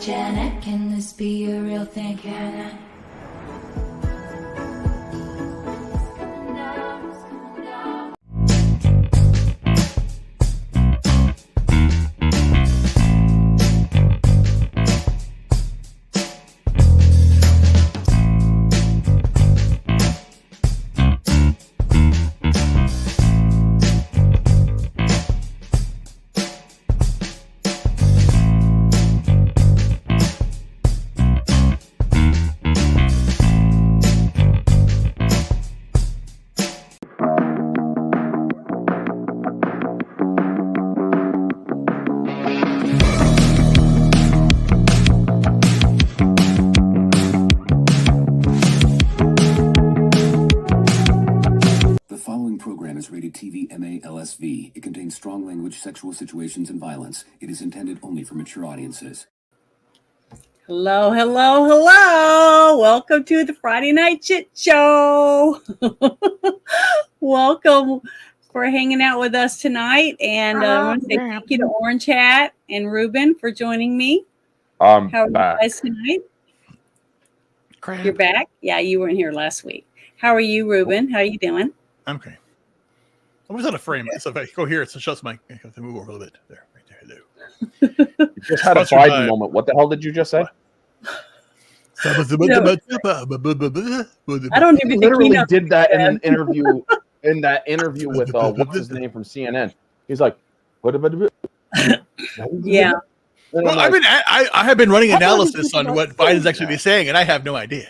Janet, can this be a real thing? Can I? LSV. It contains strong language, sexual situations, and violence. It is intended only for mature audiences. Hello, hello, hello. Welcome to the Friday Night Chit Show. Welcome for hanging out with us tonight. And I want to say thank you to Orange Hat and Ruben for joining me. How are you guys tonight? You're back? Yeah, you weren't here last week. How are you, Ruben? How are you doing? I'm okay. I was on a frame. So if I go here, it shuts my. I have to move over a little bit. There, right there. Hello. You just had a Biden moment. What the hell did you just say? I don't even literally did that in an interview. In that interview with what's his name from CNN. He's like, what about? Yeah. Well, I mean, I have been running analysis on what Biden's actually saying, and I have no idea.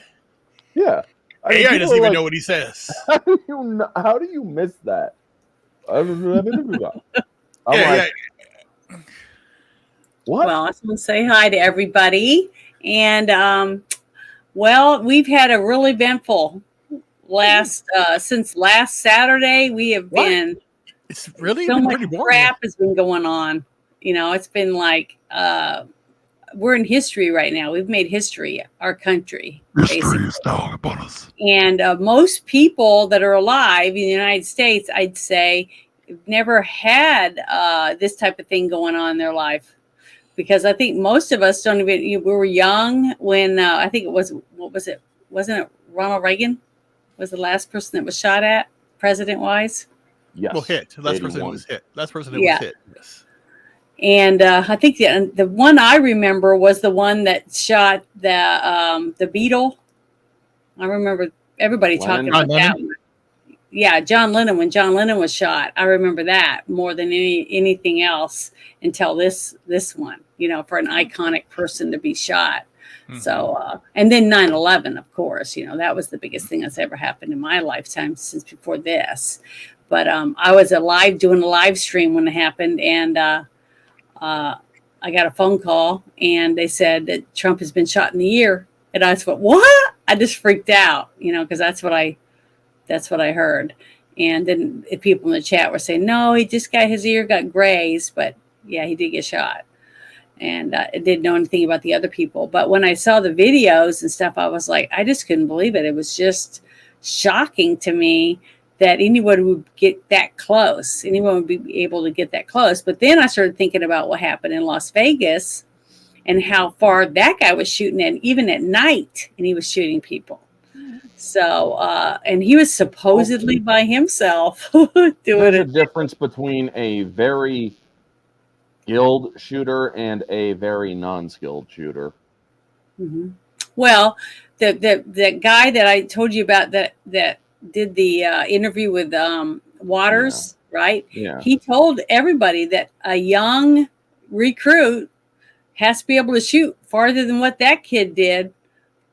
Yeah. AI doesn't even know what he says. How do you miss that? Yeah. What? Well, I just want to say hi to everybody. And, well, we've had a really eventful since last Saturday. We have been. It's really so much pretty boring. Crap has been going on. You know, it's been like we're in history right now. We've made history, our country. History basically. is now upon us. And most people that are alive in the United States, I'd say, have never had this type of thing going on in their life. Because I think most of us don't even, we were young when I think it was, what was it? Wasn't it Ronald Reagan was the last person that was shot at, president-wise? Yes. Well, hit. Last person who was hit. Last person who was hit. Yes. And I think the one I remember was the one that shot the Beatle. I remember everybody talking about that one. Yeah, John Lennon. When John Lennon was shot, I remember that more than anything else until this one. You know, for an iconic person to be shot. Mm-hmm. So, and then 9/11, of course. You know, that was the biggest thing that's ever happened in my lifetime since before this. But I was alive doing a live stream when it happened, and I got a phone call, and they said that Trump has been shot in the ear. And I just went, what? I just freaked out, you know, because that's what I heard. And then people in the chat were saying, no, his ear got grazed, but yeah, he did get shot. And I didn't know anything about the other people. But when I saw the videos and stuff, I was like, I just couldn't believe it. It was just shocking to me that anyone would get that close. Anyone would be able to get that close. But then I started thinking about what happened in Las Vegas and how far that guy was shooting at, even at night, and he was shooting people. So, and he was supposedly by himself doing it. There's a difference between a very skilled shooter and a very non-skilled shooter. Mm-hmm. Well, the guy that I told you about that did the interview with Waters, right? Yeah. He told everybody that a young recruit has to be able to shoot farther than what that kid did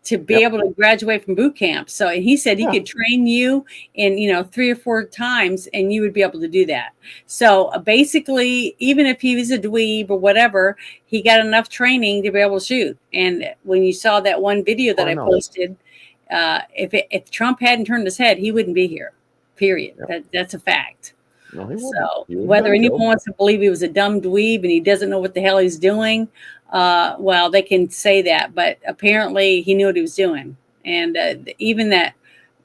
to be able to graduate from boot camp. So he said he could train you in, 3 or 4 times and you would be able to do that. So basically, even if he was a dweeb or whatever, he got enough training to be able to shoot. And when you saw that one video that I posted, if Trump hadn't turned his head, he wouldn't be here, period. That's a fact. No, so whether anyone wants to believe he was a dumb dweeb and he doesn't know what the hell he's doing, well, they can say that, but apparently he knew what he was doing. And even that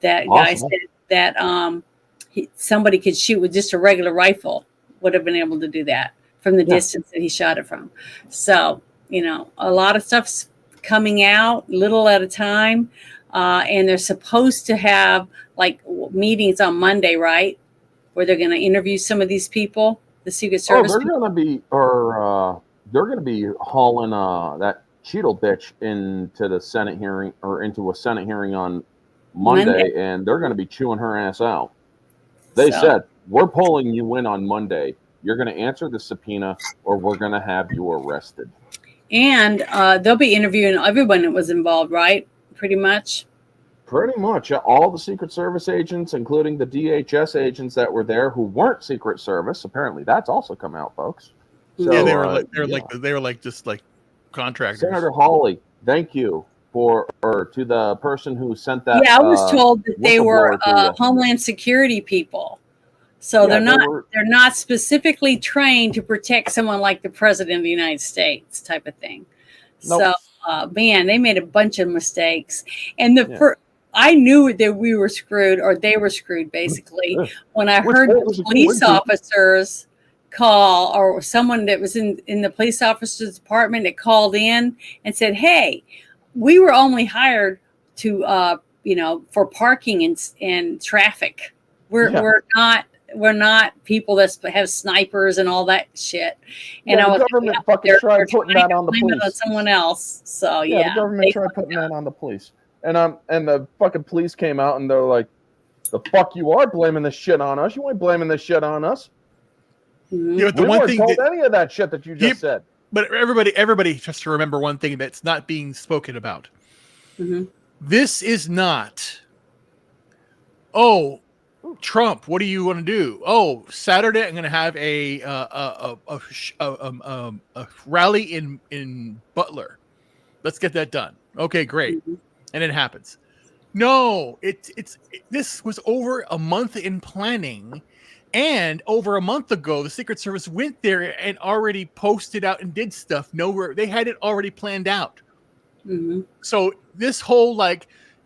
guy said that somebody could shoot with just a regular rifle would have been able to do that from the distance that he shot it from. So a lot of stuff's coming out little at a time. And they're supposed to have like meetings on Monday, right? Where they're going to interview some of these people, the Secret Service. They're going to be hauling that Cheadle bitch into the Senate hearing or into a Senate hearing on Monday. And they're going to be chewing her ass out. They said, we're pulling you in on Monday. You're going to answer the subpoena or we're going to have you arrested. And they'll be interviewing everyone that was involved, right? Pretty much. Pretty much. All the Secret Service agents, including the DHS agents that were there who weren't Secret Service. Apparently that's also come out, folks. So, yeah, they were like just like contractors. Senator Hawley, thank you to the person who sent that. Yeah, I was told that they were Homeland Security people. So they're not specifically trained to protect someone like the President of the United States type of thing. Nope. So, man, they made a bunch of mistakes. And I knew that we were screwed, or they were screwed, basically, when I heard the police officers call, or someone that was in the police officer's department that called in and said, hey, we were only hired to, for parking and traffic. We're not people that have snipers and all that shit. And the government fucking tried putting that on the police. On someone else. So the government tried putting that on the police. And the fucking police came out and they're like, the fuck you are blaming this shit on us? You ain't blaming this shit on us. Mm-hmm. Yeah, but we weren't told any of that shit that you just said. But everybody has to remember one thing that's not being spoken about. Mm-hmm. This is not, Trump, what do you want to do? Saturday I'm going to have a rally in Butler. Let's get that done. Okay, great. Mm-hmm. And it happens. No, this was over a month in planning, and over a month ago, the Secret Service went there and already posted out and did stuff. They had it already planned out. Mm-hmm. So this whole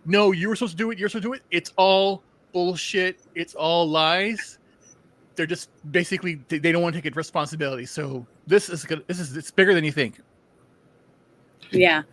no, you were supposed to do it. You're supposed to do it. It's all bullshit. It's all lies. They're just basically they don't want to take responsibility. So it's bigger than you think. Yeah.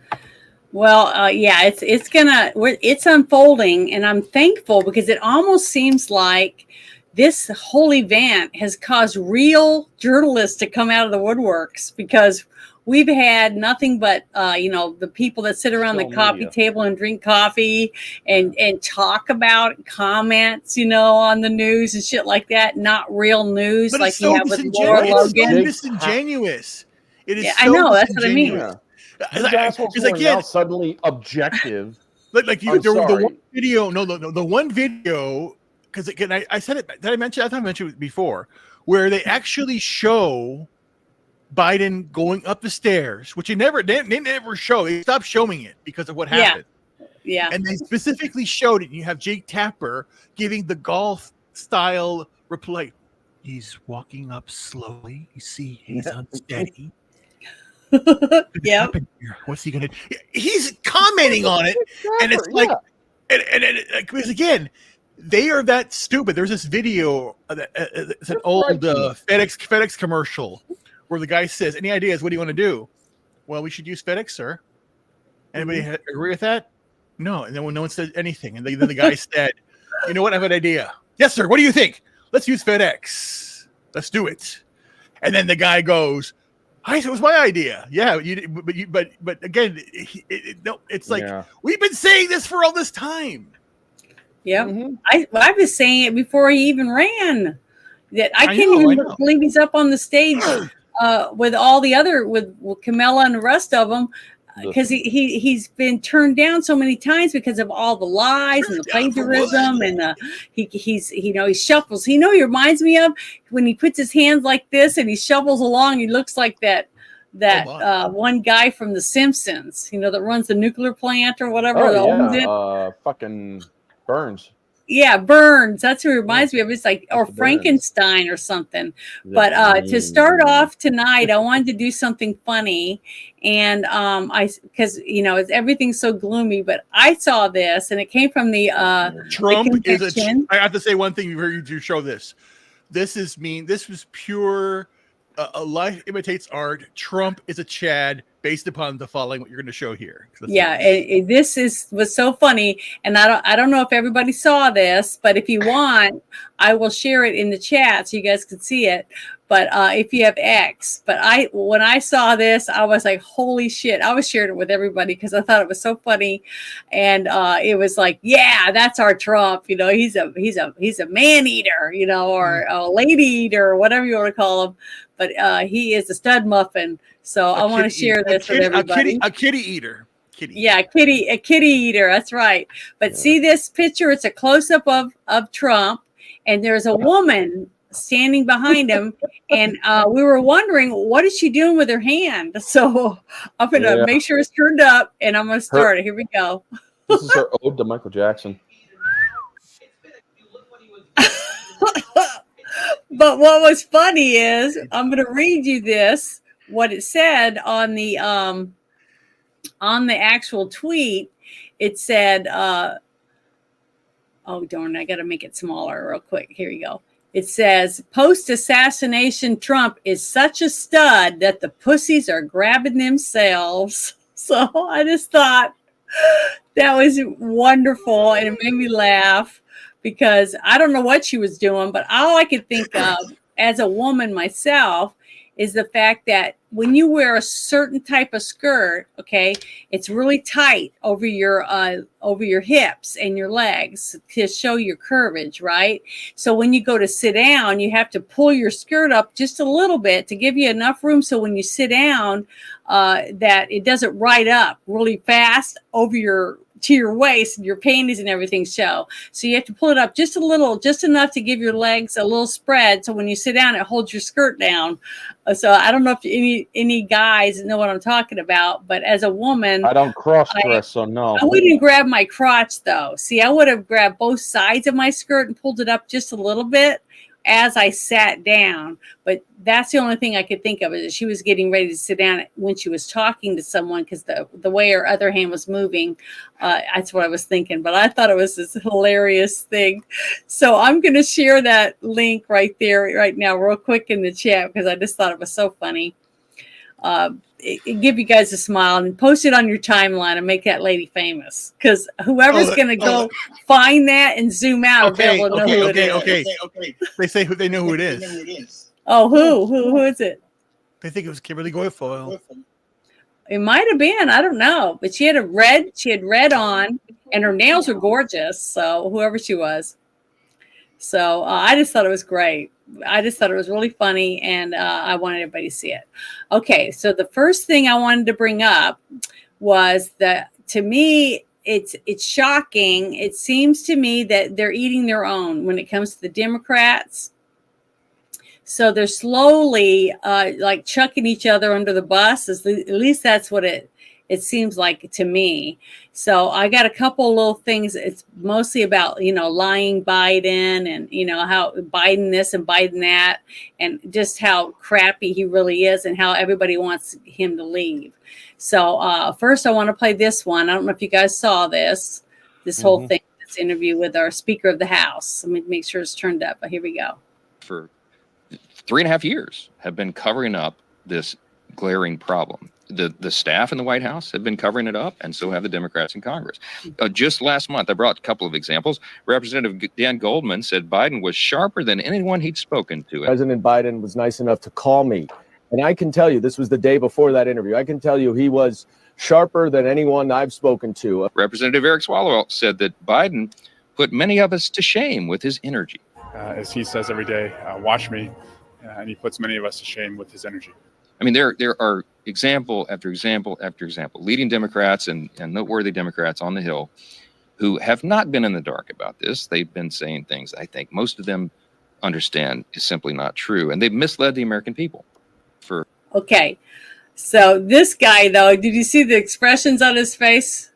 Well, it's unfolding, and I'm thankful because it almost seems like this whole event has caused real journalists to come out of the woodworks, because we've had nothing but the people that sit around the coffee table and drink coffee and talk about comments, on the news and shit like that. Not real news, but like you have with Laura Logan. It's so disingenuous. It is. Yeah, I know. That's what I mean. Yeah. It's like now suddenly objective. Like you, the one video. No, the one video. Because again, I said it. Did I mention? I thought I mentioned it before, where they actually show Biden going up the stairs, which they never show. They stopped showing it because of what happened. Yeah. And they specifically showed it. You have Jake Tapper giving the golf style reply. He's walking up slowly. You see, he's unsteady. Yeah. What's he gonna do? He's commenting on it, and it's like, and because again, they are that stupid. There's this video it's an old FedEx commercial where the guy says, "Any ideas? What do you want to do?" Well, we should use FedEx, sir. Anybody agree with that? No. And then no one said anything, and then the guy said, "You know what? I have an idea." Yes, sir. What do you think? Let's use FedEx. Let's do it. And then the guy goes, it was my idea. Yeah, but again, it's like we've been saying this for all this time. Yeah, mm-hmm. I was saying it before he even ran. That I can't even believe he's up on the stage with all the other with Kamala and the rest of them, because he's been turned down so many times because of all the lies and the plagiarism and he shuffles. He reminds me of when he puts his hands like this and he shovels along. He looks like that one guy from The Simpsons, that runs the nuclear plant or whatever. Owns it. Fucking Burns. Yeah, Burns. That's who it reminds me of. It's like, or Frankenstein or something. But to start off tonight, I wanted to do something funny, and because everything's so gloomy. But I saw this, and it came from the Trump I have to say one thing. You show this. This is mean. This was pure life imitates art. Trump is a Chad, based upon the following what you're going to show here. Yeah, this was so funny, and I don't know if everybody saw this, but if you want, I will share it in the chat so you guys can see it. But if you have X, but when I saw this, I was like, holy shit! I was sharing it with everybody because I thought it was so funny, and it was like, yeah, that's our Trump. You know, he's a man eater, you know, or a lady eater, or whatever you want to call him. But he is a stud muffin. So I want to share this with everybody. A kitty eater. Yeah, a kitty eater. That's right. But see this picture? It's a close up of Trump, and there's a woman standing behind him, and we were wondering what is she doing with her hand. So I'm gonna make sure it's turned up, and I'm gonna start it. Here we go. This is her ode to Michael Jackson. But what was funny is I'm going to read you this, what it said on the actual tweet. It said, oh, darn, I got to make it smaller real quick. Here you go. It says, post-assassination Trump is such a stud that the pussies are grabbing themselves. So I just thought that was wonderful, and it made me laugh. Because I don't know what she was doing, but all I could think of as a woman myself is the fact that when you wear a certain type of skirt, okay, it's really tight over your hips and your legs to show your curvage, right? So when you go to sit down, you have to pull your skirt up just a little bit to give you enough room so when you sit down, that it doesn't ride up really fast over to your waist, and your panties and everything show. So you have to pull it up just a little, just enough to give your legs a little spread. So when you sit down, it holds your skirt down. So I don't know if any guys know what I'm talking about, but as a woman, I don't cross dress, so no. I wouldn't grab my crotch though. See, I would have grabbed both sides of my skirt and pulled it up just a little bit as I sat down. But that's the only thing I could think of, is that she was getting ready to sit down when she was talking to someone, because the way her other hand was moving, that's what I was thinking. But I thought it was this hilarious thing. So I'm going to share that link right there right now real quick in the chat, because I just thought it was so funny. It give you guys a smile, and post it on your timeline and make that lady famous, because whoever's going to go find that and zoom out, be able to know who it is. Okay. They say they know who it is. Oh, who is it? They think it was Kimberly Guilfoyle. It might have been. I don't know, but she had red on, and her nails were gorgeous. So whoever she was. So I just thought it was great. I just thought it was really funny, and I wanted everybody to see it. Okay, so the first thing I wanted to bring up was that, to me, it's shocking. It seems to me that they're eating their own when it comes to the Democrats. So they're slowly like chucking each other under the bus. At least that's what it seems like to me. So I got a couple little things. It's mostly about, lying Biden, and, how Biden this and Biden that, and just how crappy he really is, and how everybody wants him to leave. So first I want to play this one. I don't know if you guys saw this whole thing, this interview with our Speaker of the House. Let me make sure it's turned up. But here we go. For 3.5 years have been covering up this glaring problem. The staff in the White House have been covering it up, and so have the Democrats in Congress. Just last month, I brought a couple of examples. Representative Dan Goldman said Biden was sharper than anyone he'd spoken to. President Biden was nice enough to call me, and I can tell you, this was the day before that interview, I can tell you he was sharper than anyone I've spoken to. Representative Eric Swalwell said that Biden put many of us to shame with his energy. As he says every day, watch me, and he puts many of us to shame with his energy. I mean, there are example after example after example, leading Democrats and noteworthy Democrats on the Hill who have not been in the dark about this. They've been saying things I think most of them understand is simply not true, and they've misled the American people. Okay, so this guy, though, did you see the expressions on his face?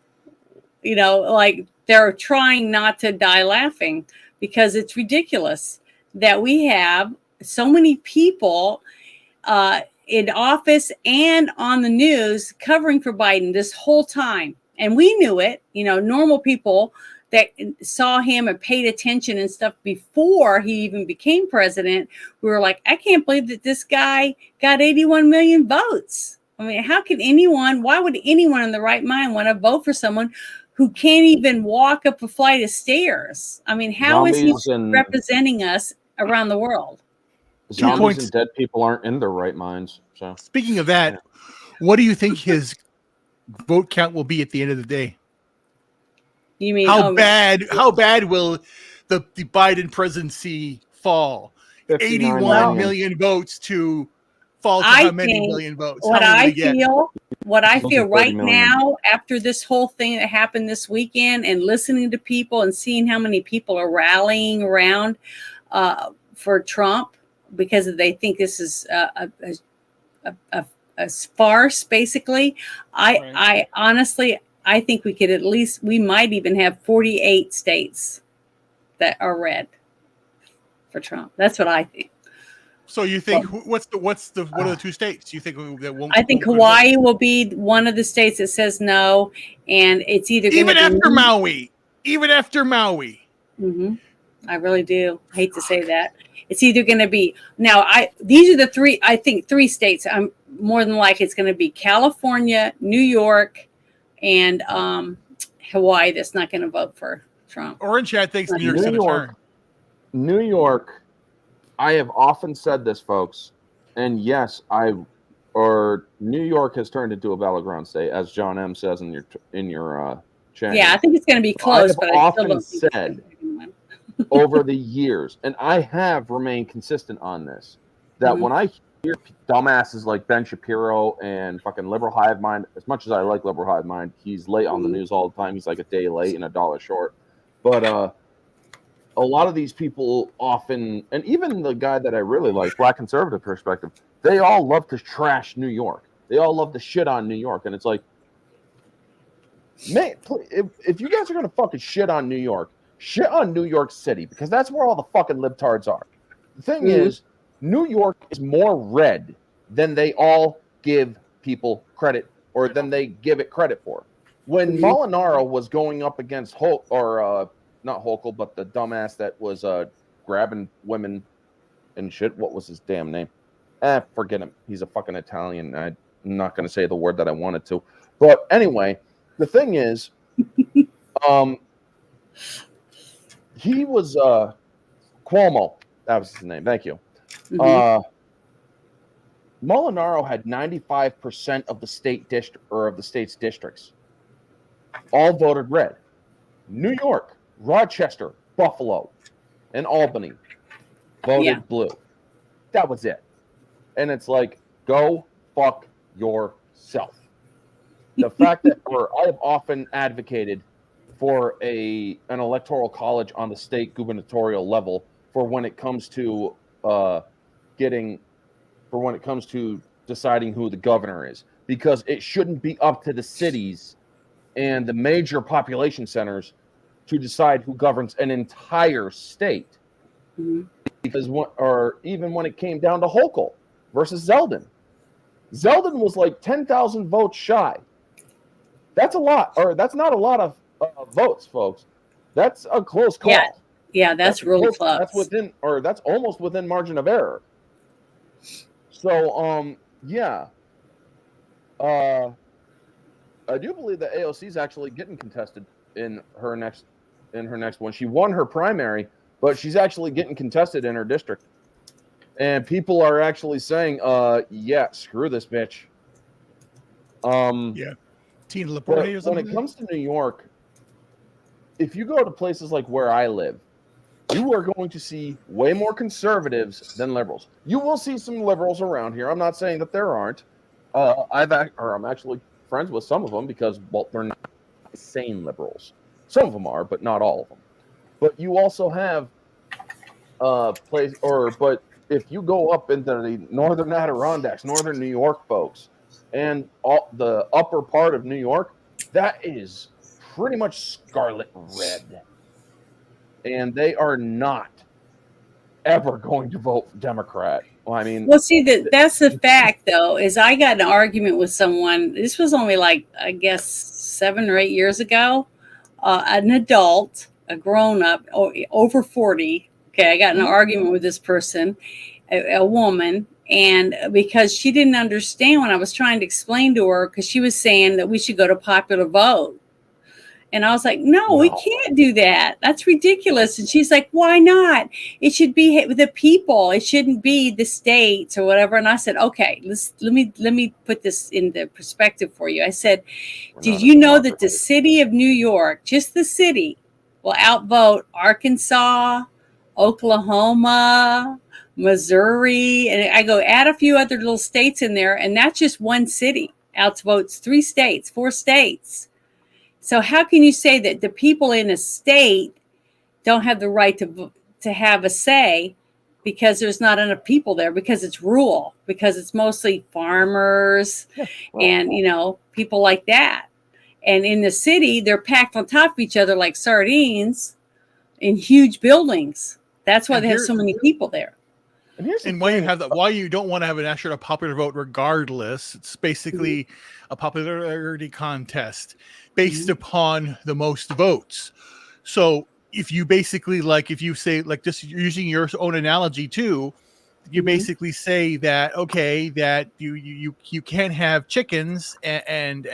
Like they're trying not to die laughing, because it's ridiculous that we have so many people in office and on the news covering for Biden this whole time. And we knew it, normal people that saw him and paid attention and stuff before he even became president, we were like, I can't believe that this guy got 81 million votes. I mean, why would anyone in the right mind want to vote for someone who can't even walk up a flight of stairs? I mean, how is he representing us around the world? Zombies and dead people aren't in their right minds. So, speaking of that, what do you think his vote count will be at the end of the day? You mean how bad will the Biden presidency fall? 81 million votes to fall to how many million votes? What I feel right now, after this whole thing that happened this weekend, and listening to people and seeing how many people are rallying around for Trump because they think this is a farce, basically. I honestly, I think we might even have 48 states that are red for Trump. That's what I think. So you think what are the two states you think that won't? I think Hawaii will be one of the states that says no, and it's either even after Maui. Mm-hmm. I really do. I hate to say that. It's either going to be now. These are the three. I think three states. I'm more than likely it's going to be California, New York, and Hawaii. That's not going to vote for Trump. Orange Hat thinks New York's going to turn. New York. I have often said this, folks, and yes, New York has turned into a battleground state, as John M says in your channel. Yeah, I think it's going to be close. But I often said over the years, and I have remained consistent on this, that when I hear dumbasses like Ben Shapiro and fucking Liberal Hive Mind, as much as I like Liberal Hive Mind, he's late on the news all the time. He's like a day late and $1 short. But a lot of these people often, and even the guy that I really like, Black Conservative Perspective, they all love to trash New York. They all love to shit on New York. And it's like, man, if you guys are going to fucking shit on New York City, because that's where all the fucking libtards are. The thing is, New York is more red than they all give people credit, or than they give it credit for. When Molinaro was going up against not Hochul, but the dumbass that was grabbing women and shit. What was his damn name? Forget him. He's a fucking Italian. I'm not going to say the word that I wanted to. But anyway, the thing is, he was Cuomo. That was his name. Thank you. Molinaro had 95% of the state's districts. All voted red. New York, Rochester, Buffalo, and Albany voted blue. That was it. And it's like, go fuck yourself. The fact that I have often advocated for an electoral college on the state gubernatorial level for when it comes to deciding who the governor is, because it shouldn't be up to the cities and the major population centers to decide who governs an entire state. Because even when it came down to Hochul versus Zeldin was like 10,000 votes shy. That's a lot, or that's not a lot of votes, folks. That's a close call. Yeah, that's really close. That's almost within margin of error. So, I do believe that AOC is actually getting contested in her next one. She won her primary, but she's actually getting contested in her district. And people are actually saying, screw this bitch. Tina Laporte or something. When it comes to New York, if you go to places like where I live, you are going to see way more conservatives than liberals. You will see some liberals around here. I'm not saying that there aren't. I'm actually friends with some of them because, well, they're not sane liberals. Some of them are, but not all of them. But you also have but if you go up into the northern Adirondacks, northern New York folks, and the upper part of New York, that is pretty much scarlet red. And they are not ever going to vote Democrat. Well, I mean, that's the fact, though, is I got an argument with someone. This was only like, I guess, 7 or 8 years ago. an adult, a grown-up, over 40. Okay, I got in an argument with this person, a woman, and because she didn't understand when I was trying to explain to her, because she was saying that we should go to popular vote. And I was like, no, we can't do that. That's ridiculous. And she's like, why not? It should be the people. It shouldn't be the states or whatever. And I said, okay, let me put this into perspective for you. I said, did you know that the city of New York, just the city, will outvote Arkansas, Oklahoma, Missouri? And I go, add a few other little states in there. And that's just one city outvotes 3 states, 4 states. So how can you say that the people in a state don't have the right to have a say because there's not enough people there, because it's rural, because it's mostly farmers and, people like that. And in the city, they're packed on top of each other like sardines in huge buildings. That's why they have so many people there. And why you have that? Why you don't want to have an actual popular vote? Regardless, it's basically a popularity contest based upon the most votes. So if you basically if you say just using your own analogy too, you basically say that that you can't have chickens and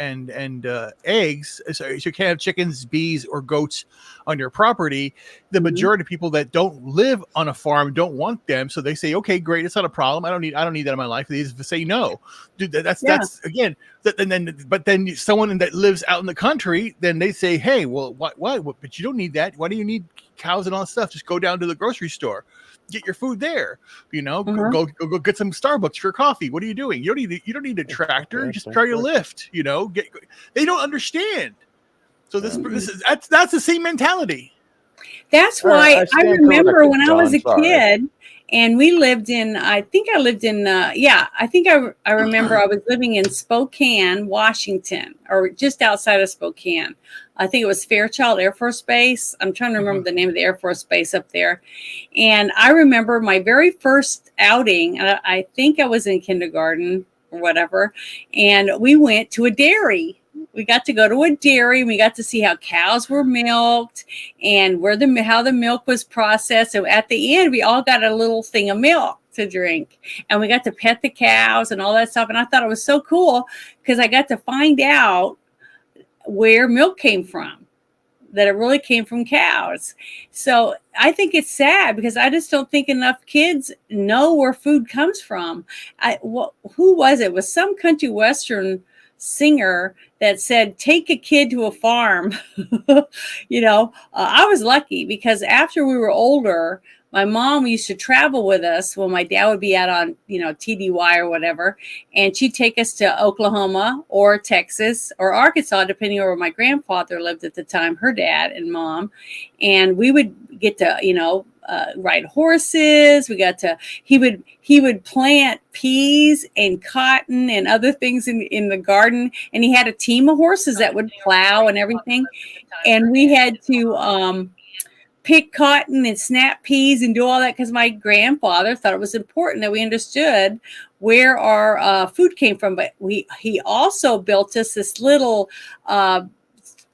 eggs. So you can't have chickens, bees, or goats on your property. The majority of people that don't live on a farm don't want them, so they say, okay, great, it's not a problem. I don't need that in my life. They just say no. Dude, that's again. But then someone that lives out in the country, then they say, hey, well, why? But you don't need that. Why do you need cows and all that stuff? Just go down to the grocery store. Get your food there, go get some Starbucks for coffee. What are you doing? You don't need a tractor. Just try your lift. They don't understand. So that's the same mentality. That's why I remember when I was a kid and we lived in, I remember I was living in Spokane, Washington, or just outside of Spokane. I think it was Fairchild Air Force Base. I'm trying to remember the name of the Air Force Base up there. And I remember my very first outing, I think I was in kindergarten or whatever, and we went to a dairy. We got to go to a dairy and we got to see how cows were milked and how the milk was processed. So at the end, we all got a little thing of milk to drink and we got to pet the cows and all that stuff. And I thought it was so cool because I got to find out where milk came from, that it really came from cows. So I think it's sad because I just don't think enough kids know where food comes from. Who was it? It was some country western singer that said, take a kid to a farm. I was lucky because after we were older, my mom used to travel with us when my dad would be out on, TDY or whatever. And she'd take us to Oklahoma or Texas or Arkansas, depending on where my grandfather lived at the time, her dad and mom. And we would get to, ride horses. He would plant peas and cotton and other things in the garden. And he had a team of horses that would plow and everything. And we had to, pick cotton and snap peas and do all that because my grandfather thought it was important that we understood where our food came from. But he also built us this little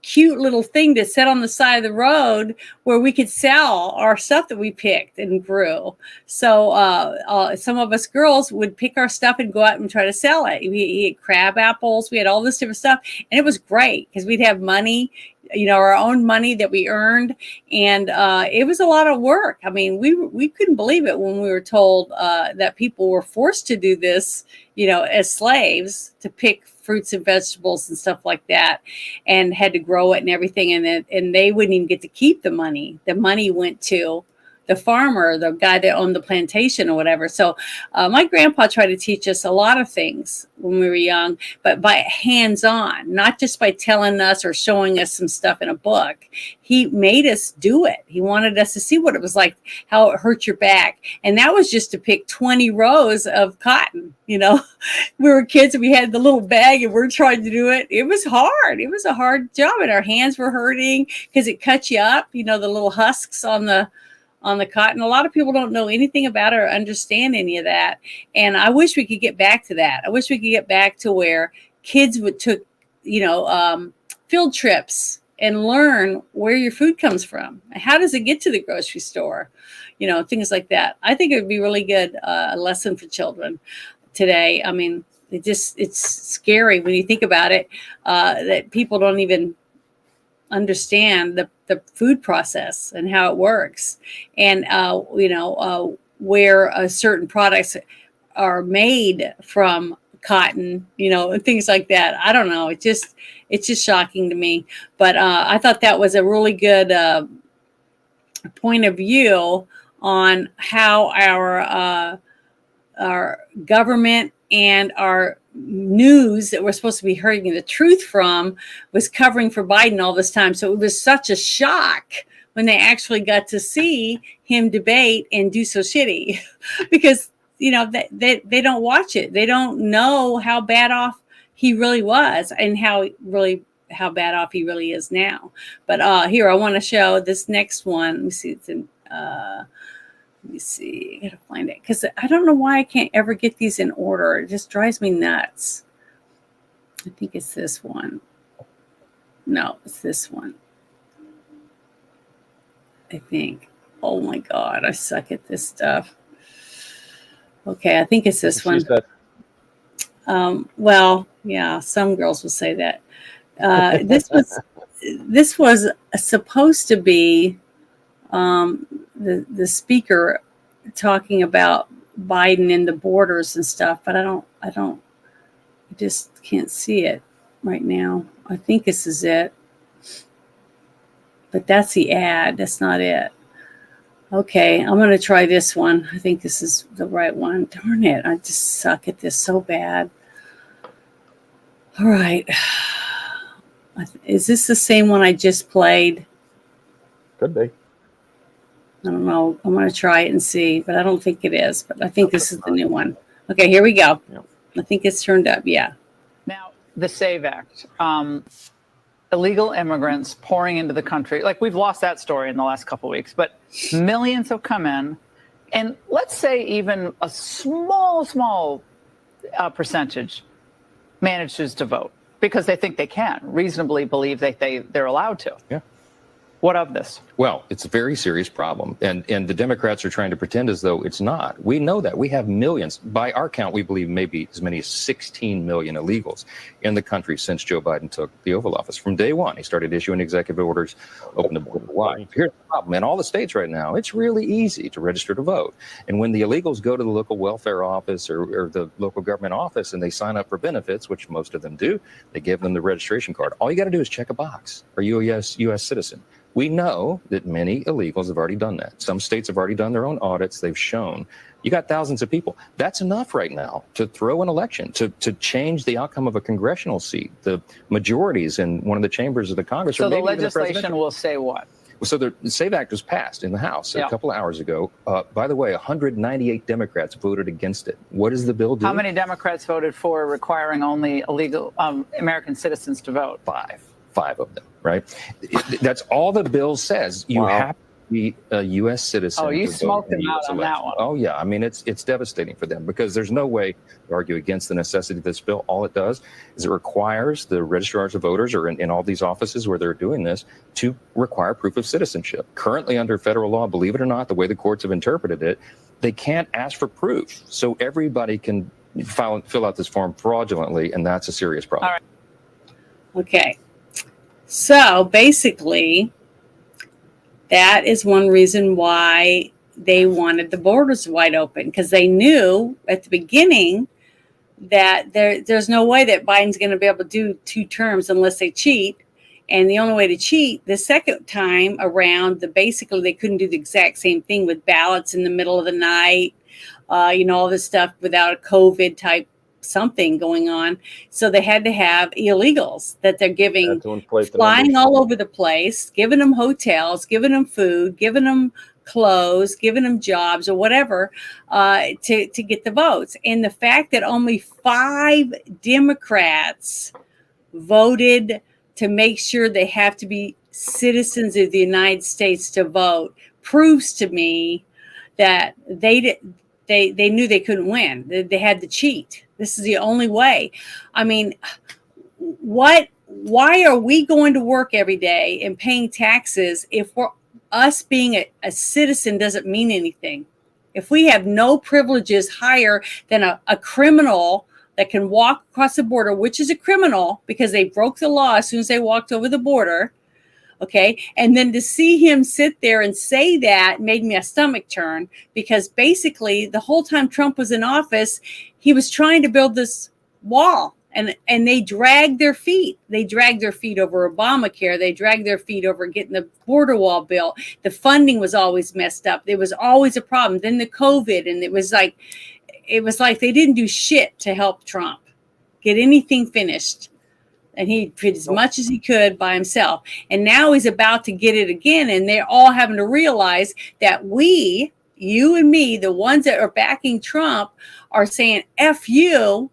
cute little thing to set on the side of the road where we could sell our stuff that we picked and grew. So some of us girls would pick our stuff and go out and try to sell it. We had crab apples. We had all this different stuff. And it was great because we'd have money, our own money that we earned. And it was a lot of work. I mean, we couldn't believe it when we were told that people were forced to do this, as slaves, to pick fruits and vegetables and stuff like that, and had to grow it and everything. And they wouldn't even get to keep the money. The money went to the farmer, the guy that owned the plantation or whatever. So my grandpa tried to teach us a lot of things when we were young, but by hands-on, not just by telling us or showing us some stuff in a book. He made us do it. He wanted us to see what it was like, how it hurt your back. And that was just to pick 20 rows of cotton. We were kids and we had the little bag and we're trying to do it. It was hard. It was a hard job and our hands were hurting because it cut you up, the little husks on the cotton. A lot of people don't know anything about it or understand any of that. And I wish we could get back to that. I wish we could get back to where kids took, field trips and learn where your food comes from. How does it get to the grocery store? You know, things like that. I think it would be really good lesson for children today. I mean, it's scary when you think about it, that people don't even understand the food process and how it works, and where certain products are made from cotton, and things like that. I don't know. It's just shocking to me. But I thought that was a really good point of view on how our government and our news that we're supposed to be hearing the truth from was covering for Biden all this time. So it was such a shock when they actually got to see him debate and do so shitty because, they don't watch it. They don't know how bad off he really was and how bad off he really is now. But here, I want to show this next one. Let me see. It's in, let me see. I gotta find it because I don't know why I can't ever get these in order. It just drives me nuts. I think it's this one. No, it's this one. I think. Oh my God, I suck at this stuff. Okay, I think it's this one. Well, yeah, some girls will say that. This was supposed to be the speaker talking about Biden and the borders and stuff, but I just can't see it right now. I think this is it, but that's the ad. That's not it. Okay, I'm going to try this one. I think this is the right one. Darn it. I just suck at this so bad. All right. Is this the same one I just played? Could be. I don't know. I'm going to try it and see, but I don't think it is. But I think this is the new one. Okay, here we go. Yep. I think it's turned up. Yeah. Now, the SAVE Act. Illegal immigrants pouring into the country. Like, we've lost that story in the last couple of weeks, but millions have come in. And let's say even a small percentage manages to vote because they think they can reasonably believe that they're allowed to. Yeah. What of this? Well, it's a very serious problem. And the Democrats are trying to pretend as though it's not. We know that. We have millions. By our count, we believe maybe as many as 16 million illegals in the country since Joe Biden took the Oval Office. From day one, he started issuing executive orders, open the border wide. Here's the problem. In all the states right now, it's really easy to register to vote. And when the illegals go to the local welfare office or the local government office and they sign up for benefits, which most of them do, they give them the registration card. All you got to do is check a box. Are you a U.S. citizen? We know that many illegals have already done that. Some states have already done their own audits. They've shown you got thousands of people. That's enough right now to throw an election, to change the outcome of a congressional seat. The majorities in one of the chambers of the Congress. So or the maybe legislation will say what? So the SAVE Act was passed in the House a couple of hours ago. By the way, 198 Democrats voted against it. What does the bill do? How many Democrats voted for requiring only illegal American citizens to vote? Five of them, right? That's all the bill says. You have to be a U.S. citizen. Oh, you smoked them out on that one. Oh, yeah. I mean, it's devastating for them because there's no way to argue against the necessity of this bill. All it does is it requires the registrars of voters or in all these offices where they're doing this to require proof of citizenship. Currently under federal law, believe it or not, the way the courts have interpreted it, they can't ask for proof. So everybody can fill out this form fraudulently, and that's a serious problem. All right. Okay. So basically, that is one reason why they wanted the borders wide open, because they knew at the beginning that there's no way that Biden's going to be able to do 2 terms unless they cheat. And the only way to cheat the second time around, basically they couldn't do the exact same thing with ballots in the middle of the night, all this stuff without a COVID type something going on. So they had to have illegals that they're giving, flying all over the place, giving them hotels, giving them food, giving them clothes, giving them jobs or whatever to get the votes. And the fact that only 5 Democrats voted to make sure they have to be citizens of the United States to vote proves to me that they knew they couldn't win. They had to cheat. This is the only way. I mean, what why are we going to work every day and paying taxes if us being a citizen doesn't mean anything? If we have no privileges higher than a criminal that can walk across the border, which is a criminal because they broke the law as soon as they walked over the border, okay? And then to see him sit there and say that made me a stomach turn, because basically the whole time Trump was in office, he was trying to build this wall. And they dragged their feet. They dragged their feet over Obamacare. They dragged their feet over getting the border wall built. The funding was always messed up. There was always a problem. Then the COVID, and it was like they didn't do shit to help Trump get anything finished. And he did as much as he could by himself. And now he's about to get it again. And they're all having to realize that we, you and me, the ones that are backing Trump, are saying, F you,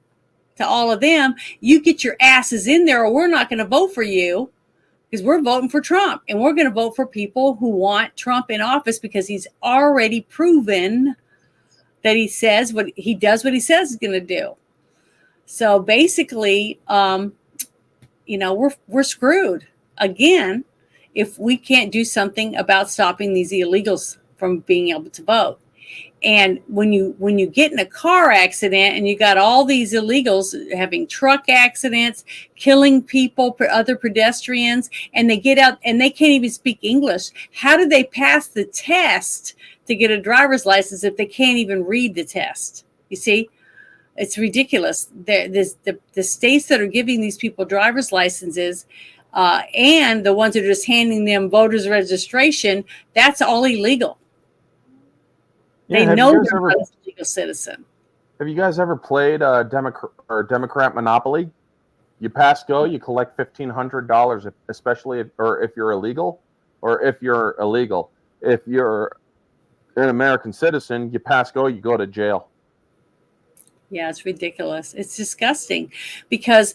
to all of them. You get your asses in there, or we're not going to vote for you, because we're voting for Trump, and we're going to vote for people who want Trump in office, because he's already proven that he says what he does, what he says he's going to do. So basically, we're screwed again if we can't do something about stopping these illegals from being able to vote. And when you get in a car accident and you got all these illegals having truck accidents, killing people, other pedestrians, and they get out and they can't even speak English, how do they pass the test to get a driver's license if they can't even read the test? You see, it's ridiculous. The states that are giving these people driver's licenses and the ones that are just handing them voters registration, that's all illegal. Yeah, they know they're not a legal citizen. Have you guys ever played Democrat Monopoly? You pass go, you collect $1,500, especially if you're illegal, or if you're illegal. If you're an American citizen, you pass go, you go to jail. Yeah, it's ridiculous. It's disgusting, because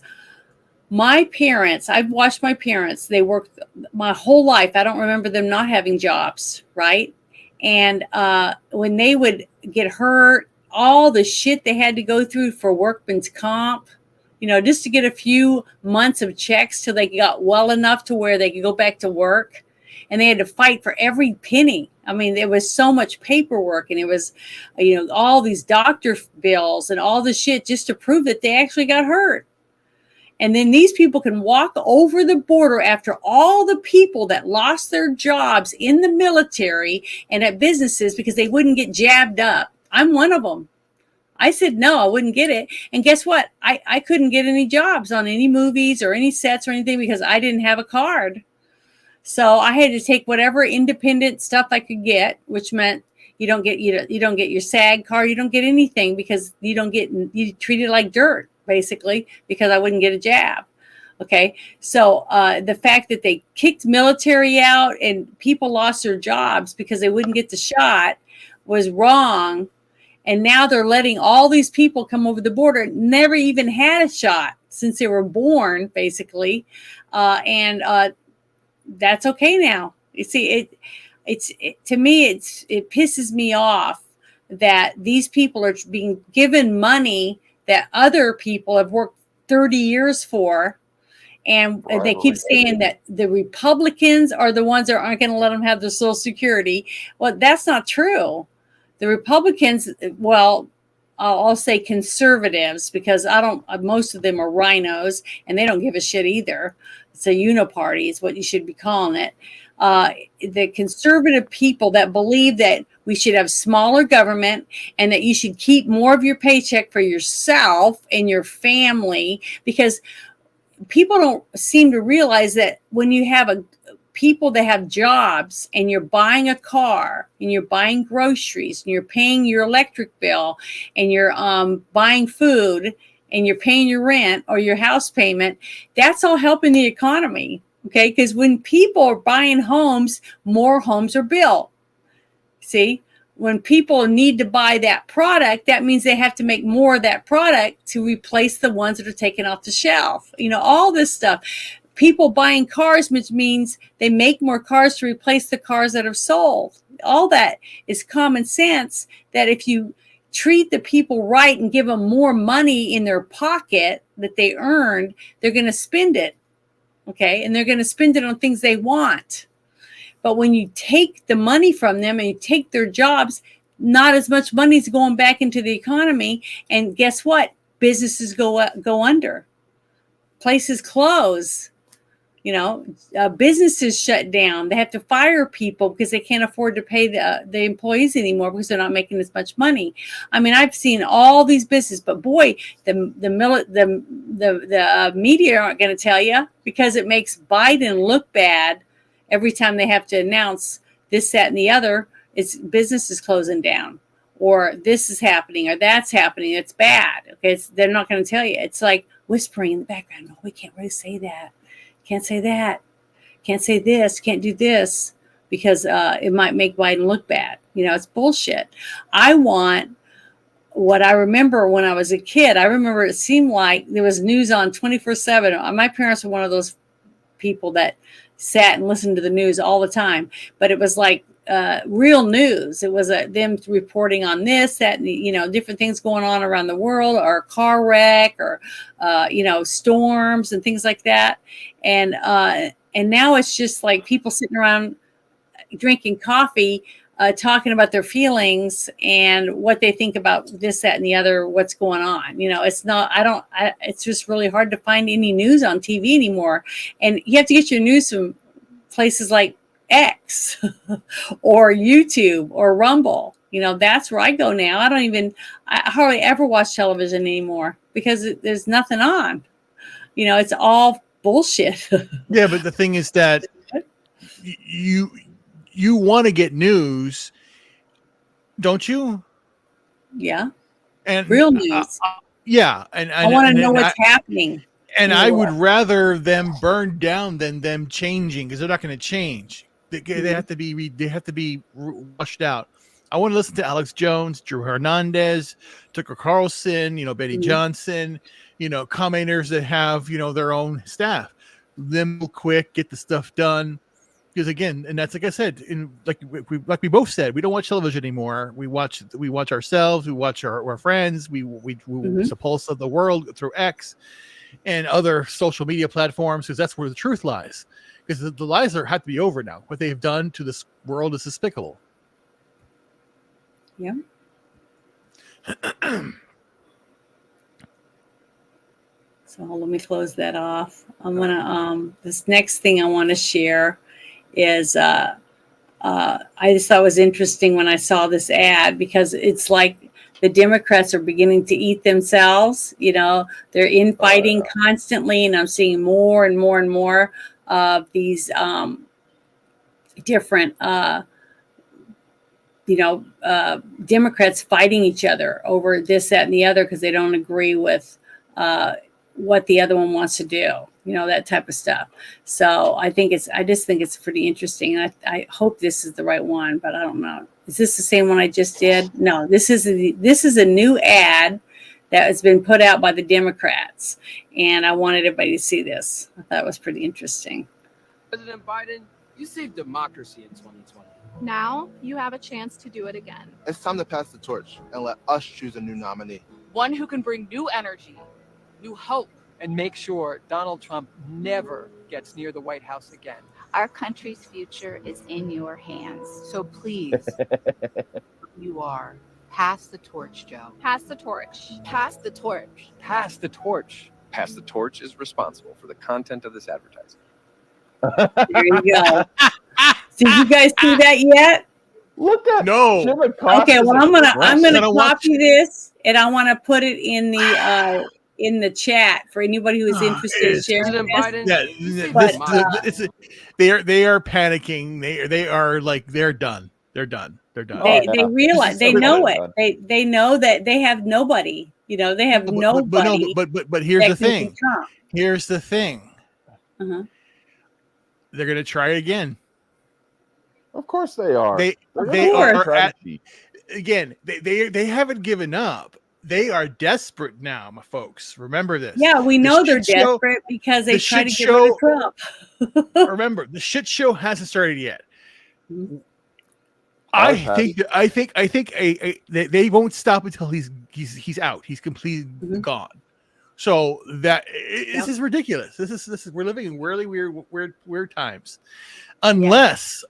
my parents, I've watched my parents, they worked my whole life. I don't remember them not having jobs, right? And when they would get hurt, all the shit they had to go through for workman's comp, just to get a few months of checks till they got well enough to where they could go back to work. And they had to fight for every penny. I mean, there was so much paperwork, and it was, all these doctor bills and all this shit just to prove that they actually got hurt. And then these people can walk over the border after all the people that lost their jobs in the military and at businesses because they wouldn't get jabbed up. I'm one of them. I said, no, I wouldn't get it. And guess what? I couldn't get any jobs on any movies or any sets or anything because I didn't have a card. So I had to take whatever independent stuff I could get, which meant you don't get your SAG card. You don't get anything because you treated like dirt, basically, because I wouldn't get a jab. Okay. So the fact that they kicked military out and people lost their jobs because they wouldn't get the shot was wrong. And now they're letting all these people come over the border, never even had a shot since they were born, basically. And that's okay now. You see, to me, it pisses me off that these people are being given money that other people have worked 30 years for. And they keep saying that the Republicans are the ones that aren't going to let them have their Social Security. Well, that's not true. The Republicans, well, I'll say conservatives, because most of them are rhinos and they don't give a shit either. It's a uniparty is what you should be calling it. The conservative people that believe that we should have smaller government and that you should keep more of your paycheck for yourself and your family, because people don't seem to realize that when you have people that have jobs and you're buying a car and you're buying groceries and you're paying your electric bill and you're buying food and you're paying your rent or your house payment, that's all helping the economy. Okay. Because when people are buying homes, more homes are built. See, when people need to buy that product, that means they have to make more of that product to replace the ones that are taken off the shelf. All this stuff. People buying cars, which means they make more cars to replace the cars that are sold. All that is common sense, that if you treat the people right and give them more money in their pocket that they earned, they're going to spend it. Okay. And they're going to spend it on things they want. But when you take the money from them and you take their jobs, not as much money is going back into the economy. And guess what? Businesses go under. Places close. Businesses shut down. They have to fire people because they can't afford to pay the employees anymore because they're not making as much money. I mean, I've seen all these businesses, but boy, the media aren't going to tell you, because it makes Biden look bad every time they have to announce this, that, and the other. It's business is closing down, or this is happening, or that's happening. It's bad. Okay, they're not going to tell you. It's like whispering in the background. No, we can't really say that. Can't say that. Can't say this. Can't do this, because it might make Biden look bad. It's bullshit. I want what I remember when I was a kid. I remember it seemed like there was news on 24/7. My parents were one of those people that sat and listened to the news all the time, but it was like real news. It was them reporting on this, that, and, different things going on around the world, or car wreck, or storms and things like that. And now it's just like people sitting around drinking coffee, talking about their feelings and what they think about this, that, and the other, what's going on. It's just really hard to find any news on TV anymore. And you have to get your news from places like X or YouTube or Rumble. That's where I go now. I hardly ever watch television anymore because there's nothing on. It's all bullshit. Yeah, but the thing is that you want to get news, don't you? Yeah. And real news. Yeah, and I want to know what's happening. And I would rather them burn down than them changing, because they're not going to change. They have to be washed out. I want to listen to Alex Jones, Drew Hernandez, Tucker Carlson, Betty Johnson, commenters that have, their own staff. Them quick, get the stuff done. Because again, and that's like I said, like we both said, we don't watch television anymore. We watch ourselves, we watch our friends, we the pulse of the world through X and other social media platforms, because that's where the truth lies. Because the lies have to be over now. What they've done to this world is despicable. Yeah. So let me close that off. I'm gonna this next thing I want to share is I just thought it was interesting when I saw this ad, because it's like the Democrats are beginning to eat themselves. They're infighting constantly, and I'm seeing more and more and more of these different Democrats fighting each other over this, that, and the other, because they don't agree with what the other one wants to do, that type of stuff. So I just think it's pretty interesting. I hope this is the right one, but I don't know. Is this the same one I just did? No, this is a new ad that has been put out by the Democrats, and I wanted everybody to see this. I thought it was pretty interesting. President Biden, you saved democracy in 2020. Now you have a chance to do it again. It's time to pass the torch and let us choose a new nominee. One who can bring new energy, new hope, and make sure Donald Trump never gets near the White House again. Our country's future is in your hands. So please, you are. Pass the torch, Joe. Pass the torch. Pass the torch. Pass the torch. Pass the Torch is responsible for the content of this advertising. There you go. Did you guys see that yet? Look at no. Okay, well I'm gonna copy this, and I want to put it in the chat for anybody who is interested in sharing this. They are panicking. They are like they're done. They're done. They realize they know it. They know that they have nobody. They have nobody. But here's the thing. Here's the thing. Uh-huh. They're gonna try again. Of course they are. They are again. They haven't given up. They are desperate now, my folks. Remember this. Yeah, we know they're desperate because they try to get rid of Trump. Remember, the shit show hasn't started yet. I think they won't stop until he's out. He's completely gone. So this is ridiculous. This is we're living in really weird times. Unless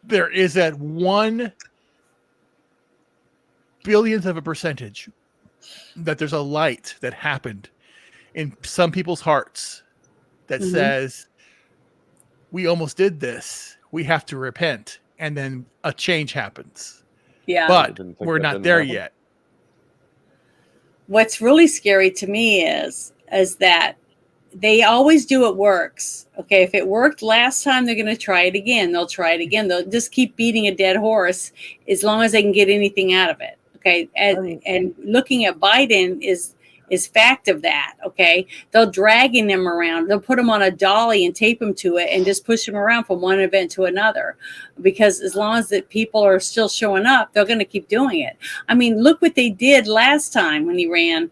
there is that 1 billionth of a percentage that there's a light that happened in some people's hearts that says, we almost did this. We have to repent. And then a change happens. Yeah. But we're not there yet. What's really scary to me is that they always do it works. Okay, if it worked last time, they're going to try it again. They'll try it again. They'll just keep beating a dead horse as long as they can get anything out of it. Okay, and looking at Biden is fact of that. Okay, they'll dragging them around. They'll put them on a dolly and tape them to it and just push them around from one event to another, because as long as the people are still showing up, they're going to keep doing it. I mean, look what they did last time when he ran.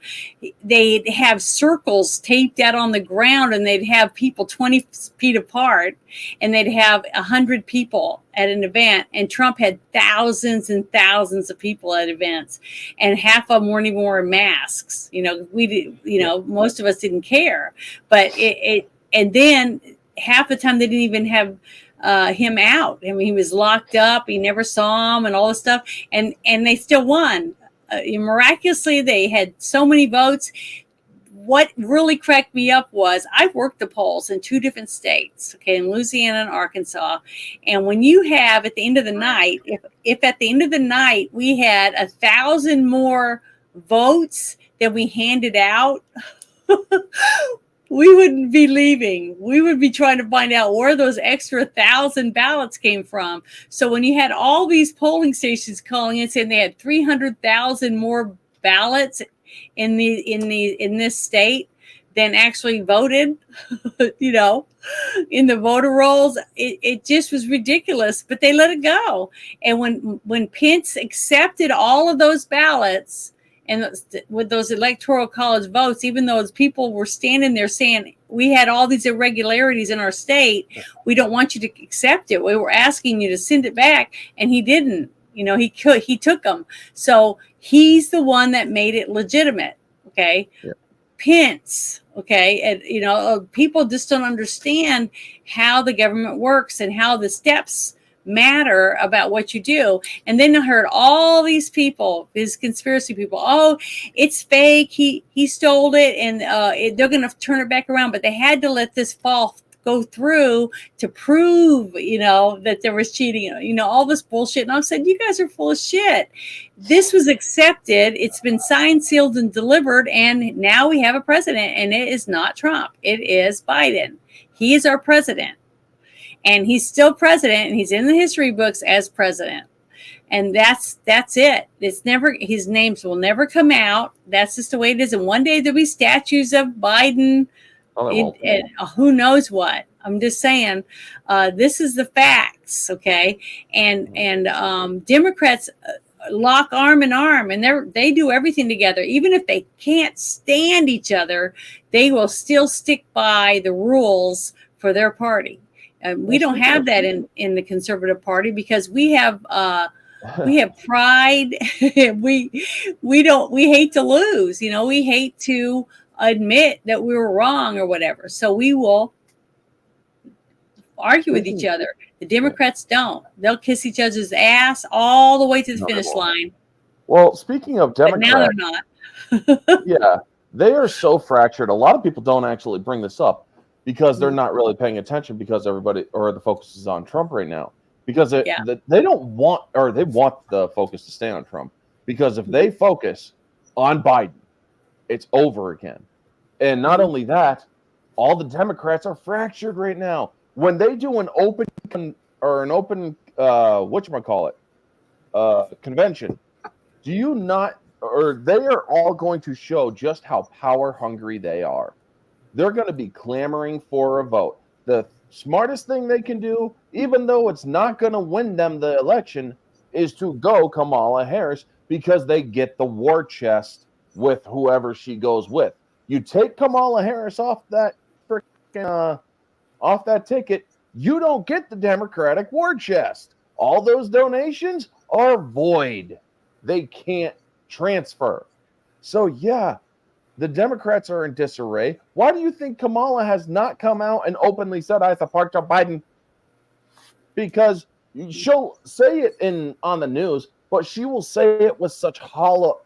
They'd have circles taped out on the ground, and they'd have people 20 feet apart, and they'd have 100 people at an event, and Trump had thousands and thousands of people at events, and half of them weren't even wearing masks. Most of us didn't care, but and then half the time they didn't even have him out. I mean, he was locked up. He never saw him and all this stuff, and they still won. Miraculously, they had so many votes. What really cracked me up was I've worked the polls in 2 different states, okay, in Louisiana and Arkansas. And when you have at the end of the night, if at the end of the night we had 1,000 more votes than we handed out, we wouldn't be leaving. We would be trying to find out where those extra 1,000 ballots came from. So when you had all these polling stations calling in saying they had 300,000 more ballots in this state than actually voted, in the voter rolls, it just was ridiculous. But they let it go. And when Pence accepted all of those ballots and with those electoral college votes, even though people were standing there saying, we had all these irregularities in our state, we don't want you to accept it. We were asking you to send it back, and he didn't. He took them. So he's the one that made it legitimate. Okay. Yeah. Pence. Okay. And, people just don't understand how the government works and how the steps matter about what you do. And then I heard all these people, these conspiracy people, oh, it's fake. He stole it, and they're going to turn it back around. But they had to let this go through to prove, that there was cheating, all this bullshit. And I've said, you guys are full of shit. This was accepted. It's been signed, sealed, and delivered. And now we have a president, and it is not Trump. It is Biden. He is our president, and he's still president, and he's in the history books as president. And that's it. It's never, his names will never come out. That's just the way it is. And one day there'll be statues of Biden. Who knows what? I'm just saying, this is the facts, okay? And Democrats lock arm in arm, and they do everything together. Even if they can't stand each other, they will still stick by the rules for their party. We don't have that in the Conservative Party, because we have pride. we hate to lose. We hate to admit that we were wrong or whatever. So we will argue with each other. The Democrats don't. They'll kiss each other's ass all the way to the finish line. Well, speaking of Democrats, but now they're not. Yeah, they are so fractured. A lot of people don't actually bring this up because they're not really paying attention, because everybody, or the focus is on Trump right now, because they don't want, or they want the focus to stay on Trump, because if they focus on Biden, it's over again. And not only that, all the Democrats are fractured right now. When they do an open convention, do you not, or they are all going to show just how power hungry they are. They're going to be clamoring for a vote. The smartest thing they can do, even though it's not going to win them the election, is to go Kamala Harris, because they get the war chest with whoever she goes with. You take Kamala Harris off that ticket, you don't get the Democratic war chest. All those donations are void. They can't transfer. So yeah, the Democrats are in disarray. Why do you think Kamala has not come out and openly said I support Joe Biden? Because she'll say it on the news, but she will say it with such hollow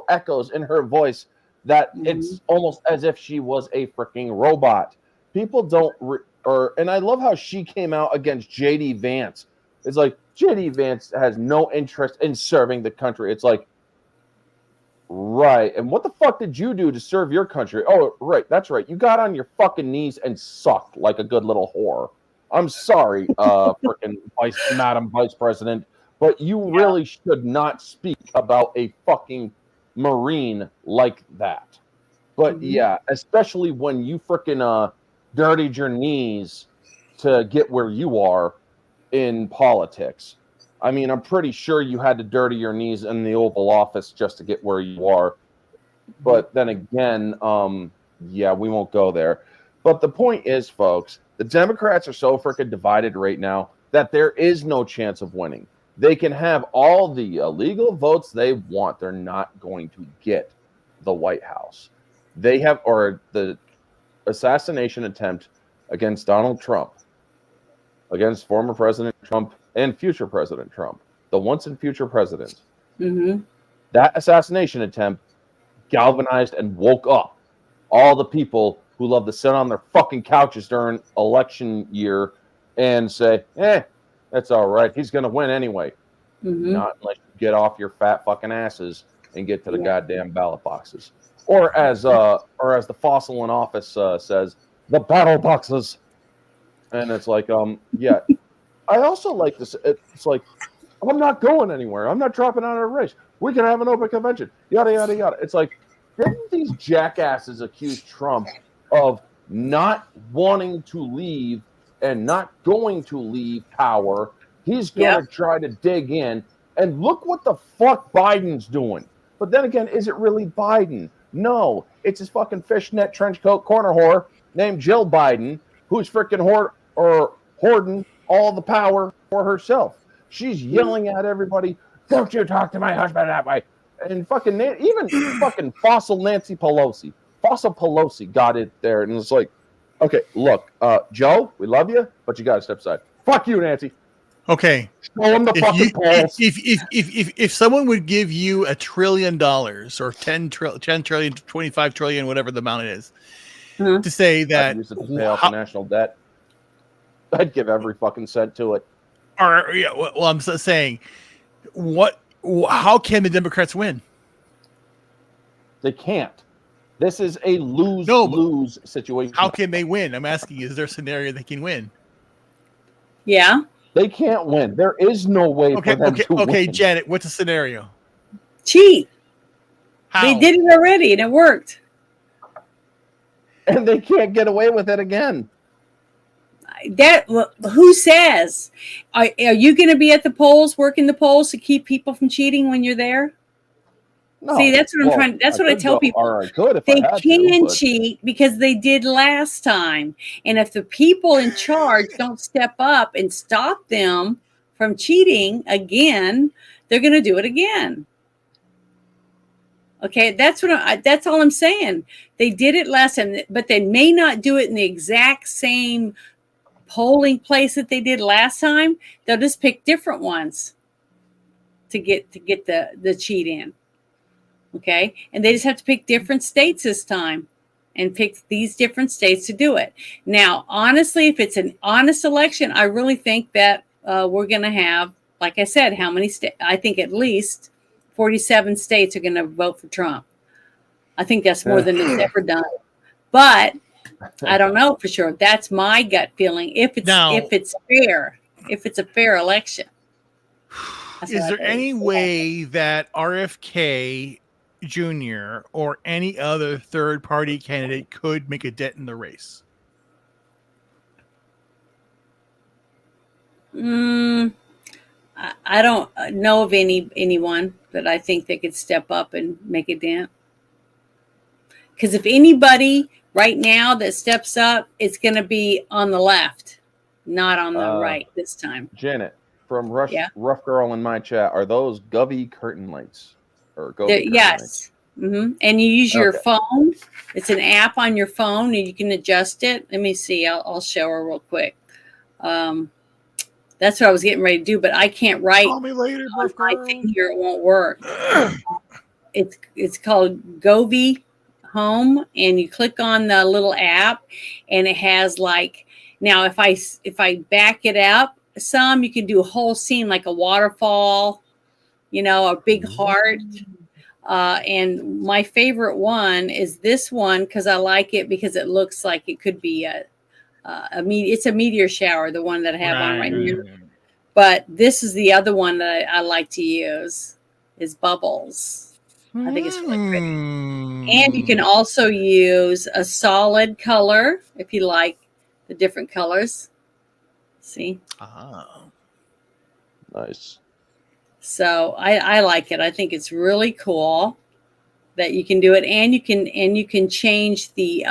echoes in her voice that it's almost as if she was a freaking robot. People don't and I love how she came out against JD Vance. It's like JD Vance has no interest in serving the country. It's like, right. And what the fuck did you do to serve your country? Oh, right. That's right. You got on your fucking knees and sucked like a good little whore. I'm sorry, freaking Madam Vice President, but you really should not speak about a fucking Marine like that. But yeah, especially when you freaking dirtied your knees to get where you are in politics. I mean, I'm pretty sure you had to dirty your knees in the Oval Office just to get where you are. But then again, yeah, we won't go there. But the point is, folks, the Democrats are so freaking divided right now that there is no chance of winning. They can have all the illegal votes they want. They're not going to get the White House. They have, or the assassination attempt against Donald Trump, against former President Trump and future President Trump, the once and future president. That assassination attempt galvanized and woke up all the people who love to sit on their fucking couches during election year and say, that's all right. He's going to win anyway. Not unless you get off your fat fucking asses and get to the goddamn ballot boxes. Or as the fossil in office says, the battle boxes. And it's like, yeah. I also like this. It's like, I'm not going anywhere. I'm not dropping out of a race. We can have an open convention. Yada, yada, yada. It's like, didn't these jackasses accuse Trump of not wanting to leave and not going to leave power? He's going to try to dig in. And look what the fuck Biden's doing. But then again, is it really Biden? No. It's his fucking fishnet trench coat corner whore named Jill Biden, who's freaking hoarding all the power for herself. She's yelling at everybody, don't you talk to my husband that way. And fucking even fucking fossil Nancy Pelosi. Fossil Pelosi got it there. And it's like, okay, look, Joe, we love you, but you got to step aside. Fuck you, Nancy. Okay. Show him the fucking polls. If someone would give you $1 trillion or 10 trillion, 25 trillion, whatever the amount it is, to say that use it to pay off the national debt, I'd give every fucking cent to it. Or yeah, well, I'm saying, how can the Democrats win? They can't. This is a lose situation. How can they win? I'm asking, is there a scenario they can win? Yeah. They can't win. There is no way for them to win. Okay, Janet, what's the scenario? Cheat. How? They did it already and it worked. And they can't get away with it again. Who says? Are you going to be at the polls, working the polls to keep people from cheating when you're there? No. See, that's what I'm trying. That's what I tell people. They can cheat because they did last time. And if the people in charge don't step up and stop them from cheating again, they're going to do it again. Okay, that's all I'm saying. They did it last time, but they may not do it in the exact same polling place that they did last time. They'll just pick different ones to get the cheat in. Okay, and they just have to pick different states this time and pick these different states to do it. Now, honestly, if it's an honest election, I really think that we're going to have, like I said, how many states? I think at least 47 states are going to vote for Trump. I think that's more than it's ever done. But I don't know for sure. That's my gut feeling. If it's fair, if it's a fair election. Is there any way that RFK Jr. or any other third-party candidate could make a dent in the race? I don't know of anyone that I think that could step up and make a dent. Because if anybody right now that steps up, it's going to be on the left, not on the right this time. Janet, from Rough Girl in my chat, are those Govey curtain lights? or Gobi. Yes. And you use your Okay. phone. It's an app on your phone, and you can adjust it. Let me see. I'll show her real quick. That's what I was getting ready to do, but I can't write. Call me later, on birth my girl. thing here. It won't work. It's called Gobi Home, and you click on the little app, and it has like, now if I back it up some, you can do a whole scene like a waterfall, a big heart. And my favorite one is this one because I like it because it looks like it could be it's a meteor shower, the one that I have on right now. But this is the other one that I like to use, is Bubbles. I think it's really pretty. And you can also use a solid color if you like the different colors. See? Nice. So I like it. I think it's really cool that you can do it, and you can change the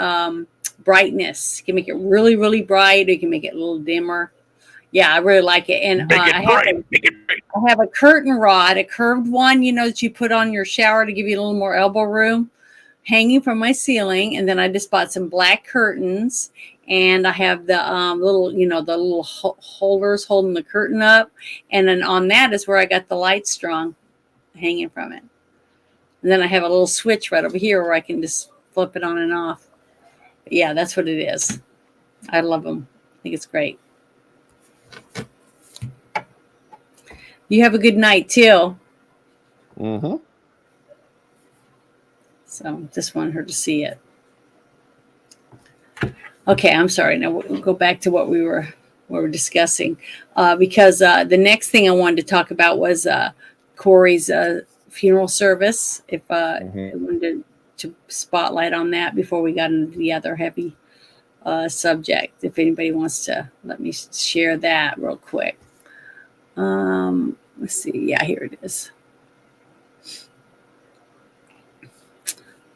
brightness. You can make it really, really bright, or you can make it a little dimmer. Yeah, I really like it. And I have a curtain rod, a curved one, that you put on your shower to give you a little more elbow room, hanging from my ceiling. And then I just bought some black curtains, and I have the little holders holding the curtain up. And then on that is where I got the light strung, hanging from it. And then I have a little switch right over here where I can just flip it on and off. But yeah, that's what it is. I love them. I think it's great. You have a good night too. So just wanted her to see it. Okay, I'm sorry. Now we'll go back to what we were discussing, because the next thing I wanted to talk about was Corey's funeral service. If I wanted to spotlight on that before we got into the other heavy subject. If anybody wants to let me share that real quick. Let's see. Yeah, here it is.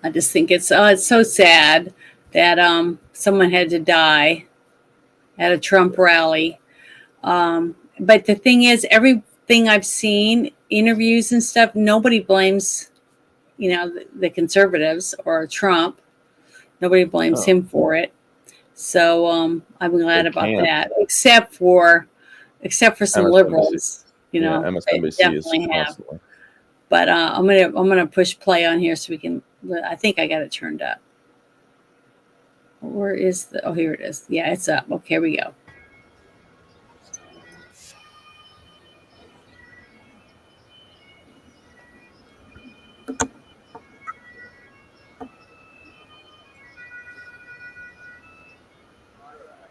I just think it's so sad that someone had to die at a Trump rally. But the thing is, everything I've seen, interviews and stuff, nobody blames, the conservatives or Trump. Nobody blames him for it. So I'm glad about that, except for some MSNBC. liberals, MSNBC definitely is have. constantly. But I'm gonna push play on here so we can. I think I got it turned up. Where is the? Oh, here it is. Yeah, it's up. Okay, here we go.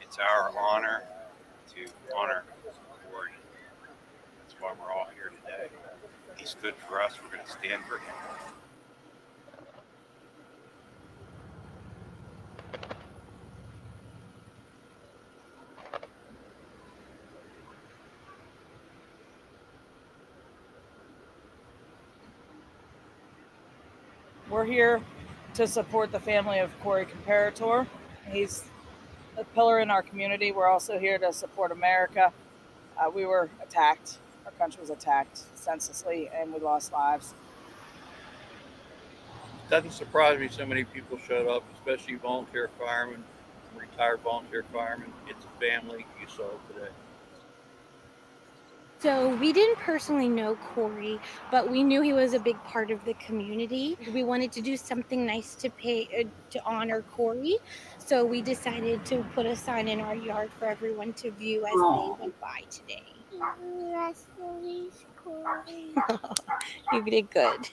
It's our honor to honor Corey. That's why we're all here today. He stood for us. We're going to stand for him. We're here to support the family of Corey Comparator. He's a pillar in our community. We're also here to support America. We were attacked. Our country was attacked senselessly, and we lost lives. Doesn't surprise me so many people showed up, especially volunteer firemen, retired volunteer firemen. It's a family you saw today. So we didn't personally know Corey, but we knew he was a big part of the community. We wanted to do something nice to honor Corey. So we decided to put a sign in our yard for everyone to view as they went by today. Corey. You did good.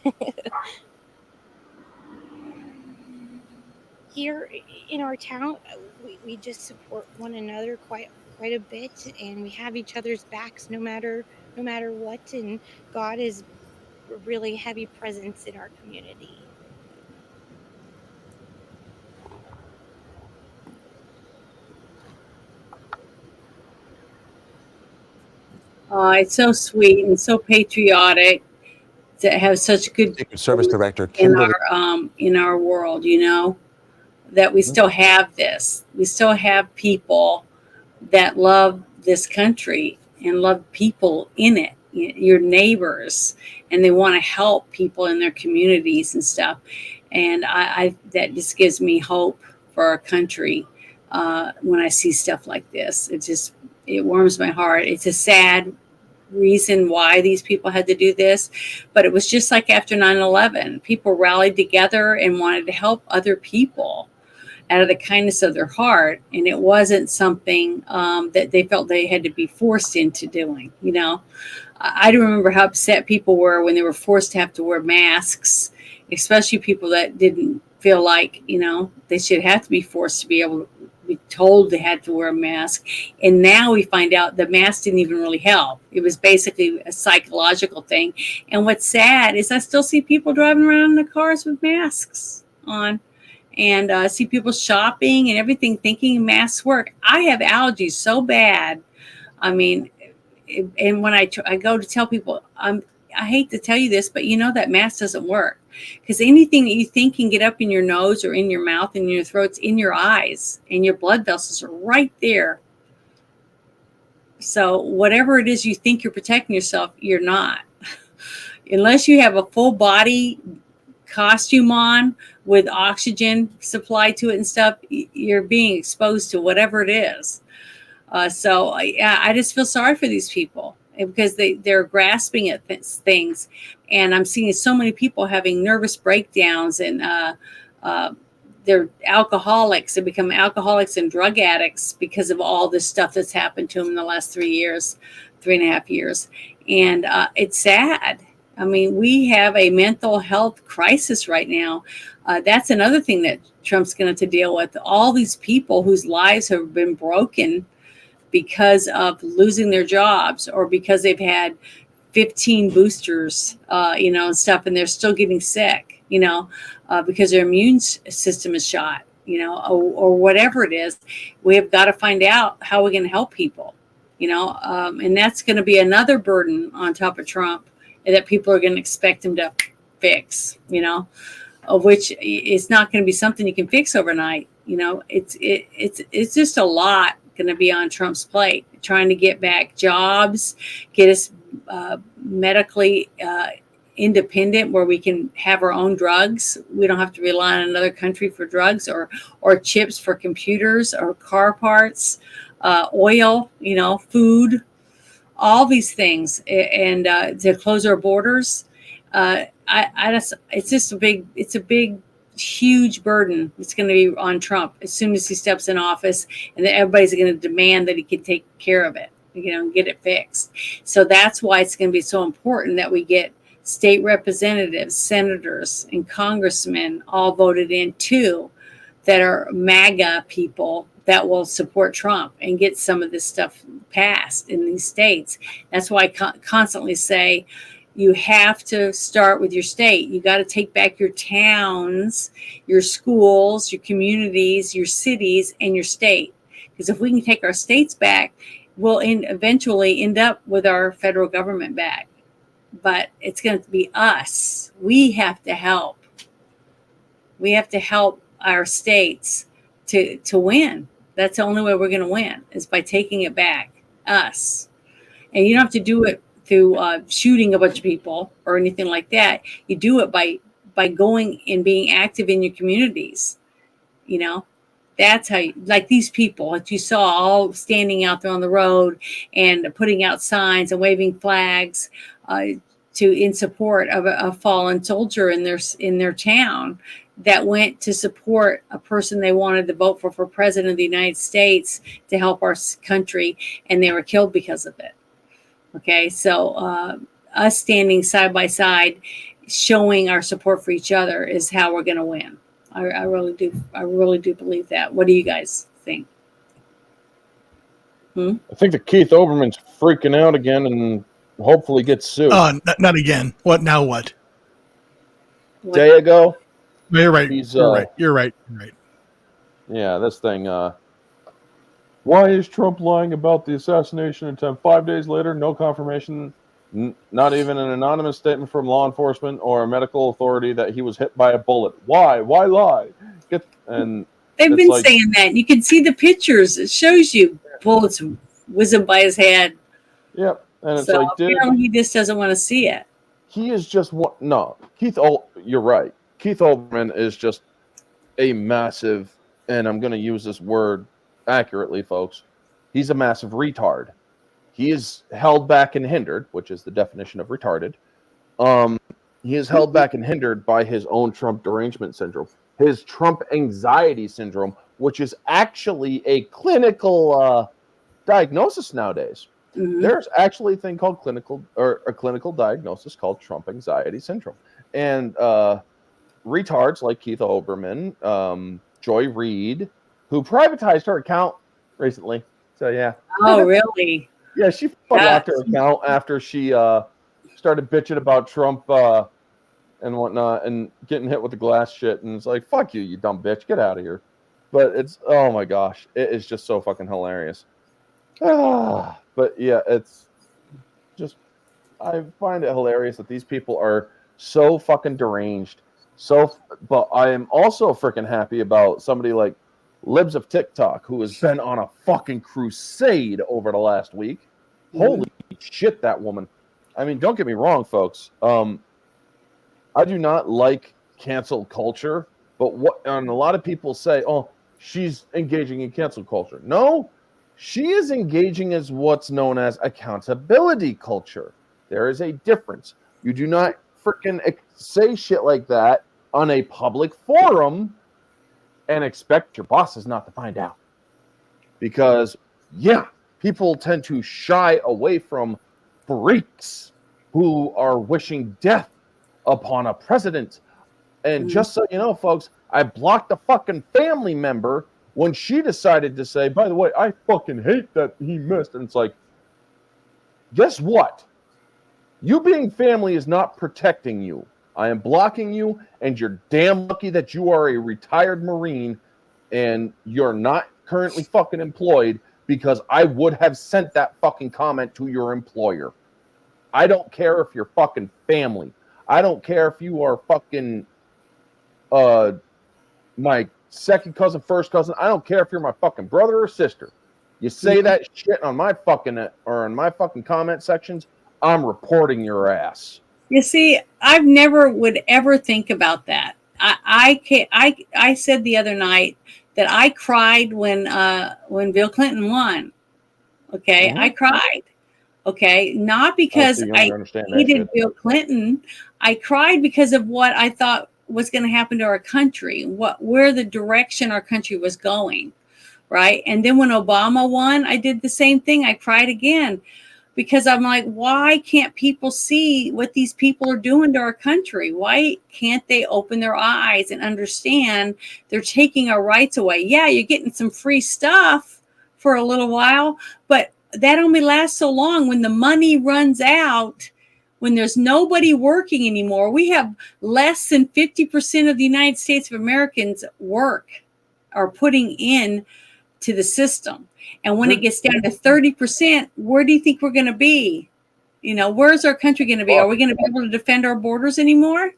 Here in our town, we just support one another quite a bit, and we have each other's backs no matter what, and God is a really heavy presence in our community. It's so sweet and so patriotic to have such good Secret Service Director in Kimberly. in our world, that we still have this. We still have people that love this country and love people in it. your neighbors, and they want to help people in their communities and stuff. And I that just gives me hope for our country when I see stuff like this. It warms my heart. It's a sad reason why these people had to do this, but it was just like after 9/11, people rallied together and wanted to help other people out of the kindness of their heart, and it wasn't something that they felt they had to be forced into doing. I remember how upset people were when they were forced to have to wear masks, especially people that didn't feel like they should have to be forced to be able to be told they had to wear a mask. And now we find out the mask didn't even really help. It was basically a psychological thing. And what's sad is I still see people driving around in the cars with masks on, and see people shopping and everything thinking masks work. I have allergies so bad. I mean, and when I go to tell people, I hate to tell you this, but that mask doesn't work, because anything that you think can get up in your nose or in your mouth and your throat's in your eyes, and your blood vessels are right there. So whatever it is you think you're protecting yourself, you're not. Unless you have a full body costume on with oxygen supplied to it and stuff, you're being exposed to whatever it is. So I just feel sorry for these people, because they're grasping at things, and I'm seeing so many people having nervous breakdowns, and they're alcoholics. They become alcoholics and drug addicts because of all this stuff that's happened to them in the last 3.5 years. And it's sad. I mean, we have a mental health crisis right now. That's another thing that Trump's going to deal with. All these people whose lives have been broken because of losing their jobs, or because they've had 15 boosters, and stuff, and they're still getting sick, because their immune system is shot, or whatever it is. We have got to find out how we can help people, and that's going to be another burden on top of Trump that people are going to expect him to fix, of which it's not going to be something you can fix overnight. It's just a lot going to be on Trump's plate, trying to get back jobs, get us medically independent, where we can have our own drugs. We don't have to rely on another country for drugs, or chips for computers, or car parts, oil, food, all these things, and to close our borders. It's a big, huge burden. It's going to be on Trump as soon as he steps in office, and then everybody's going to demand that he can take care of it, and get it fixed. So that's why it's going to be so important that we get state representatives, senators, and congressmen all voted in too, that are MAGA people that will support Trump and get some of this stuff passed in these states. That's why I constantly say, you have to start with your state. You got to take back your towns, your schools, your communities, your cities, and your state. Because if we can take our states back, we'll eventually end up with our federal government back. But it's going to be us. We have to help. We have to help our states to win. That's the only way we're going to win, is by taking it back, us. And you don't have to do it through shooting a bunch of people or anything like that. You do it by going and being active in your communities. That's how like these people that you saw all standing out there on the road and putting out signs and waving flags in support of a fallen soldier in their town, that went to support a person they wanted to vote for president of the United States to help our country, and they were killed because of it. Okay, so us standing side by side, showing our support for each other, is how we're going to win. I really do believe that. What do you guys think? I think that Keith Olbermann's freaking out again and hopefully gets sued. Not again. What now? What? Day ago. You're right. You're right. Yeah, this thing. Why is Trump lying about the assassination attempt? 5 days later, no confirmation, not even an anonymous statement from law enforcement or a medical authority that he was hit by a bullet. Why? Why lie? They've been saying that. You can see the pictures. It shows you bullets whizzing by his head. Yep. And it's So like, dude, apparently he just doesn't want to see it. he is just what? No, you're right. Keith Olbermann is just a massive, and I'm going to use this word accurately, folks. He's a massive retard. He is held back and hindered, which is the definition of retarded. He is held back and hindered by his own Trump derangement syndrome, his Trump anxiety syndrome, which is actually a clinical diagnosis nowadays. Mm-hmm. There's actually a thing called a clinical diagnosis called Trump anxiety syndrome, and retards like Keith Olbermann, Joy Reid, who privatized her account recently. So yeah. Oh, really? Yeah, she locked her account after she started bitching about Trump and whatnot and getting hit with the glass shit. And it's like, fuck you, you dumb bitch, get out of here. But it's, oh my gosh, it is just so fucking hilarious. But yeah, it's just, I find it hilarious that these people are so fucking deranged. But I am also freaking happy about somebody like Libs of TikTok, who has been on a fucking crusade over the last week. Holy shit, that woman. I mean, don't get me wrong, folks. I do not like cancel culture, but and a lot of people say, oh, she's engaging in cancel culture. No, she is engaging as what's known as accountability culture. There is a difference. You do not freaking say shit like that on a public forum and expect your bosses not to find out. Because, yeah, people tend to shy away from freaks who are wishing death upon a president. And just so you know, folks, I blocked a fucking family member when she decided to say, by the way, I fucking hate that he missed. And it's like, guess what? You being family is not protecting you. I am blocking you, and you're damn lucky that you are a retired Marine and you're not currently fucking employed, because I would have sent that fucking comment to your employer. I don't care if you're fucking family. I don't care if you are fucking my second cousin, first cousin. I don't care if you're my fucking brother or sister. You say that shit on my fucking or in my fucking comment sections, I'm reporting your ass. You see, I've never would ever think about that. I said the other night that I cried when Bill Clinton won. Okay, I cried. Okay, not because I hated Bill Clinton. I cried because of what I thought was going to happen to our country, where the direction our country was going, right? And then when Obama won, I did the same thing. I cried again. Because I'm like, why can't people see what these people are doing to our country? Why can't they open their eyes and understand they're taking our rights away? Yeah, you're getting some free stuff for a little while, but that only lasts so long. When the money runs out, when there's nobody working anymore, we have less than 50% of the United States of Americans work or putting in to the system. And when it gets down to 30%, where do you think we're going to be? You know, where's our country going to be? Are we going to be able to defend our borders anymore?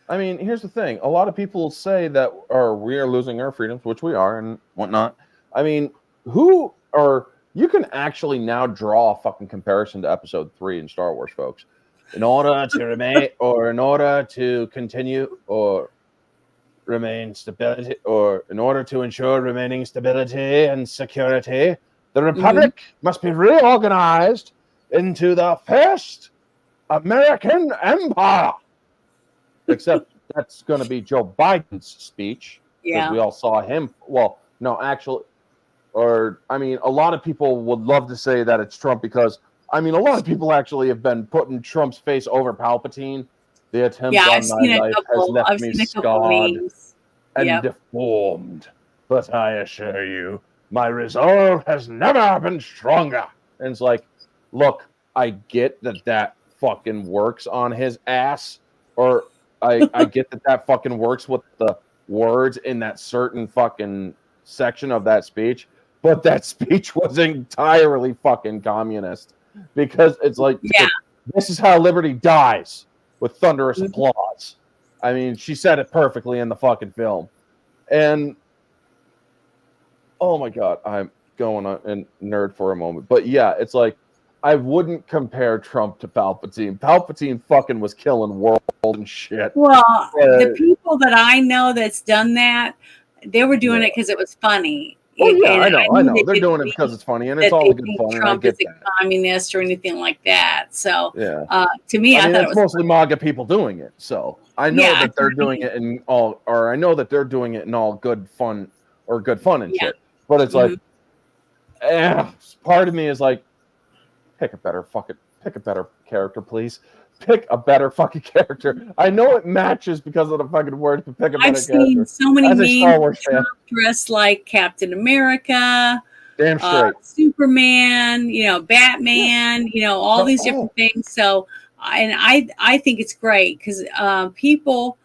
I mean, here's the thing. A lot of people say that we are losing our freedoms, which we are and whatnot. I mean, you can actually now draw a fucking comparison to episode 3 in Star Wars, folks. In order to remain, or in order to continue, or remain stability, or in order to ensure remaining stability and security, the Republic must be reorganized into the first American Empire. Except that's going to be Joe Biden's speech, because we all saw him. Well, no, actually, I mean, a lot of people would love to say that it's Trump, because I mean, a lot of people actually have been putting Trump's face over Palpatine. The attempt on my life has left me scarred and deformed. But I assure you, my resolve has never been stronger. And it's like, look, I get that fucking works on his ass. Or I get that fucking works with the words in that certain fucking section of that speech. But that speech was entirely fucking communist. Because it's like, this is how liberty dies, with thunderous applause. I mean, she said it perfectly in the fucking film. And, oh my God, I'm going on a nerd for a moment. But yeah, it's like, I wouldn't compare Trump to Palpatine. Palpatine fucking was killing world and shit. Well, the people that I know that's done that, they were doing it because it was funny. Well, yeah, And I know. they They're didn't doing it mean because it's funny, and that it's all they good think fun, and I Trump get is a that. communist or anything like that. So, Yeah. to me, I mean, thought it it's was mostly MAGA people doing it. So I know Yeah, that they're doing it in all, or I know that they're doing it in all good fun and Yeah. shit. But it's like, Mhm. part of me is like, pick a better character, please. Pick a better fucking character. I know it matches because of the fucking words, but pick a better I've seen character. so many As a Star memes Wars of fan, Trump dressed like Captain America, damn straight. Superman, Batman, all these different things. So, and I think it's great because people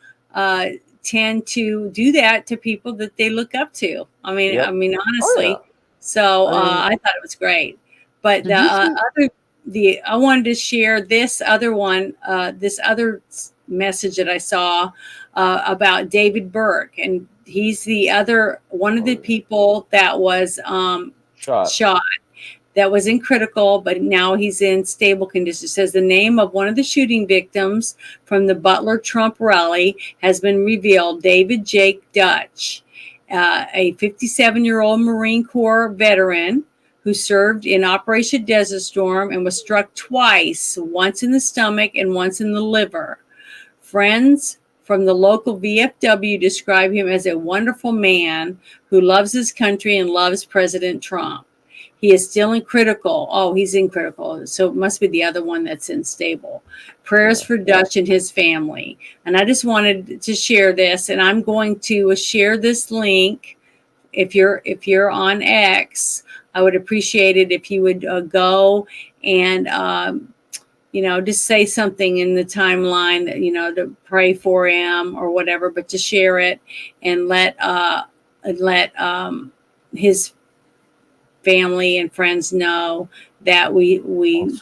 tend to do that to people that they look up to. I mean, Yep. honestly. So I thought it was great. But Did you see- I wanted to share this other one, this other message that I saw about David Burke, and he's the other one of the people that was shot. That was in critical, but now he's in stable condition. It says the name of one of the shooting victims from the Butler Trump rally has been revealed. David Jake Dutch, a 57-year-old Marine Corps veteran who served in Operation Desert Storm and was struck twice, once in the stomach and once in the liver. Friends from the local VFW describe him as a wonderful man who loves his country and loves President Trump. He is still in critical. Oh, he's in critical. So it must be the other one that's in stable. Prayers for Dutch and his family. And I just wanted to share this, and I'm going to share this link. If you're on X, I would appreciate it if you would go and just say something in the timeline that, to pray for him or whatever, but to share it and let his family and friends know that we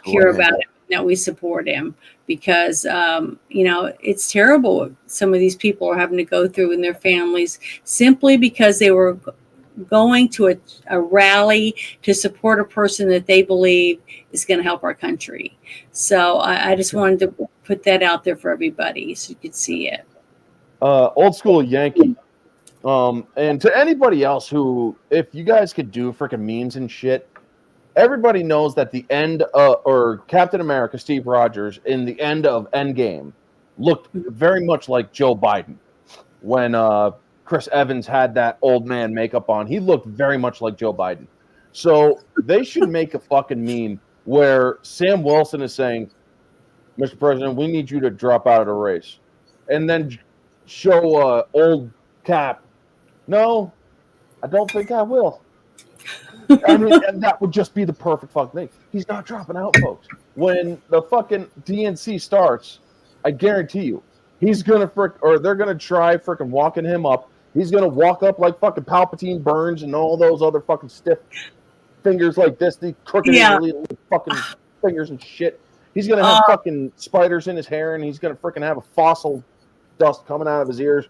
care about him, that we support him, because it's terrible what some of these people are having to go through in their families simply because they were going to a rally to support a person that they believe is going to help our country. So I just wanted to put that out there for everybody so you could see it. Old school Yankee. And to anybody else who, if you guys could do freaking memes and shit, everybody knows that the end or Captain America, Steve Rogers, in the end of Endgame looked very much like Joe Biden. When Chris Evans had that old man makeup on, he looked very much like Joe Biden. So they should make a fucking meme where Sam Wilson is saying, Mr. President, we need you to drop out of the race. And then show old Cap, no, I don't think I will. I mean, and that would just be the perfect fucking thing. He's not dropping out, folks. When the fucking DNC starts, I guarantee you, he's gonna they're gonna try freaking walking him up. He's gonna walk up like fucking Palpatine Burns and all those other fucking stiff fingers like this, the crooked little fucking fingers and shit. He's gonna have fucking spiders in his hair, and he's gonna freaking have a fossil dust coming out of his ears.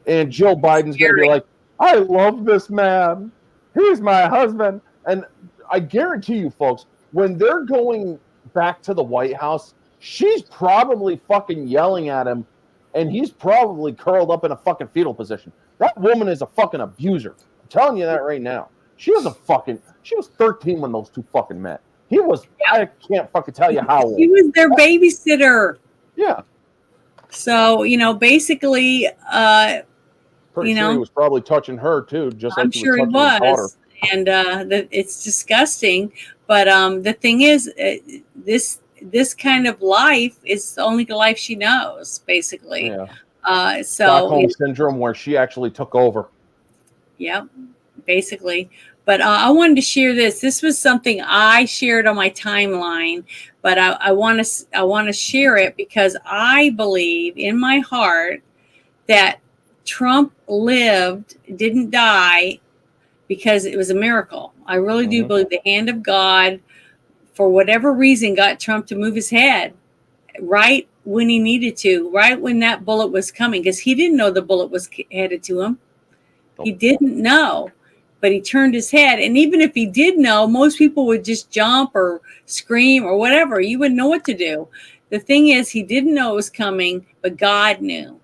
And Joe Biden's gonna be like, I love this man. He's my husband. And I guarantee you, folks, when they're going back to the White House, she's probably fucking yelling at him, and he's probably curled up in a fucking fetal position. That woman is a fucking abuser. I'm telling you that right now. She was 13 when those two fucking met. He was, I can't fucking tell you how old. He was their babysitter. Yeah. So, basically, Pretty sure he was probably touching her too, just like I'm sure he was. And it's disgusting. But the thing is, this kind of life is the only life she knows, basically. Yeah. So Stockholm syndrome, where she actually took over. Yeah, basically. But I wanted to share this. This was something I shared on my timeline, but I want to share it because I believe in my heart that Trump didn't die because it was a miracle. I really do believe the hand of God, for whatever reason, got Trump to move his head right when he needed to, right when that bullet was coming, because he didn't know the bullet was headed to him. He didn't know. but he turned his head. And even if he did know, most people would just jump or scream or whatever. You wouldn't know what to do. The thing is, he didn't know it was coming, but God knew.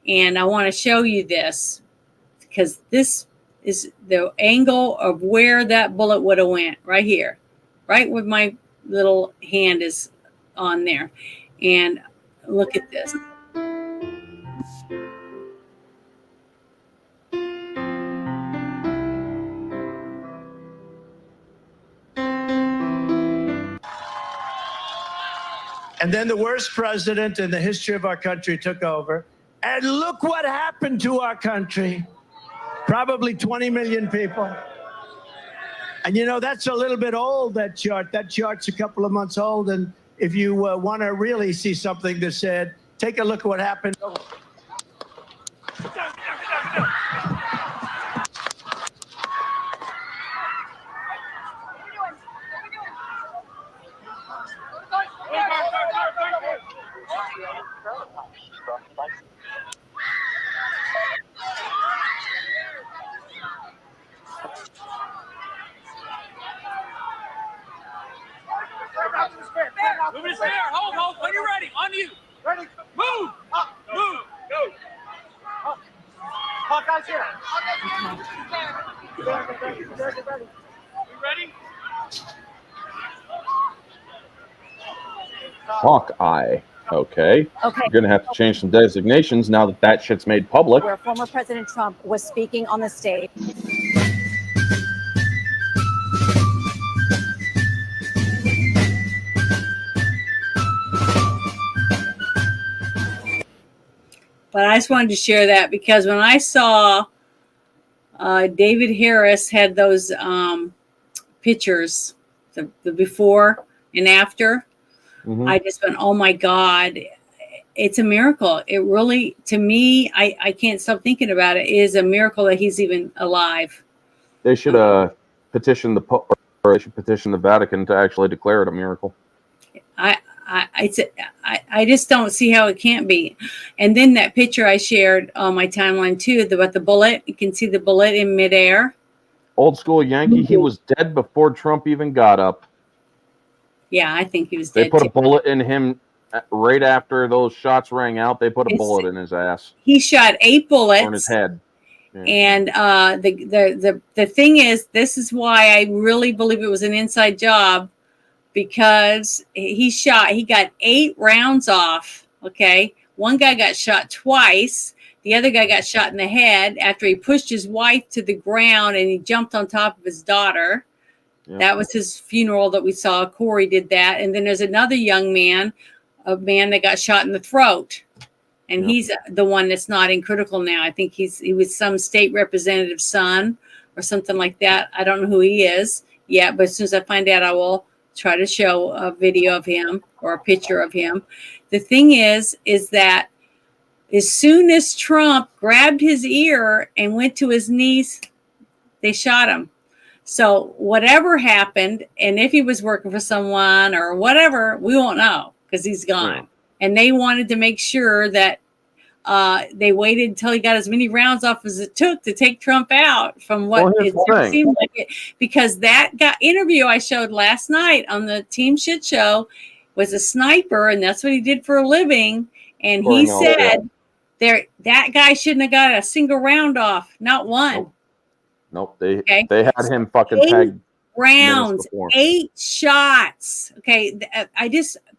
And I want to show you this because this is the angle of where that bullet would have went, right here, right where my little hand is on there. And look at this. And then the worst president in the history of our country took over. And look what happened to our country. Probably 20 million people. And you know, that's a little bit old, that chart. That chart's a couple of months old. And if you want to really see something that said, take a look at what happened. Move his hair. Hold. When you're ready. On you. Ready. Move. Up. Move. Go. Up. Hawkeye's here. Ready. You ready? Hawkeye. Okay. Okay. You're going to have to change some designations now that that shit's made public. Where former President Trump was speaking on the stage. But I just wanted to share that because when I saw David Harris had those pictures, the before and after, I just went, oh my God, it's a miracle. It really, to me, I can't stop thinking about it. It is a miracle that he's even alive. They should petition the Pope, or they should petition the Vatican to actually declare it a miracle. I just don't see how it can't be. And then that picture I shared on my timeline too, about the bullet. You can see the bullet in midair. Old school Yankee, he was dead before Trump even got up. Yeah, I think he was They dead put too. a bullet in him right after those shots rang out. They put a bullet in his ass. He shot 8 bullets. Or in his head. Yeah. And the thing is, this is why I really believe it was an inside job, because he got 8 rounds off. Okay. One guy got shot twice. The other guy got shot in the head after he pushed his wife to the ground and he jumped on top of his daughter. Yep. That was his funeral that we saw. Corey did that. And then there's another young man, a man that got shot in the throat. And he's the one that's not in critical now. I think he was some state representative's son or something like that. I don't know who he is yet, but as soon as I find out, I will try to show a video of him or a picture of him. The thing is that as soon as Trump grabbed his ear and went to his knees, they shot him. So whatever happened, and if he was working for someone or whatever, we won't know because he's gone. Yeah. And they wanted to make sure that they waited until he got as many rounds off as it took to take Trump out from what it seemed like it. Because that interview I showed last night on the Team Shit Show was a sniper, and that's what he did for a living. And he said that guy shouldn't have got a single round off, not one. Nope. They had him fucking tagged. Rounds, 8 shots. Okay.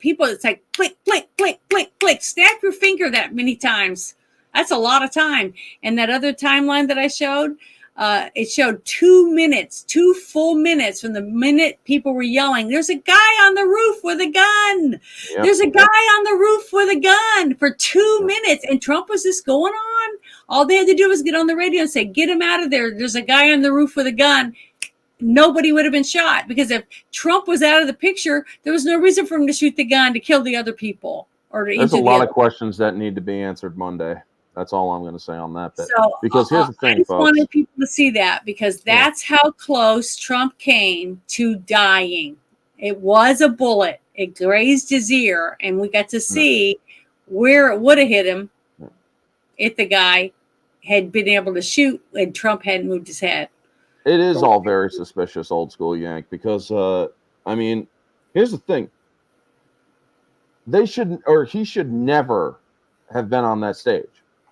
People, it's like click, click, click, click, click. Snap your finger that many times. That's a lot of time. And that other timeline that I showed, it showed 2 minutes, 2 full minutes from the minute people were yelling, there's a guy on the roof with a gun. Yep. There's a guy on the roof with a gun for 2 minutes. And Trump was just going on. All they had to do was get on the radio and say, get him out of there. There's a guy on the roof with a gun. Nobody would have been shot, because if Trump was out of the picture, there was no reason for him to shoot the gun to kill the other people. There's a lot of questions that need to be answered Monday. That's all I'm going to say on that bit. So, because here's the thing, I just folks. wanted people to see that, because that's how close Trump came to dying. It was a bullet. It grazed his ear, and we got to see where it would have hit him if the guy had been able to shoot and Trump hadn't moved his head. It is all very suspicious, old school Yank, because I mean, here's the thing. He should never have been on that stage.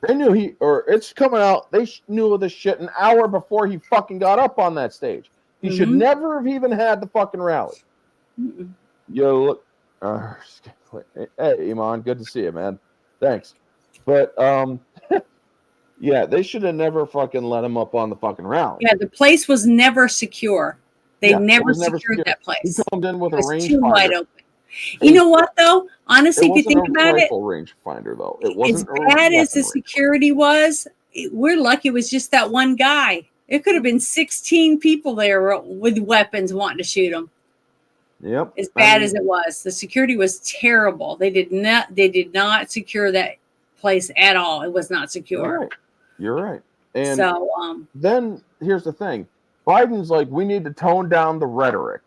They knew it's coming out. They knew of this shit an hour before he fucking got up on that stage. He should never have even had the fucking rally. Yo, look. Hey, Iman, good to see you, man. Thanks. But, yeah, they should have never fucking let him up on the fucking rally. Yeah, the place was never secure. They never secured that place. He comes in with it a was range too finder. wide open. You know what, though? Honestly, if you think about it, range finder, though. It as wasn't bad as the security was, we're lucky it was just that one guy. It could have been 16 people there with weapons wanting to shoot him. Yep. As bad as it was, the security was terrible. They did not secure that place at all. It was not secure. You're right. And so then here's the thing. Biden's like, we need to tone down the rhetoric.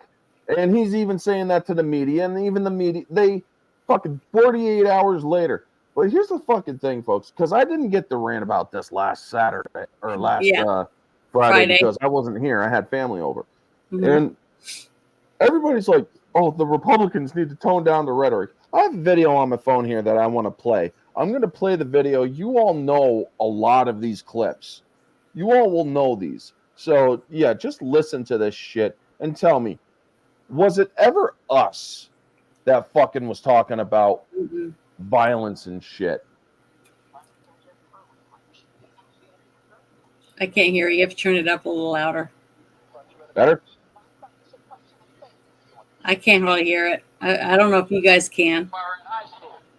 And he's even saying that to the media, and even the media, they fucking 48 hours later. But here's the fucking thing, folks, because I didn't get to rant about this last Saturday or last Friday because I wasn't here. I had family over. And everybody's like, oh, the Republicans need to tone down the rhetoric. I have a video on my phone here that I want to play. I'm going to play the video. You all know a lot of these clips. You all will know these. So, yeah, just listen to this shit and tell me, was it ever us that fucking was talking about violence and shit? I can't hear you. You have to turn it up a little louder. Better? I can't really hear it. I don't know if you guys can.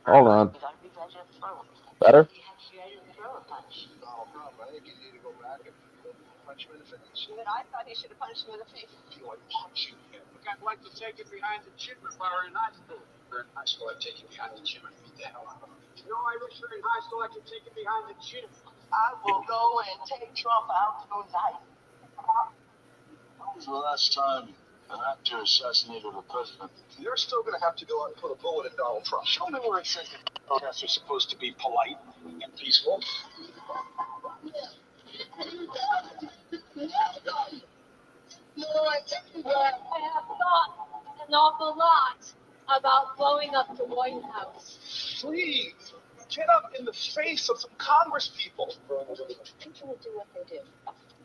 Hold on. Better? I thought he should have punched him in the face. I'd like to take it behind the chin if I were in high school. In high school, I'd take it behind the chin and beat the hell out of him. You know, I wish in high school I could take it behind the chin. I will go and take Trump out tonight. When was the last time an actor assassinated a president? You're still going to have to go out and put a bullet in Donald Trump. Show me where it says that protests are supposed to be polite and peaceful. I have thought an awful lot about blowing up the White House. Please, get up in the face of some Congress people. People will do what they do.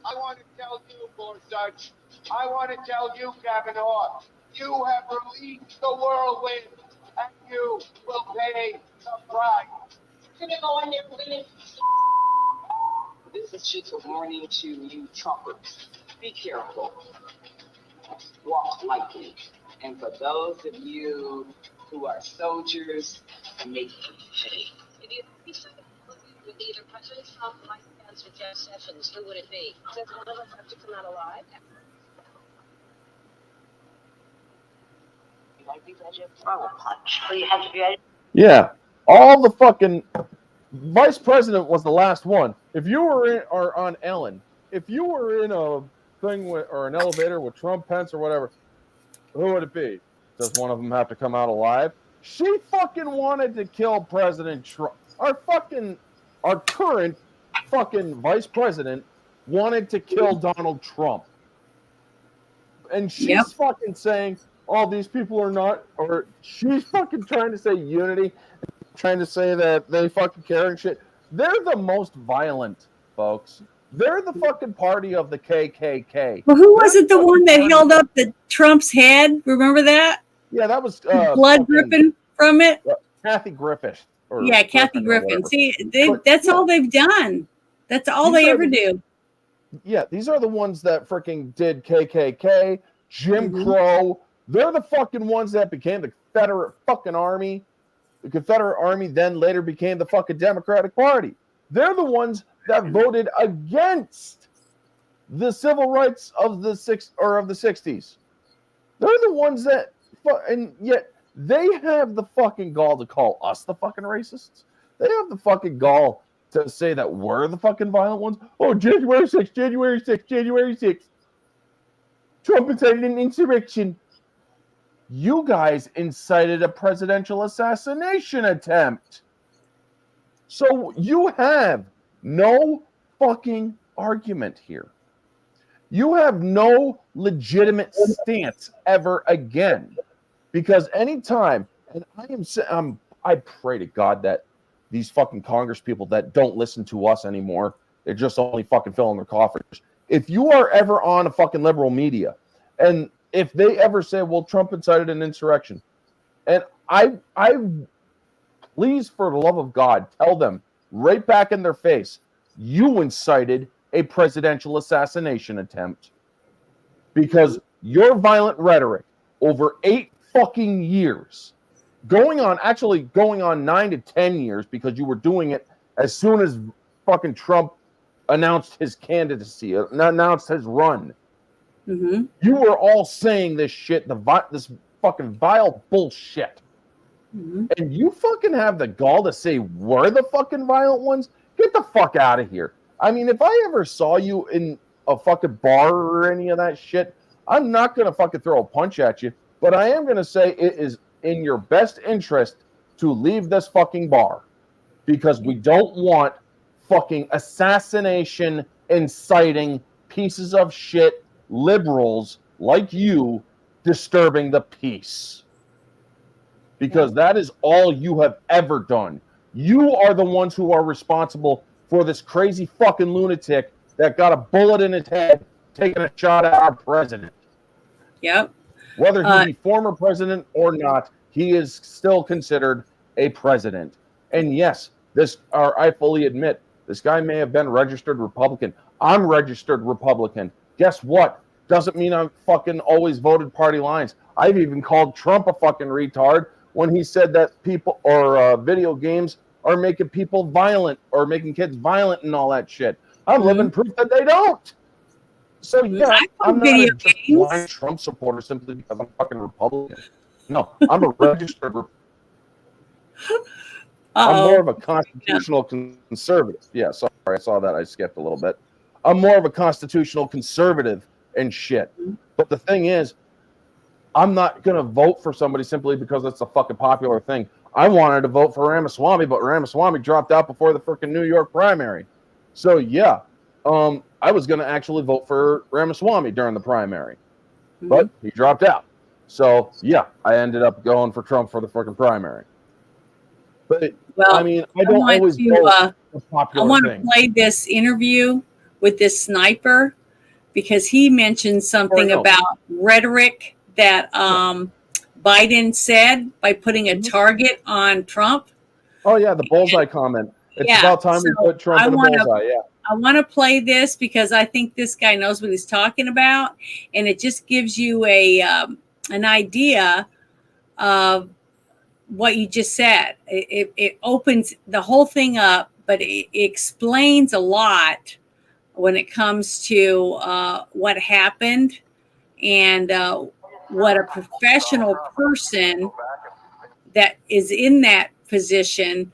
I want to tell you, Gorsuch, I want to tell you, Kavanaugh, you have released the whirlwind, and you will pay the price. You're going to go in there winning. This is just a warning to you Trumpers. Be careful. Walk lightly. And for those of you who are soldiers, make them pay. If you had to pick with either President Trump, Mike Pence, or Jeff Sessions, who would it be? Does one of us have to come out alive? You gotta be ready to throw a punch. So you have to be ready. Yeah. All the fucking vice president was the last one. If you were on Ellen, if you were in a thing or an elevator with Trump, Pence, or whatever, who would it be? Does one of them have to come out alive? She fucking wanted to kill President Trump. Our current fucking vice president wanted to kill Donald Trump. And she's fucking saying, oh, these people are not, or she's fucking trying to say unity, trying to say that they fucking care and shit. They're the most violent, folks. They're the fucking party of the KKK. Well, who was it? The one that held up Trump's head? Remember that? Yeah, that was blood dripping from it. Kathy Griffith. Kathy Griffin. See, that's all they've done. That's all they ever do. Yeah, these are the ones that freaking did KKK, Jim Crow. They're the fucking ones that became the Confederate fucking Army. The Confederate Army then later became the fucking Democratic Party. They're the ones that voted against the civil rights of the 60s. They're the ones that, and yet they have the fucking gall to call us the fucking racists. They have the fucking gall to say that we're the fucking violent ones. Oh, January 6th, January 6th, January 6th. Trump incited an insurrection. You guys incited a presidential assassination attempt. So you have no fucking argument here. you have no legitimate stance ever again. Because anytime, and I pray to God that these fucking Congress people that don't listen to us anymore, they're just only fucking filling their coffers. If you are ever on a fucking liberal media, and if they ever say, well, Trump incited an insurrection, and I please, for the love of God, tell them right back in their face, you incited a presidential assassination attempt because your violent rhetoric over 8 fucking years, going on 9 to 10 years, because you were doing it as soon as fucking Trump announced his candidacy, announced his run. Mm-hmm. You were all saying this shit, this fucking vile bullshit. Mm-hmm. And you fucking have the gall to say we're the fucking violent ones? Get the fuck out of here. I mean, if I ever saw you in a fucking bar or any of that shit, I'm not going to fucking throw a punch at you, but I am going to say it is in your best interest to leave this fucking bar, because we don't want fucking assassination inciting pieces of shit liberals like you disturbing the peace. Because that is all you have ever done. You are the ones who are responsible for this crazy fucking lunatic that got a bullet in his head taking a shot at our president. Yep. Whether he be former president or not, he is still considered a president. And yes, I fully admit, this guy may have been registered Republican. I'm registered Republican. Guess what? Doesn't mean I'm fucking always voted party lines. I've even called Trump a fucking retard when he said that people or video games are making people violent or making kids violent and all that shit. I'm living proof that they don't. So yeah, I'm not a blind Trump supporter simply because I'm fucking Republican. No, I'm a registered I'm more of a constitutional conservative. Yeah, sorry, I saw that. I skipped a little bit. I'm more of a constitutional conservative and shit. But the thing is, I'm not going to vote for somebody simply because it's a fucking popular thing. I wanted to vote for Ramaswamy, but Ramaswamy dropped out before the freaking New York primary. So yeah, I was going to actually vote for Ramaswamy during the primary, but he dropped out. So yeah, I ended up going for Trump for the freaking primary. But well, I mean, I don't always vote for popular I want things. to play this interview with this sniper because he mentioned something about rhetoric that Biden said by putting a target on Trump. Oh yeah, the bullseye comment. It's about time we put Trump in a bullseye. Yeah. I want to play this because I think this guy knows what he's talking about, and it just gives you an idea of what you just said. It opens the whole thing up, but it explains a lot when it comes to what happened and what a professional person that is in that position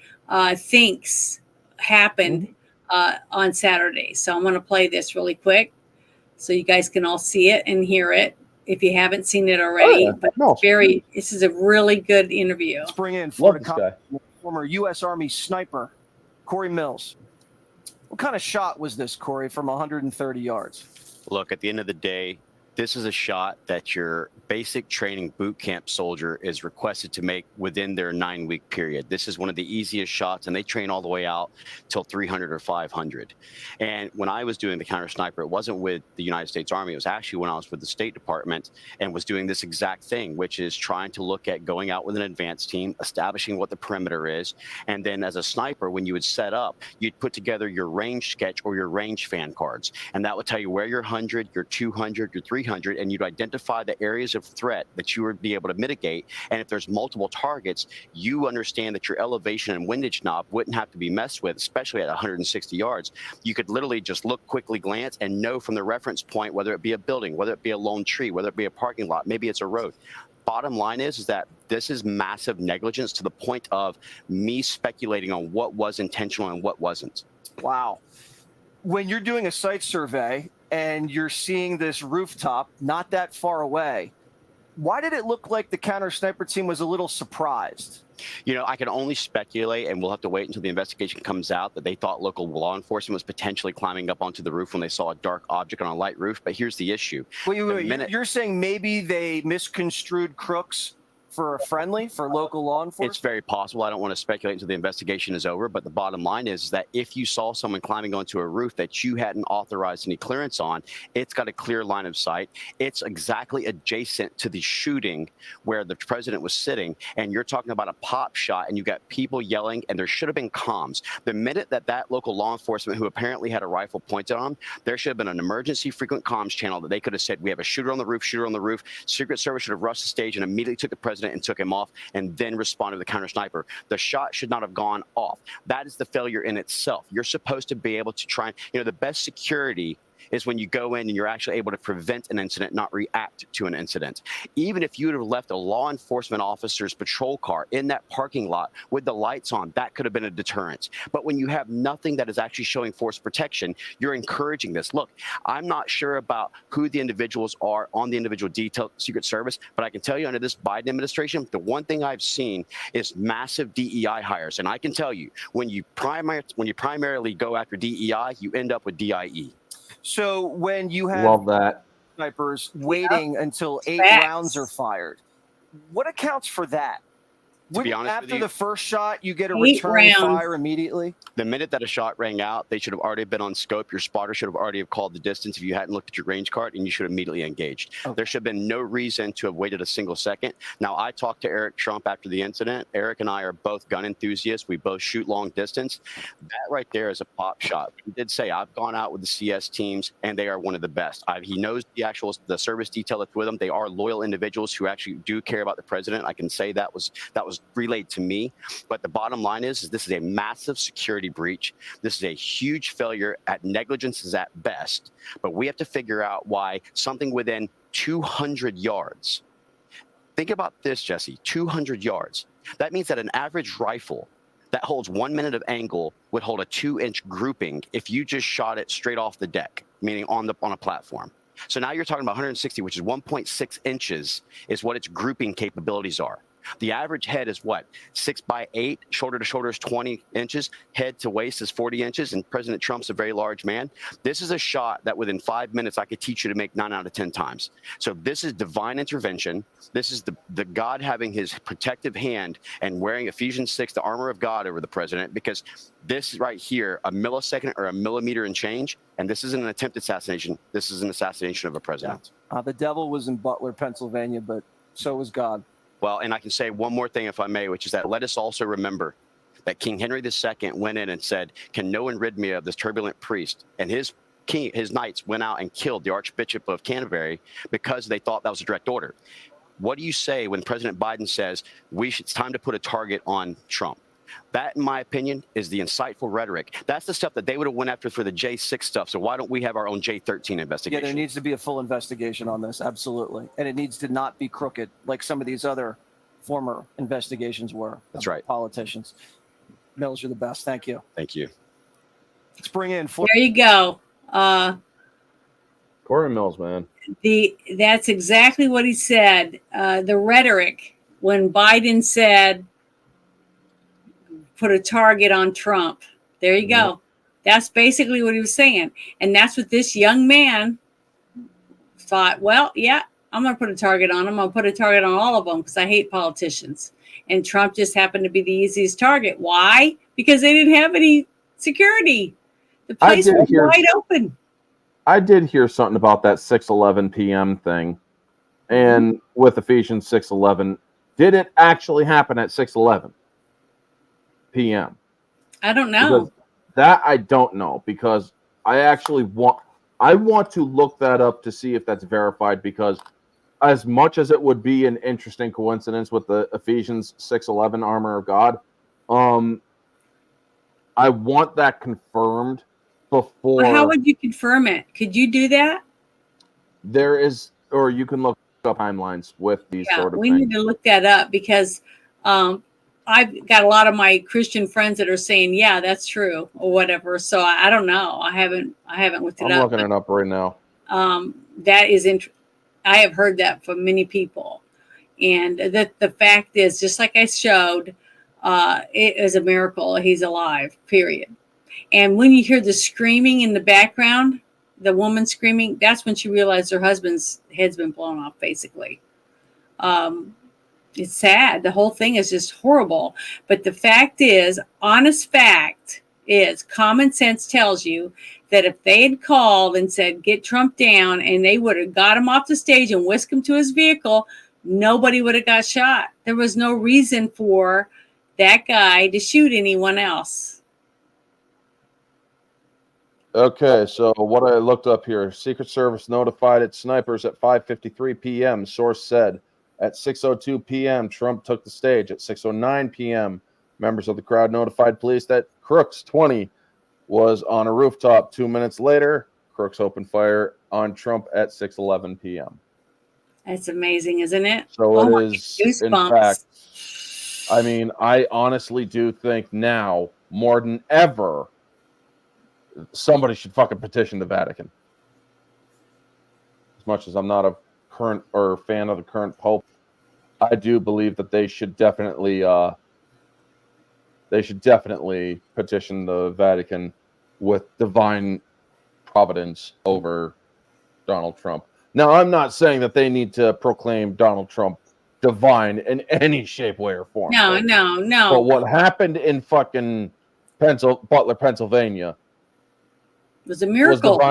thinks happened on Saturday. So I'm going to play this really quick so you guys can all see it and hear it if you haven't seen it already. But this is a really good interview. Let's bring in Florida former U.S. Army sniper Corey Mills. What kind of shot was this, Corey, from 130 yards? Look, at the end of the day, this is a shot that your basic training boot camp soldier is requested to make within their 9-week period. This is one of the easiest shots, and they train all the way out till 300 or 500. And when I was doing the counter sniper, it wasn't with the United States Army. It was actually when I was with the State Department and was doing this exact thing, which is trying to look at going out with an advanced team, establishing what the perimeter is. And then as a sniper, when you would set up, you'd put together your range sketch or your range fan cards. And that would tell you where your 100, your 200, your 300, and you'd identify the areas of threat that you would be able to mitigate. And if there's multiple targets, you understand that your elevation and windage knob wouldn't have to be messed with, especially at 160 yards. You could literally just look, quickly glance, and know from the reference point, whether it be a building, whether it be a lone tree, whether it be a parking lot, maybe it's a road. Bottom line is that this is massive negligence to the point of me speculating on what was intentional and what wasn't. Wow. When you're doing a site survey and you're seeing this rooftop not that far away, Why did it look like the counter sniper team was a little surprised? You know, I can only speculate, and we'll have to wait until the investigation comes out, that they thought local law enforcement was potentially climbing up onto the roof when they saw a dark object on a light roof. But here's the issue. Wait, you're saying maybe they misconstrued crooks for a friendly, for local law enforcement? It's very possible. I don't want to speculate until the investigation is over, but the bottom line is that if you saw someone climbing onto a roof that you hadn't authorized any clearance on, it's got a clear line of sight. It's exactly adjacent to the shooting where the president was sitting, and you're talking about a pop shot, and you got people yelling, and there should have been comms. The minute that local law enforcement, who apparently had a rifle pointed on, there should have been an emergency frequent comms channel that they could have said, we have a shooter on the roof, shooter on the roof. Secret Service should have rushed the stage and immediately took the president and took him off, and then responded to the counter sniper. The shot should not have gone off. That is the failure in itself. You're supposed to be able to try, the best security is when you go in and you're actually able to prevent an incident, not react to an incident. Even if you would have left a law enforcement officer's patrol car in that parking lot with the lights on, that could have been a deterrent. But when you have nothing that is actually showing force protection, you're encouraging this. Look, I'm not sure about who the individuals are on the individual detail Secret Service, but I can tell you under this Biden administration, the one thing I've seen is massive DEI hires. And I can tell you, when you primarily go after DEI, you end up with DIE. So when you have Love that. snipers waiting until 8 rounds are fired, what accounts for that? To be honest after with you, the first shot, you get a return fire immediately? The minute that a shot rang out, they should have already been on scope. Your spotter should have already have called the distance if you hadn't looked at your range card, and you should have immediately engaged. Okay. There should have been no reason to have waited a single second. Now, I talked to Eric Trump after the incident. Eric and I are both gun enthusiasts. We both shoot long distance. That right there is a pop shot. He did say, I've gone out with the CS teams, and they are one of the best. He knows the service detail that's with them. They are loyal individuals who actually do care about the president. I can say that was relayed to me. But the bottom line is this is a massive security breach. This is a huge failure at negligence is at best. But we have to figure out why something within 200 yards. Think about this, Jesse, 200 yards. That means that an average rifle that holds 1 minute of angle would hold a 2-inch grouping if you just shot it straight off the deck, meaning on a platform. So now you're talking about 160, which is 1.6 inches is what its grouping capabilities are. The average head is what? 6 by 8, shoulder to shoulder is 20 inches, head to waist is 40 inches, and President Trump's a very large man. This is a shot that within 5 minutes I could teach you to make 9 out of 10 times. So this is divine intervention. This is the God having his protective hand and wearing Ephesians 6, the armor of God over the president, because this is right here, a millisecond or a millimeter and change, and this isn't an attempted assassination. This is an assassination of a president. Yeah. The devil was in Butler, Pennsylvania, but so was God. Well, and I can say one more thing, if I may, which is that let us also remember that King Henry II went in and said, can no one rid me of this turbulent priest? And his knights went out and killed the Archbishop of Canterbury because they thought that was a direct order. What do you say when President Biden says it's time to put a target on Trump? That, in my opinion, is the insightful rhetoric. That's the stuff that they would have went after for the J6 stuff. So why don't we have our own J13 investigation? Yeah, there needs to be a full investigation on this. Absolutely. And it needs to not be crooked like some of these other former investigations were. That's right. Politicians. Mills, you're the best. Thank you. Thank you. Let's bring in. There you go. Corey Mills, man. That's exactly what he said. The rhetoric when Biden said, put a target on Trump. There you go. That's basically what he was saying. And that's what this young man thought. Well, yeah, I'm going to put a target on him. I'm going to put a target on all of them because I hate politicians. And Trump just happened to be the easiest target. Why? Because they didn't have any security. The place was wide open. I did hear something about that 6:11 p.m. thing. And with Ephesians 6:11, did it actually happen at 6:11 p.m.? I don't know. Because that I don't know, because I actually want to look that up to see if that's verified, because as much as it would be an interesting coincidence with the Ephesians 6:11 armor of God, I want that confirmed before. Well, how would you confirm it? Could you do that? There is, or you can look up timelines with these sort of we things. need to look that up, because I've got a lot of my Christian friends that are saying, yeah, that's true or whatever. So I don't know. I haven't looked it up. I'm looking it up right now. That is I have heard that from many people. And the fact is, just like I showed, it is a miracle he's alive, period. And when you hear the screaming in the background, the woman screaming, that's when she realized her husband's head's been blown off, basically. It's sad. The whole thing is just horrible. But the fact is, honest fact is, common sense tells you that if they had called and said, get Trump down, and they would have got him off the stage and whisked him to his vehicle, nobody would have got shot. There was no reason for that guy to shoot anyone else. Okay, so what I looked up here, Secret Service notified its snipers at 5:53 p.m. Source said at 6:02 p.m. Trump took the stage. At 6:09 p.m., members of the crowd notified police that Crooks 20 was on a rooftop. 2 minutes later, Crooks opened fire on Trump at 6:11 p.m. That's amazing, isn't it? So it is, in fact, I mean, I honestly do think now, more than ever, somebody should fucking petition the Vatican. As much as I'm not a current or fan of the current Pope, I do believe that they should definitely petition the Vatican with divine providence over Donald Trump. Now, I'm not saying that they need to proclaim Donald Trump divine in any shape, way, or form. No. But what happened in fucking Butler, Pennsylvania, was a miracle.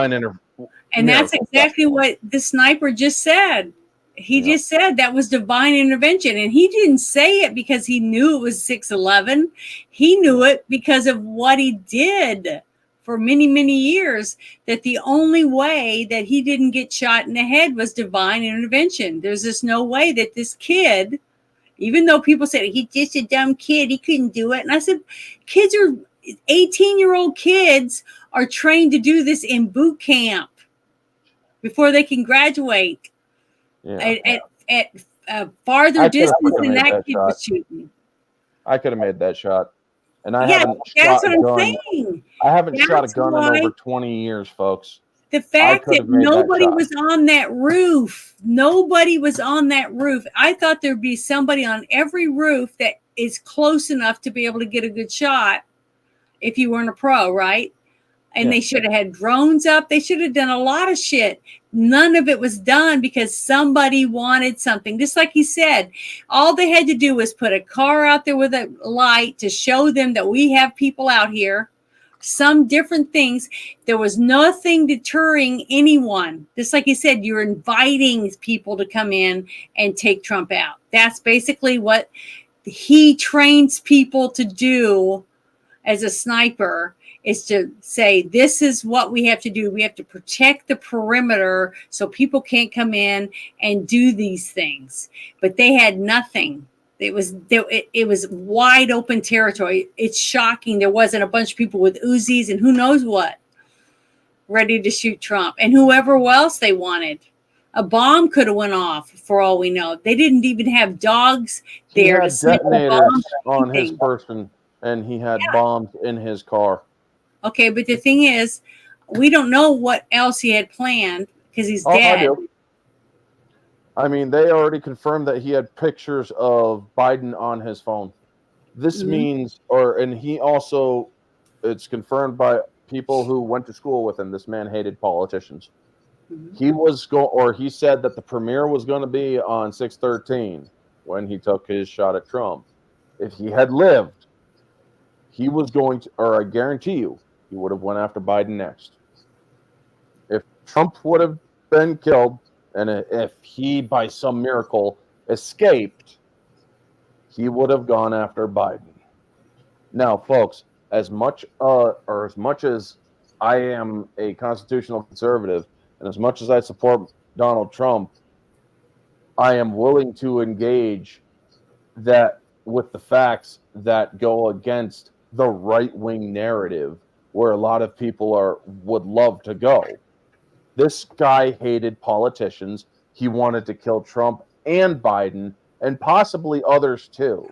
And that's exactly what the sniper just said. He just said that was divine intervention. And he didn't say it because he knew it was 6/11. He knew it because of what he did for many, many years, that the only way that he didn't get shot in the head was divine intervention. There's just no way that this kid, even though people said he's just a dumb kid, he couldn't do it. And I said, 18-year-old kids are trained to do this in boot camp before they can graduate at farther distance than that kid was shooting. I could have made that shot. And I haven't shot a gun. I haven't shot a gun in over 20 years, folks. The fact that nobody was on that roof. Nobody was on that roof. I thought there'd be somebody on every roof that is close enough to be able to get a good shot if you weren't a pro, right? And they should have had drones up. They should have done a lot of shit. None of it was done because somebody wanted something. Just like he said, all they had to do was put a car out there with a light to show them that we have people out here. Some different things. There was nothing deterring anyone. Just like he said, you're inviting people to come in and take Trump out. That's basically what he trains people to do as a sniper, is to say, this is what we have to do. We have to protect the perimeter so people can't come in and do these things. But they had nothing. It was wide open territory. It's shocking there wasn't a bunch of people with Uzis and who knows what ready to shoot Trump and whoever else they wanted. A bomb could have went off for all we know. They didn't even have dogs there to sniff the bombs on his person, and he had bombs in his car. Okay, but the thing is, we don't know what else he had planned because he's dead. I mean, they already confirmed that he had pictures of Biden on his phone. This means, and he also, it's confirmed by people who went to school with him. This man hated politicians. He said that the premiere was going to be on 6/13 when he took his shot at Trump. If he had lived, he was going to, or I guarantee you, he would have went after Biden next. If Trump would have been killed, and if he, by some miracle, escaped, he would have gone after Biden. Now, folks, as much as I am a constitutional conservative, and as much as I support Donald Trump, I am willing to engage that with the facts that go against the right-wing narrative where a lot of people would love to go. This guy hated politicians. He wanted to kill Trump and Biden and possibly others too.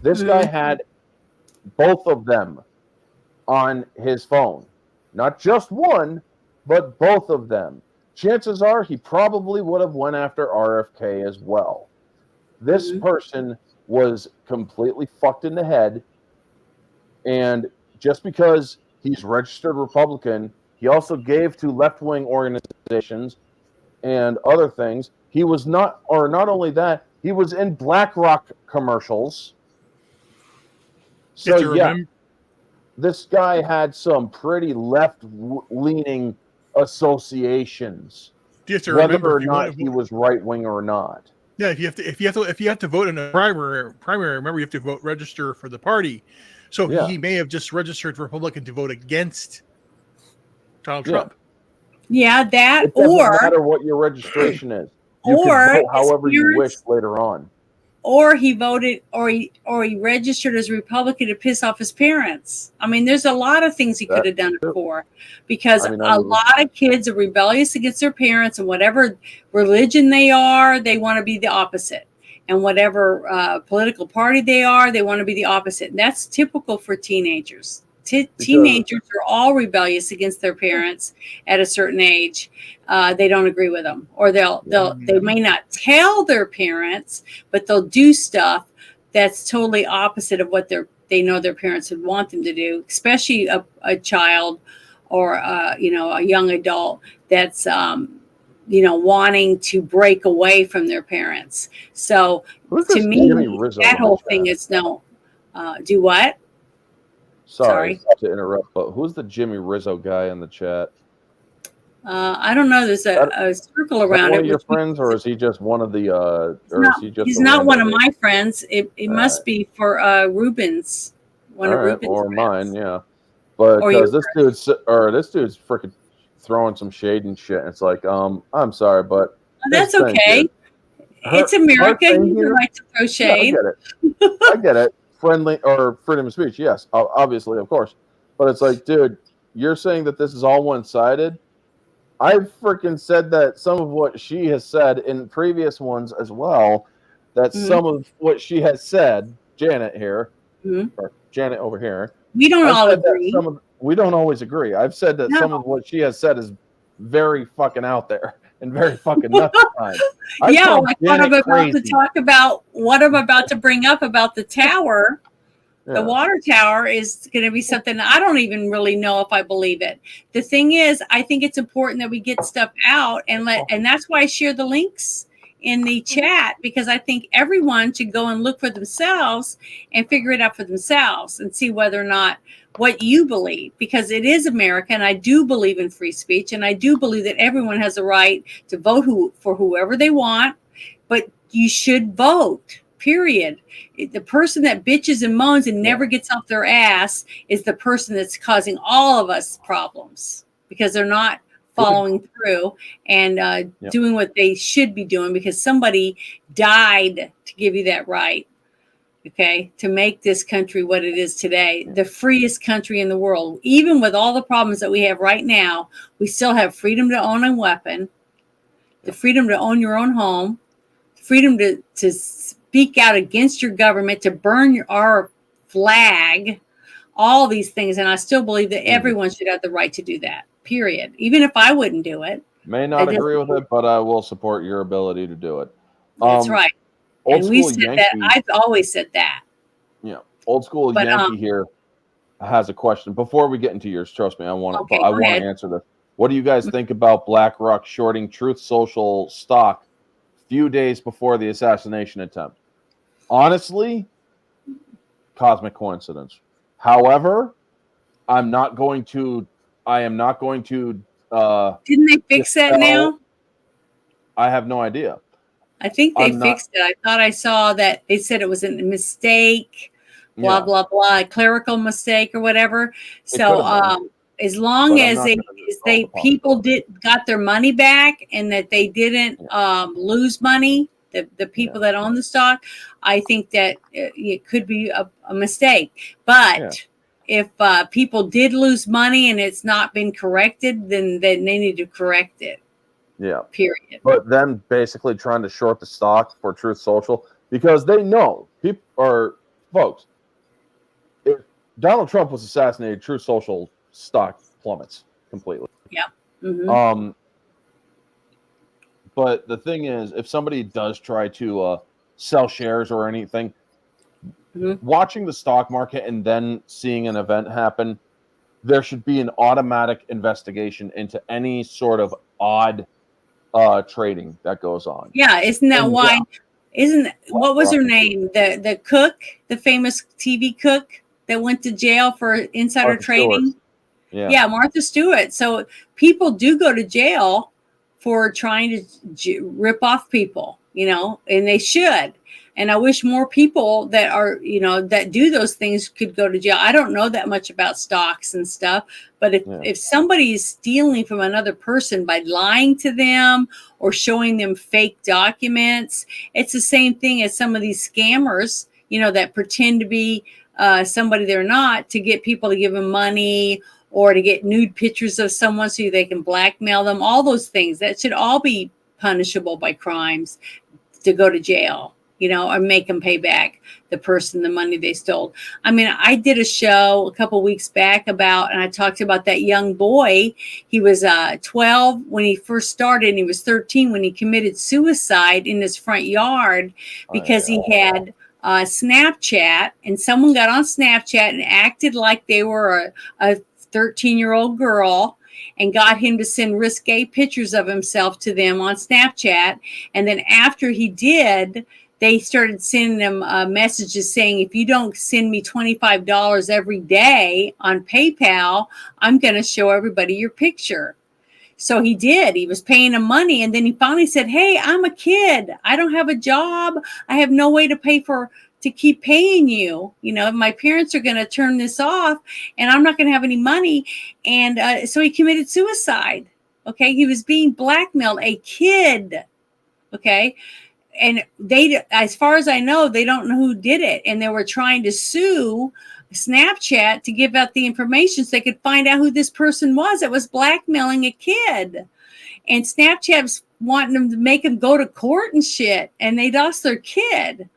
This guy had both of them on his phone. Not just one, but both of them. Chances are he probably would have went after RFK as well. This person was completely fucked in the head, and just because he's registered Republican, he also gave to left-wing organizations and other things. He was not only that, he was in BlackRock commercials. So yeah, this guy had some pretty left-leaning associations, whether or not he was right-wing or not. Yeah, if you have to vote in a primary, remember you have to register for the party. So he may have just registered Republican to vote against Donald Trump. Yeah, that it doesn't matter what your registration is. You can vote however you wish later on. Or he voted, or he registered as a Republican to piss off his parents. I mean, there's a lot of things he could have done it for, because a lot of kids are rebellious against their parents, and whatever religion they are, they want to be the opposite. And whatever political party they are, they want to be the opposite. And that's typical for teenagers. Teenagers are all rebellious against their parents at a certain age. They don't agree with them, or they may not tell their parents, but they'll do stuff that's totally opposite of what they know their parents would want them to do. Especially a child or a young adult that's wanting to break away from their parents. So to me, that whole thing is no. Do what? Sorry to interrupt, but who's the Jimmy Rizzo guy in the chat? I don't know. There's a circle around one it. Of your friends, or is he just one of the? He's not one of my friends. It must be for Ruben's. One of Ruben's or friends. mine, yeah. But because this dude's freaking throwing some shade and shit. It's like, I'm sorry, but that's okay. It's America. You have the right to throw shade. Yeah, I get it. Friendly or freedom of speech, yes, obviously, of course. But it's like, dude, you're saying that this is all one-sided. I've freaking said that some of what she has said in previous ones as well, that some of what she has said, Janet here, or Janet over here, we don't all agree. We don't always agree. I've said that some of what she has said is very fucking out there and very fucking nuts. Yeah, like what I'm about to talk about, what I'm about to bring up about the tower. The water tower is going to be something I don't even really know if I believe it. The thing is, I think it's important that we get stuff out and that's why I share the links in the chat, because I think everyone should go and look for themselves and figure it out for themselves and see whether or not what you believe, because it is America, and I do believe in free speech, and I do believe that everyone has a right to vote for whoever they want, but you should vote. Period. The person that bitches and moans and never gets off their ass is the person that's causing all of us problems, because they're not following through and doing what they should be doing, because somebody died to give you that right. Okay, to make this country what it is today, the freest country in the world. Even with all the problems that we have right now, we still have freedom to own a weapon, the freedom to own your own home, freedom to speak out against your government, to burn our flag, all these things. And I still believe that everyone should have the right to do that, period. Even if I wouldn't do it. May not agree with it, but I will support your ability to do it. That's right. And we said that. I've always said that. Yeah. Old school Yankee here has a question. Before we get into yours, trust me, I want to answer this. What do you guys think about BlackRock shorting Truth Social stock few days before the assassination attempt? Honestly, cosmic coincidence. However, I am not going to didn't they fix that now? I have no idea. I think they fixed it. I thought I saw that they said it was a mistake, blah, blah, blah, a clerical mistake or whatever. So as long as people got their money back and that they didn't lose money, the people that own the stock, I think that it could be a mistake. But if people did lose money and it's not been corrected, then they need to correct it. Yeah. Period. But then basically trying to short the stock for Truth Social, because they know folks, if Donald Trump was assassinated, Truth Social stock plummets completely. Yeah. Mm-hmm. But the thing is, if somebody does try to sell shares or anything. Watching the stock market and then seeing an event happen, there should be an automatic investigation into any sort of odd trading that goes on. Yeah, isn't that why? Isn't what was her Martha name? The cook, the famous TV cook that went to jail for insider Martha trading. Stewart. Yeah, Martha Stewart. So people do go to jail for trying to rip off people, you know, and they should. And I wish more people that are, you know, that do those things could go to jail. I don't know that much about stocks and stuff, but if somebody is stealing from another person by lying to them or showing them fake documents, it's the same thing as some of these scammers, you know, that pretend to be somebody they're not to get people to give them money or to get nude pictures of someone so they can blackmail them. All those things that should all be punishable by crimes to go to jail, you know, or make them pay back the person the money they stole. I mean, I did a show a couple weeks back about, and I talked about that young boy. He was 12 when he first started, and he was 13 when he committed suicide in his front yard because he had Snapchat, and someone got on Snapchat and acted like they were a 13-year-old girl and got him to send risque pictures of himself to them on Snapchat. And then after he did, they started sending him messages saying, if you don't send me $25 every day on PayPal, I'm going to show everybody your picture. So he did. He was paying him money. And then he finally said, hey, I'm a kid. I don't have a job. I have no way to to keep paying you. You know, my parents are going to turn this off and I'm not going to have any money. And so he committed suicide. Okay. He was being blackmailed, a kid. Okay. And they, as far as I know, they don't know who did it. And they were trying to sue Snapchat to give out the information so they could find out who this person was that was blackmailing a kid. And Snapchat's wanting them to make them go to court and shit. And they lost their kid.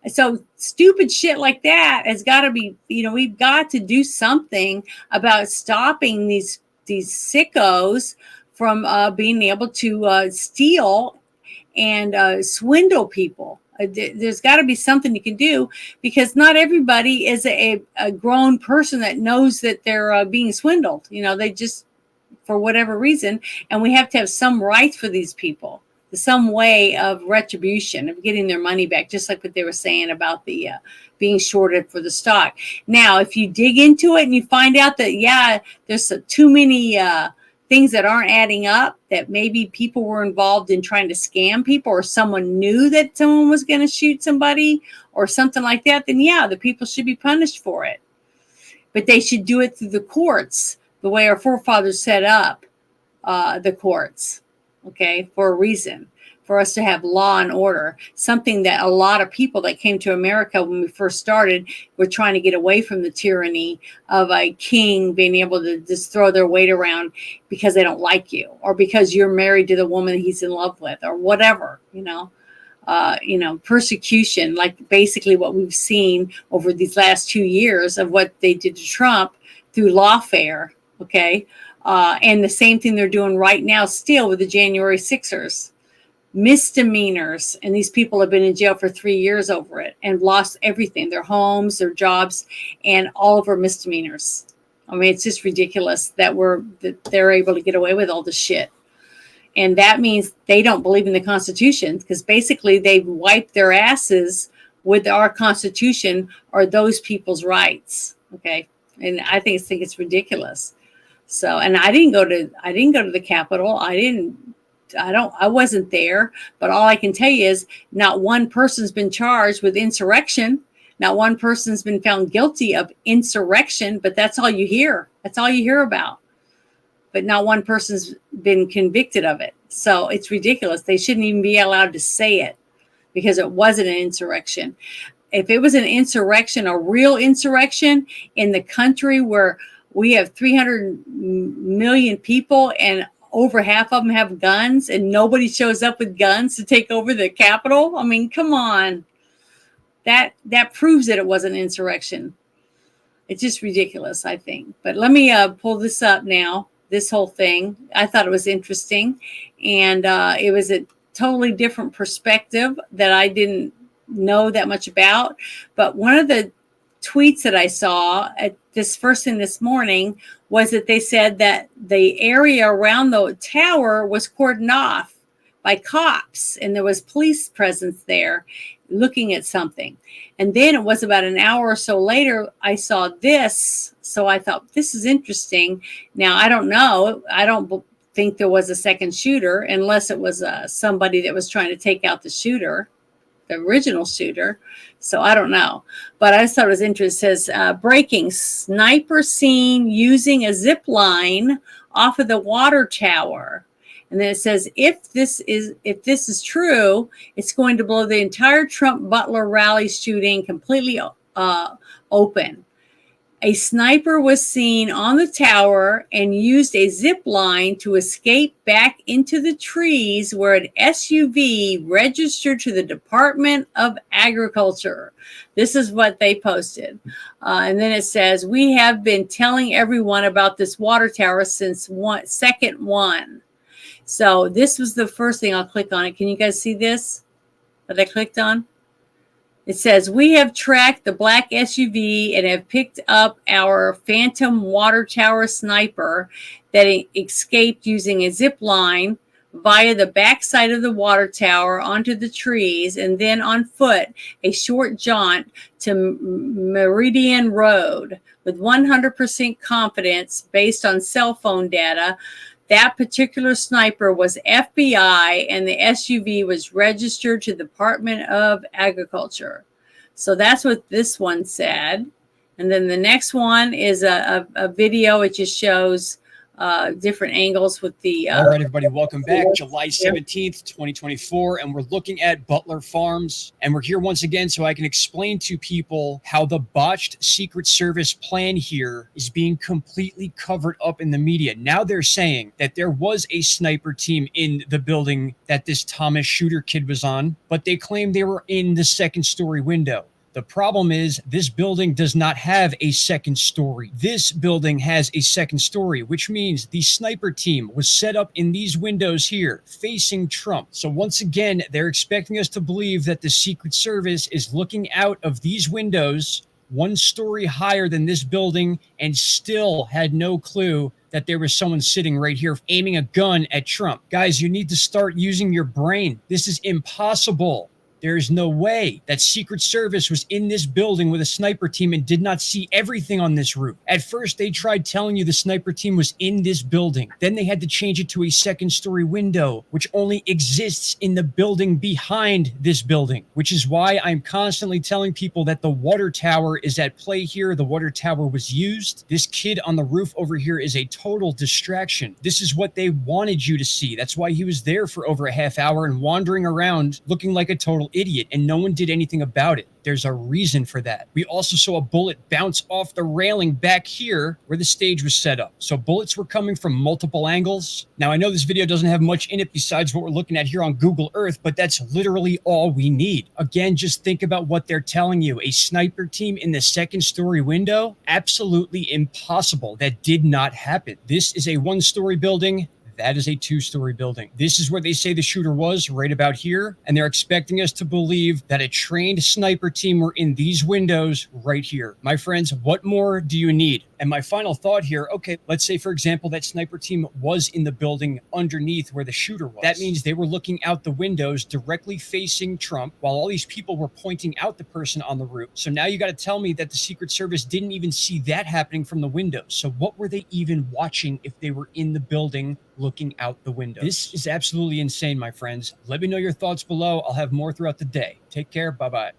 So stupid shit like that has got to be, you know, we've got to do something about stopping these sickos from being able to steal and swindle people. There's got to be something you can do because not everybody is a grown person that knows that they're being swindled. You know, they just, for whatever reason, and we have to have some rights for these people, some way of retribution, of getting their money back, just like what they were saying about the being shorted for the stock. Now, if you dig into it and you find out that, yeah, there's too many things that aren't adding up, that maybe people were involved in trying to scam people, or someone knew that someone was going to shoot somebody or something like that, then yeah, the people should be punished for it. But they should do it through the courts, the way our forefathers set up the courts, okay, for a reason, for us to have law and order, something that a lot of people that came to America when we first started were trying to get away from the tyranny of a king being able to just throw their weight around because they don't like you, or because you're married to the woman he's in love with, or whatever, you know, persecution, like basically what we've seen over these last 2 years of what they did to Trump through lawfare, okay? And the same thing they're doing right now still with the January 6ers. Misdemeanors, and these people have been in jail for 3 years over it and lost everything, their homes, their jobs, and all of our misdemeanors. I mean, it's just ridiculous that they're able to get away with all this shit. And that means they don't believe in the Constitution, because basically they've wiped their asses with our Constitution or those people's rights. Okay. And I think it's ridiculous. So, and I didn't go to the Capitol. I wasn't there, but all I can tell you is not one person's been charged with insurrection. Not one person's been found guilty of insurrection, but that's all you hear. That's all you hear about. But not one person's been convicted of it. So it's ridiculous. They shouldn't even be allowed to say it because it wasn't an insurrection. If it was an insurrection, a real insurrection in the country where we have 300 million people and over half of them have guns and nobody shows up with guns to take over the Capitol. I mean, come on. That proves that it was an insurrection. It's just ridiculous, I think. But let me pull this up now, this whole thing. I thought it was interesting. And it was a totally different perspective that I didn't know that much about. But one of the tweets that I saw at this first thing this morning was that they said that the area around the tower was cordoned off by cops, and there was police presence there looking at something. And then it was about an hour or so later, I saw this. So I thought, this is interesting. Now, I don't know. I don't think there was a second shooter unless it was somebody that was trying to take out the shooter, the original shooter. So I don't know. But I just thought it was interesting. It says, breaking, sniper seen using a zip line off of the water tower. And then it says, if this is true, it's going to blow the entire Trump Butler rally shooting completely open. A sniper was seen on the tower and used a zip line to escape back into the trees where an SUV registered to the Department of Agriculture. This is what they posted. And then it says, we have been telling everyone about this water tower since second one. So this was the first thing. I'll click on it. Can you guys see this that I clicked on? It says, we have tracked the black SUV and have picked up our phantom water tower sniper that escaped using a zip line via the backside of the water tower onto the trees and then on foot a short jaunt to Meridian Road with 100% confidence based on cell phone data. That particular sniper was FBI, and the SUV was registered to the Department of Agriculture. So that's what this one said. And then the next one is a video. It just shows different angles with the... All right, everybody, welcome back. July 17th, 2024, and we're looking at Butler Farms. And we're here once again so I can explain to people how the botched Secret Service plan here is being completely covered up in the media. Now they're saying that there was a sniper team in the building that this Thomas Shooter kid was on, but they claim they were in the second story window. The problem is this building does not have a second story. This building has a second story, which means the sniper team was set up in these windows here facing Trump. So once again, they're expecting us to believe that the Secret Service is looking out of these windows 1 story higher than this building and still had no clue that there was someone sitting right here aiming a gun at Trump. Guys, you need to start using your brain. This is impossible. There's no way that Secret Service was in this building with a sniper team and did not see everything on this roof. At first, they tried telling you the sniper team was in this building. Then they had to change it to a second story window, which only exists in the building behind this building, which is why I'm constantly telling people that the water tower is at play here. The water tower was used. This kid on the roof over here is a total distraction. This is what they wanted you to see. That's why he was there for over a half hour and wandering around looking like a total idiot, and no one did anything about it. There's a reason for that. We also saw a bullet bounce off the railing back here where the stage was set up. So bullets were coming from multiple angles. Now, I know this video doesn't have much in it besides what we're looking at here on Google Earth, but that's literally all we need. Again, just think about what they're telling you. A sniper team in the second story window? Absolutely impossible. That did not happen. This is a 1-story building. That is a 2-story building. This is where they say the shooter was, right about here. And they're expecting us to believe that a trained sniper team were in these windows right here. My friends, what more do you need? And my final thought here, okay, let's say, for example, that sniper team was in the building underneath where the shooter was. That means they were looking out the windows directly facing Trump while all these people were pointing out the person on the roof. So now you got to tell me that the Secret Service didn't even see that happening from the windows. So what were they even watching if they were in the building looking out the window? This is absolutely insane, my friends. Let me know your thoughts below. I'll have more throughout the day. Take care. Bye-bye.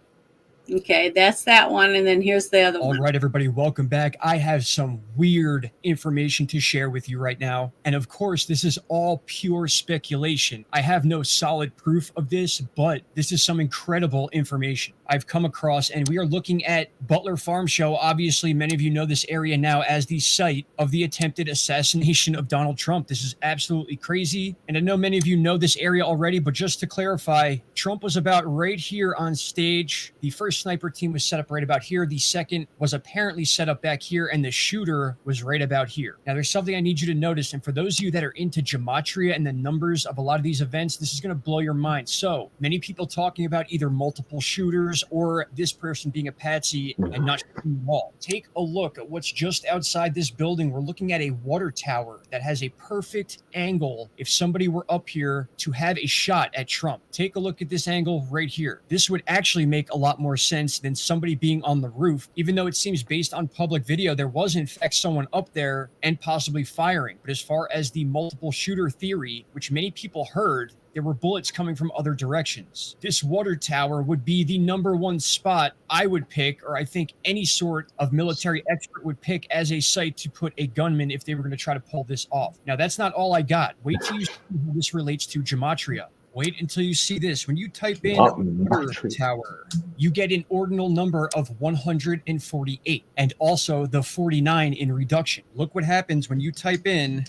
Okay, that's that one. And then here's the other one. All right, everybody, welcome back. I have some weird information to share with you right now. And of course, this is all pure speculation. I have no solid proof of this, but this is some incredible information I've come across. And we are looking at Butler Farm Show. Obviously, many of you know this area now as the site of the attempted assassination of Donald Trump. This is absolutely crazy. And I know many of you know this area already, but just to clarify, Trump was about right here on stage. The first first sniper team was set up right about here. The second was apparently set up back here, and the shooter was right about here. Now, there's something I need you to notice, and for those of you that are into gematria and the numbers of a lot of these events, this is going to blow your mind. So many people talking about either multiple shooters or this person being a patsy and not shooting the wall. Take a look at what's just outside this building. We're looking at a water tower that has a perfect angle if somebody were up here to have a shot at Trump. Take a look at this angle right here. This would actually make a lot more sense than somebody being on the roof, even though it seems based on public video, there was in fact someone up there and possibly firing. But as far as the multiple shooter theory, which many people heard, there were bullets coming from other directions. This water tower would be the number one spot I would pick, or I think any sort of military expert would pick as a site to put a gunman if they were going to try to pull this off. Now, that's not all I got. Wait till you see how this relates to gematria. Wait until you see this. When you type in water tower, you get an ordinal number of 148 and also the 49 in reduction. Look what happens when you type in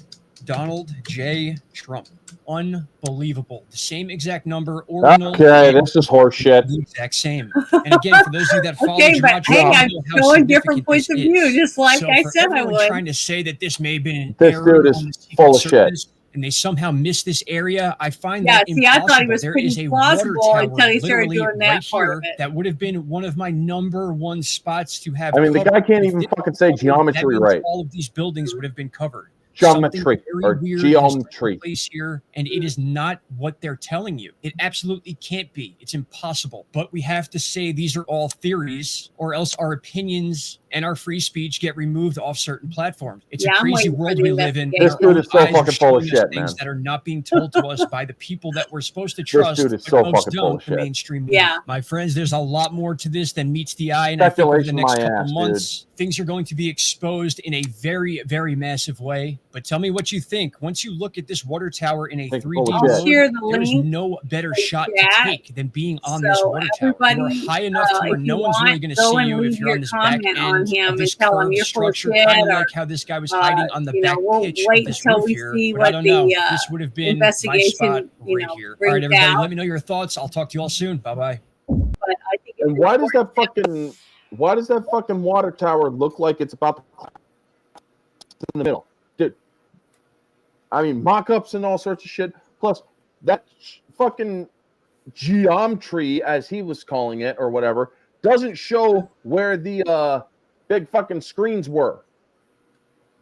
Donald J. Trump. Unbelievable. The same exact number, ordinal. Okay, this is horseshit. The exact same. And again, for those of you that follow Okay, but gematria, hey, I'm you know how showing different significant points this of view, is. just like So I for said I everyone would. trying to say that this may have been an This error dude is on the Secret full of shit. Service, and they somehow missed this area, I find Yeah, that see, impossible. I thought he was There is pretty a water plausible tower until he started literally doing that right part here of it. that would have been one of my number one spots to have I mean, the covered. guy can't If even this fucking say was covered, that geometry means right. all of these buildings would have been covered. Geometry Something very or weird geometry. has taken place here, and it is not what they're telling you. It absolutely can't be. It's impossible. But we have to say these are all theories, or else our opinions and our free speech get removed off certain platforms. It's Yeah, a I'm crazy waiting for world the we live in. This Our dude own is so eyes are fucking full of showing us shit, things man. that are not being told to us by the people that we're supposed to This trust, dude is but so most fucking full don't, of the shit. mainstream media. Yeah. My friends, there's a lot more to this than meets the eye, and I think over the Speculation next my couple ass, months, things are going to be exposed in a very, very massive way. But tell me what you think. Once you look at this water tower in a Think 3D full of I'll shit. share mode, the there is link no better in shot chat. to take than being on this So water tower. You are everybody, high enough to where if no you one's really want, going to go see and you if leave you're your on this back comment on end him of and this tell him curved you're full of structure, shit, kind of or like how this guy was hiding on the back we'll pitch wait of this until roof we here. see But I what don't know. the This would have been my spot investigation, right here. All brings right, everybody, out. let me know your thoughts. I'll talk to you all soon. Bye-bye. But I think it's And why does important. that fucking water tower look like it's about to collapse in the middle? Dude, I mean, mock-ups and all sorts of shit. Plus, that fucking geometry, as he was calling it, or whatever, doesn't show where the big fucking screens were.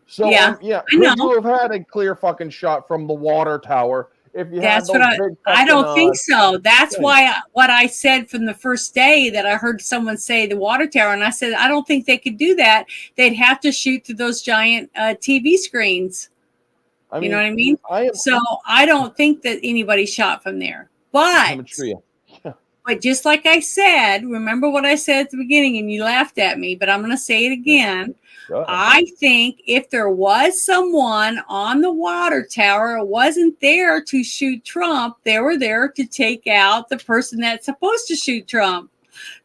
So, Yeah, I could know. you have had a clear fucking shot from the water tower if you had That's those what big I fucking, don't think so. That's things? why what I said from the first day that I heard someone say the water tower, and I said I don't think they could do that. They'd have to shoot through those giant TV screens. You know what I mean? So I don't think that anybody shot from there. But just like I said, remember what I said at the beginning, and you laughed at me, but I'm going to say it again. I think if there was someone on the water tower, it wasn't there to shoot Trump. They were there to take out the person that's supposed to shoot Trump,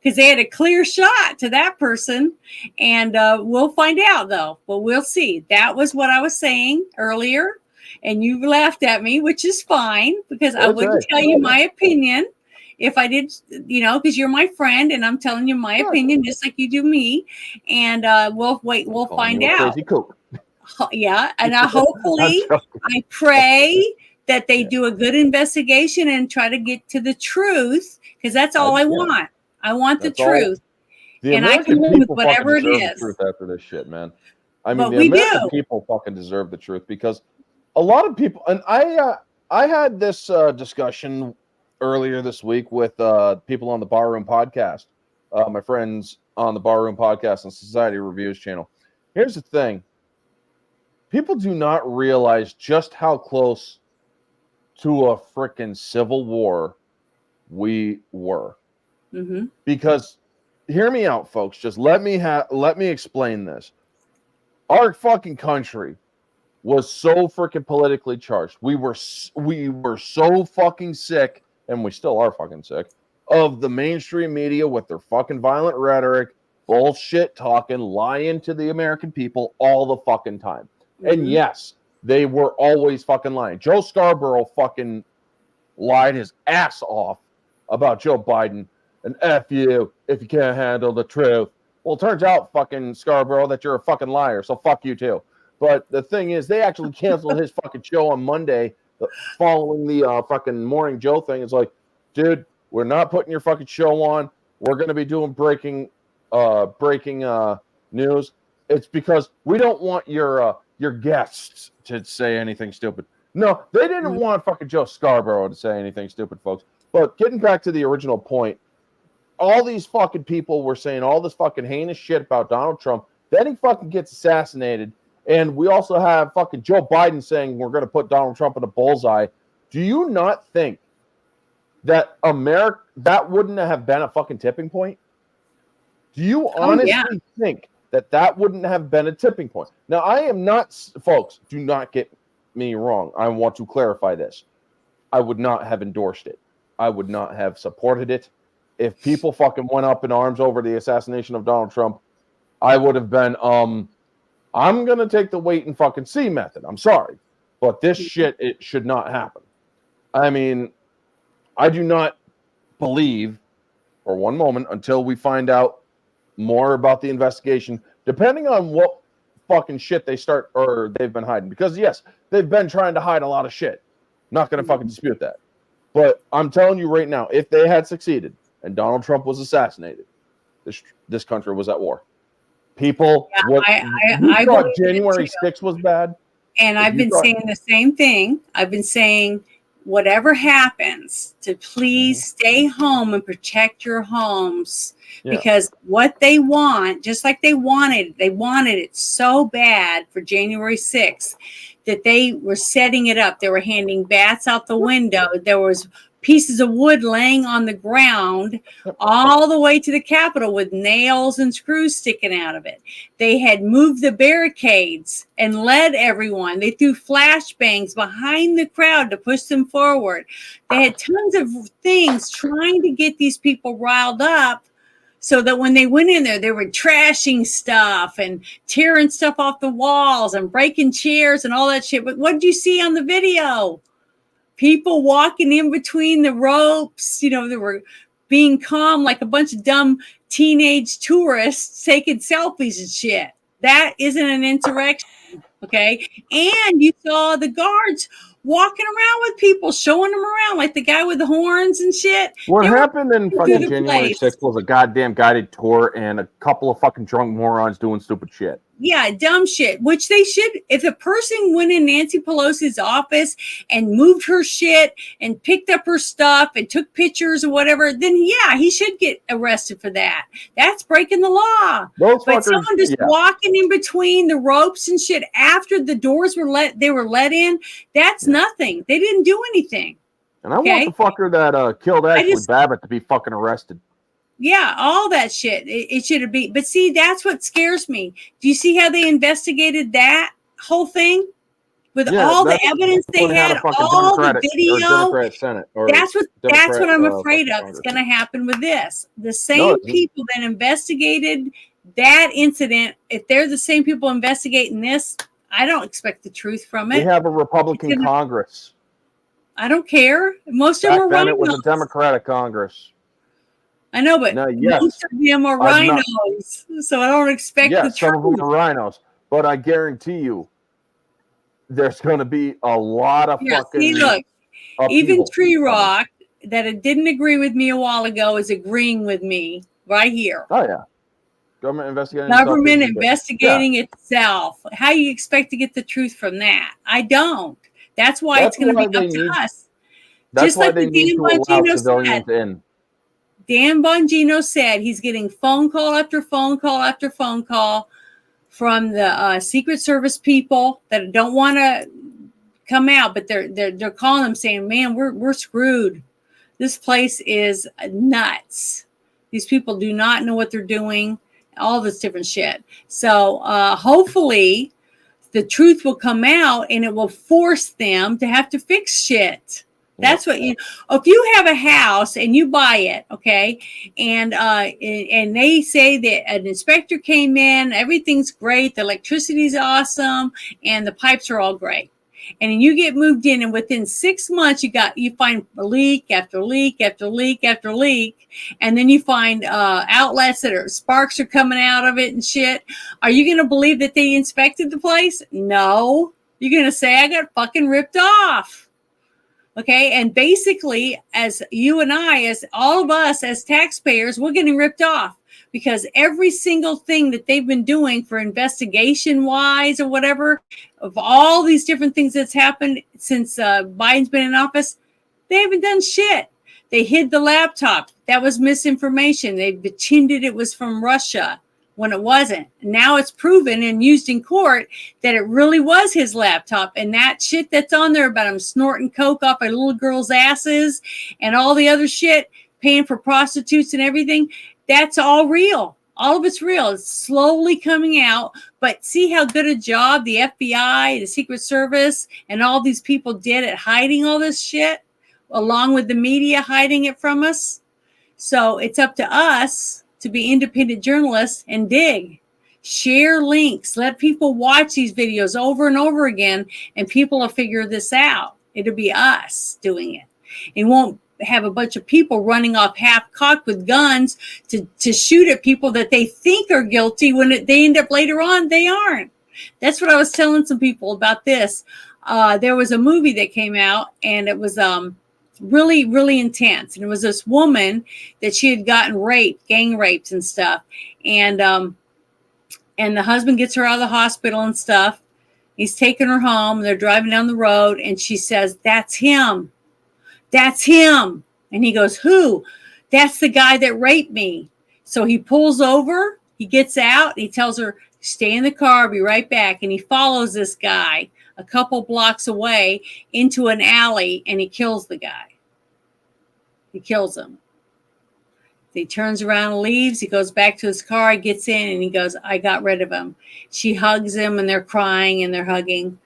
because they had a clear shot to that person. And we'll find out, though. But we'll see. That was what I was saying earlier. And you laughed at me, which is fine, because I wouldn't tell you my opinion if I did, because you're my friend and I'm telling you my opinion, just like you do me. And we'll find out. Crazy cook. Yeah. And I pray that they do a good investigation and try to get to the truth, because that's all I want. I want the truth. And I can live with whatever it is. The truth after this shit, man. I mean, But the American people fucking deserve the truth, because a lot of people, and I had this discussion earlier this week with people on the Barroom podcast, my friends on the Barroom podcast and Society Reviews channel. Here's the thing. People do not realize just how close to a freaking civil war we were. Mm-hmm. Because, hear me out, folks. Just let me explain this. Our fucking country was so freaking politically charged. We were so fucking sick, and we still are fucking sick, of the mainstream media with their fucking violent rhetoric, bullshit talking, lying to the American people all the fucking time. And yes, they were always fucking lying. Joe Scarborough fucking lied his ass off about Joe Biden and F you if you can't handle the truth. Well, it turns out, fucking Scarborough, that you're a fucking liar, so fuck you too. But the thing is, they actually canceled his fucking show on Monday following the fucking Morning Joe thing. It's like, dude, we're not putting your fucking show on. We're going to be doing breaking news. It's because we don't want your guests to say anything stupid. No, they didn't want fucking Joe Scarborough to say anything stupid, folks. But getting back to the original point, all these fucking people were saying all this fucking heinous shit about Donald Trump. Then he fucking gets assassinated. And we also have fucking Joe Biden saying we're going to put Donald Trump in a bullseye. Do you not think that that wouldn't have been a fucking tipping point? Do you honestly think that wouldn't have been a tipping point? Now, I am not, folks, do not get me wrong. I want to clarify this. I would not have endorsed it. I would not have supported it. If people fucking went up in arms over the assassination of Donald Trump, I would have been, I'm going to take the wait and fucking see method. I'm sorry. But this shit, it should not happen. I mean, I do not believe for one moment until we find out more about the investigation, depending on what fucking shit they start or they've been hiding. Because, yes, they've been trying to hide a lot of shit. Not going to fucking dispute that. But I'm telling you right now, if they had succeeded and Donald Trump was assassinated, this country was at war. People, I thought January 6th was bad. And I've been saying the same thing. I've been saying, whatever happens, to please stay home and protect your homes. Yeah. Because what they want, just like they wanted it so bad for January 6th that they were setting it up. They were handing bats out the window. There was pieces of wood laying on the ground all the way to the Capitol with nails and screws sticking out of it. They had moved the barricades and led everyone. They threw flashbangs behind the crowd to push them forward. They had tons of things trying to get these people riled up so that when they went in there, they were trashing stuff and tearing stuff off the walls and breaking chairs and all that shit. But what did you see on the video? People walking in between the ropes, they were being calm like a bunch of dumb teenage tourists taking selfies and shit. That isn't an insurrection, okay? And you saw the guards walking around with people, showing them around, like the guy with the horns and shit. What happened in fucking January 6th was a goddamn guided tour and a couple of fucking drunk morons doing stupid shit. Yeah, dumb shit, which they should. If a person went in Nancy Pelosi's office and moved her shit and picked up her stuff and took pictures or whatever, then yeah, he should get arrested for that. That's breaking the law. But someone just walking in between the ropes and shit after the doors were let in, that's nothing. They didn't do anything. And I want the fucker that killed Ashley Babbitt to be fucking arrested. Yeah, all that shit. It should have been. But see, that's what scares me. Do you see how they investigated that whole thing? With all the evidence they had, all the video. That's what I'm afraid of. It's going to happen with this. The same people that investigated that incident, if they're the same people investigating this, I don't expect the truth from it. We have a Republican Congress. I don't care. Most of them are rhinos. It was a Democratic Congress. I know, but most of them are rhinos, so I don't expect the truth. Some of them are rhinos, but I guarantee you, there's going to be a lot of fucking. See, look, even Tree Rock, that it didn't agree with me a while ago, is agreeing with me right here. Oh yeah, government investigating itself. How do you expect to get the truth from that? I don't. That's why it's going to be up to us. That's why they need to allow civilians in. Dan Bongino said he's getting phone call after phone call after phone call from the Secret Service people that don't want to come out, but they're calling them saying, "Man, we're screwed. This place is nuts. These people do not know what they're doing. All this different shit." So hopefully, the truth will come out and it will force them to have to fix shit. That's what if you have a house and you buy it, okay, and they say that an inspector came in, everything's great, the electricity's awesome, and the pipes are all great. And then you get moved in, and within 6 months, you find leak after leak after leak after leak, and then you find outlets sparks are coming out of it and shit. Are you going to believe that they inspected the place? No. You're going to say, I got fucking ripped off. Okay, and basically, as you and I, as all of us as taxpayers, we're getting ripped off because every single thing that they've been doing for investigation-wise or whatever, of all these different things that's happened since Biden's been in office, they haven't done shit. They hid the laptop. That was misinformation. They pretended it was from Russia when it wasn't. Now it's proven and used in court that it really was his laptop, and that shit that's on there about him snorting coke off of little girls' asses and all the other shit, paying for prostitutes and everything, that's all real. All of it's real. It's slowly coming out, but see how good a job the FBI, the Secret Service, and all these people did at hiding all this shit, along with the media hiding it from us. So it's up to us to be independent journalists and dig. Share links. Let people watch these videos over and over again, and people will figure this out. It'll be us doing it. It won't have a bunch of people running off half-cocked with guns to shoot at people that they think are guilty when they end up later on, they aren't. That's what I was telling some people about this. There was a movie that came out, and it was really, really intense. And it was this woman that she had gotten raped, gang rapes and stuff. And the husband gets her out of the hospital and stuff. He's taking her home. They're driving down the road, and she says, "That's him. That's him." And he goes, "Who?" "That's the guy that raped me." So he pulls over, he gets out, and he tells her, "Stay in the car, I'll be right back." And he follows this guy a couple blocks away into an alley, and he kills the guy. He kills him. He turns around and leaves. He goes back to his car, he gets in, and he goes, "I got rid of him." She hugs him, and they're crying, and they're hugging.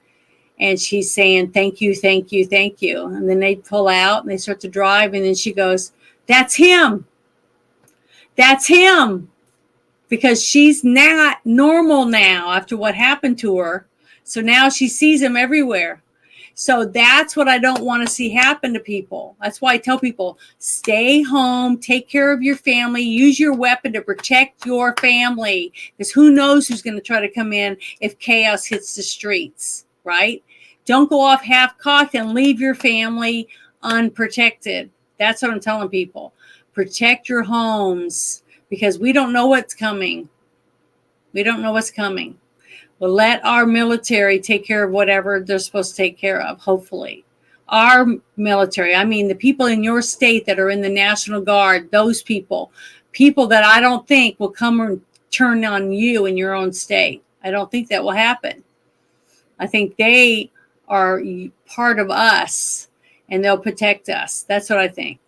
And she's saying, "Thank you, thank you, thank you." And then they pull out, and they start to drive, and then she goes, "That's him. That's him." Because she's not normal now after what happened to her. So now she sees him everywhere. So that's what I don't want to see happen to people. That's why I tell people, stay home, take care of your family, use your weapon to protect your family. Because who knows who's going to try to come in if chaos hits the streets, right? Don't go off half-cocked and leave your family unprotected. That's what I'm telling people. Protect your homes because we don't know what's coming. We don't know what's coming. Well, let our military take care of whatever they're supposed to take care of, hopefully. Our military, I mean the people in your state that are in the National Guard, those people that I don't think will come and turn on you in your own state. I don't think that will happen. I think they are part of us and they'll protect us. That's what I think.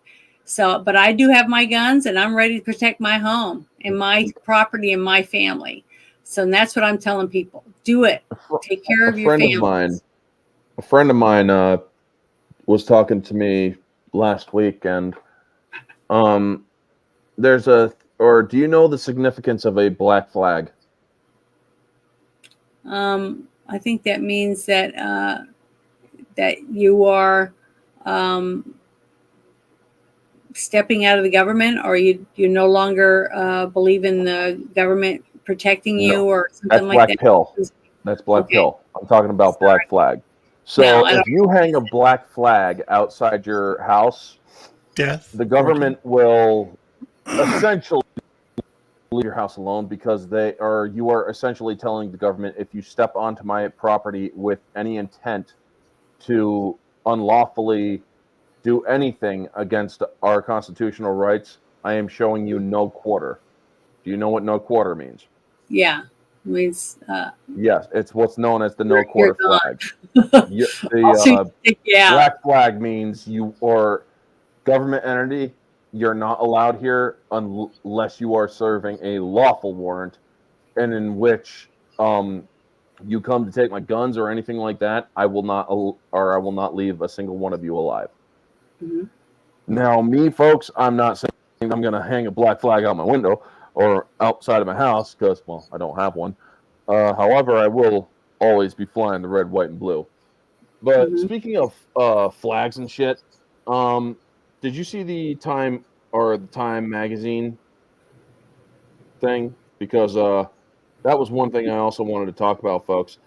So, but I do have my guns and I'm ready to protect my home and my property and my family. So that's what I'm telling people. Do it. Take care of your family. A friend of mine was talking to me last week, and do you know the significance of a black flag? I think that means that that you are stepping out of the government, or you no longer believe in the government protecting you, or something like that. That's black pill. That's black pill. I'm talking about black flag. So if you hang a black flag outside your house, the government will essentially leave your house alone because you are essentially telling the government, if you step onto my property with any intent to unlawfully do anything against our constitutional rights, I am showing you no quarter. Do you know what no quarter means? Yeah. It means, yes, it's what's known as the no quarter flag. Black flag means you are government entity. You're not allowed here unless you are serving a lawful warrant, and in which you come to take my guns or anything like that, I will not leave a single one of you alive. Mm-hmm. Now, me, folks, I'm not saying I'm going to hang a black flag out my window or outside of my house because, well, I don't have one. However, I will always be flying the red, white, and blue. But speaking of flags and shit, did you see the Time magazine thing? Because that was one thing I also wanted to talk about, folks.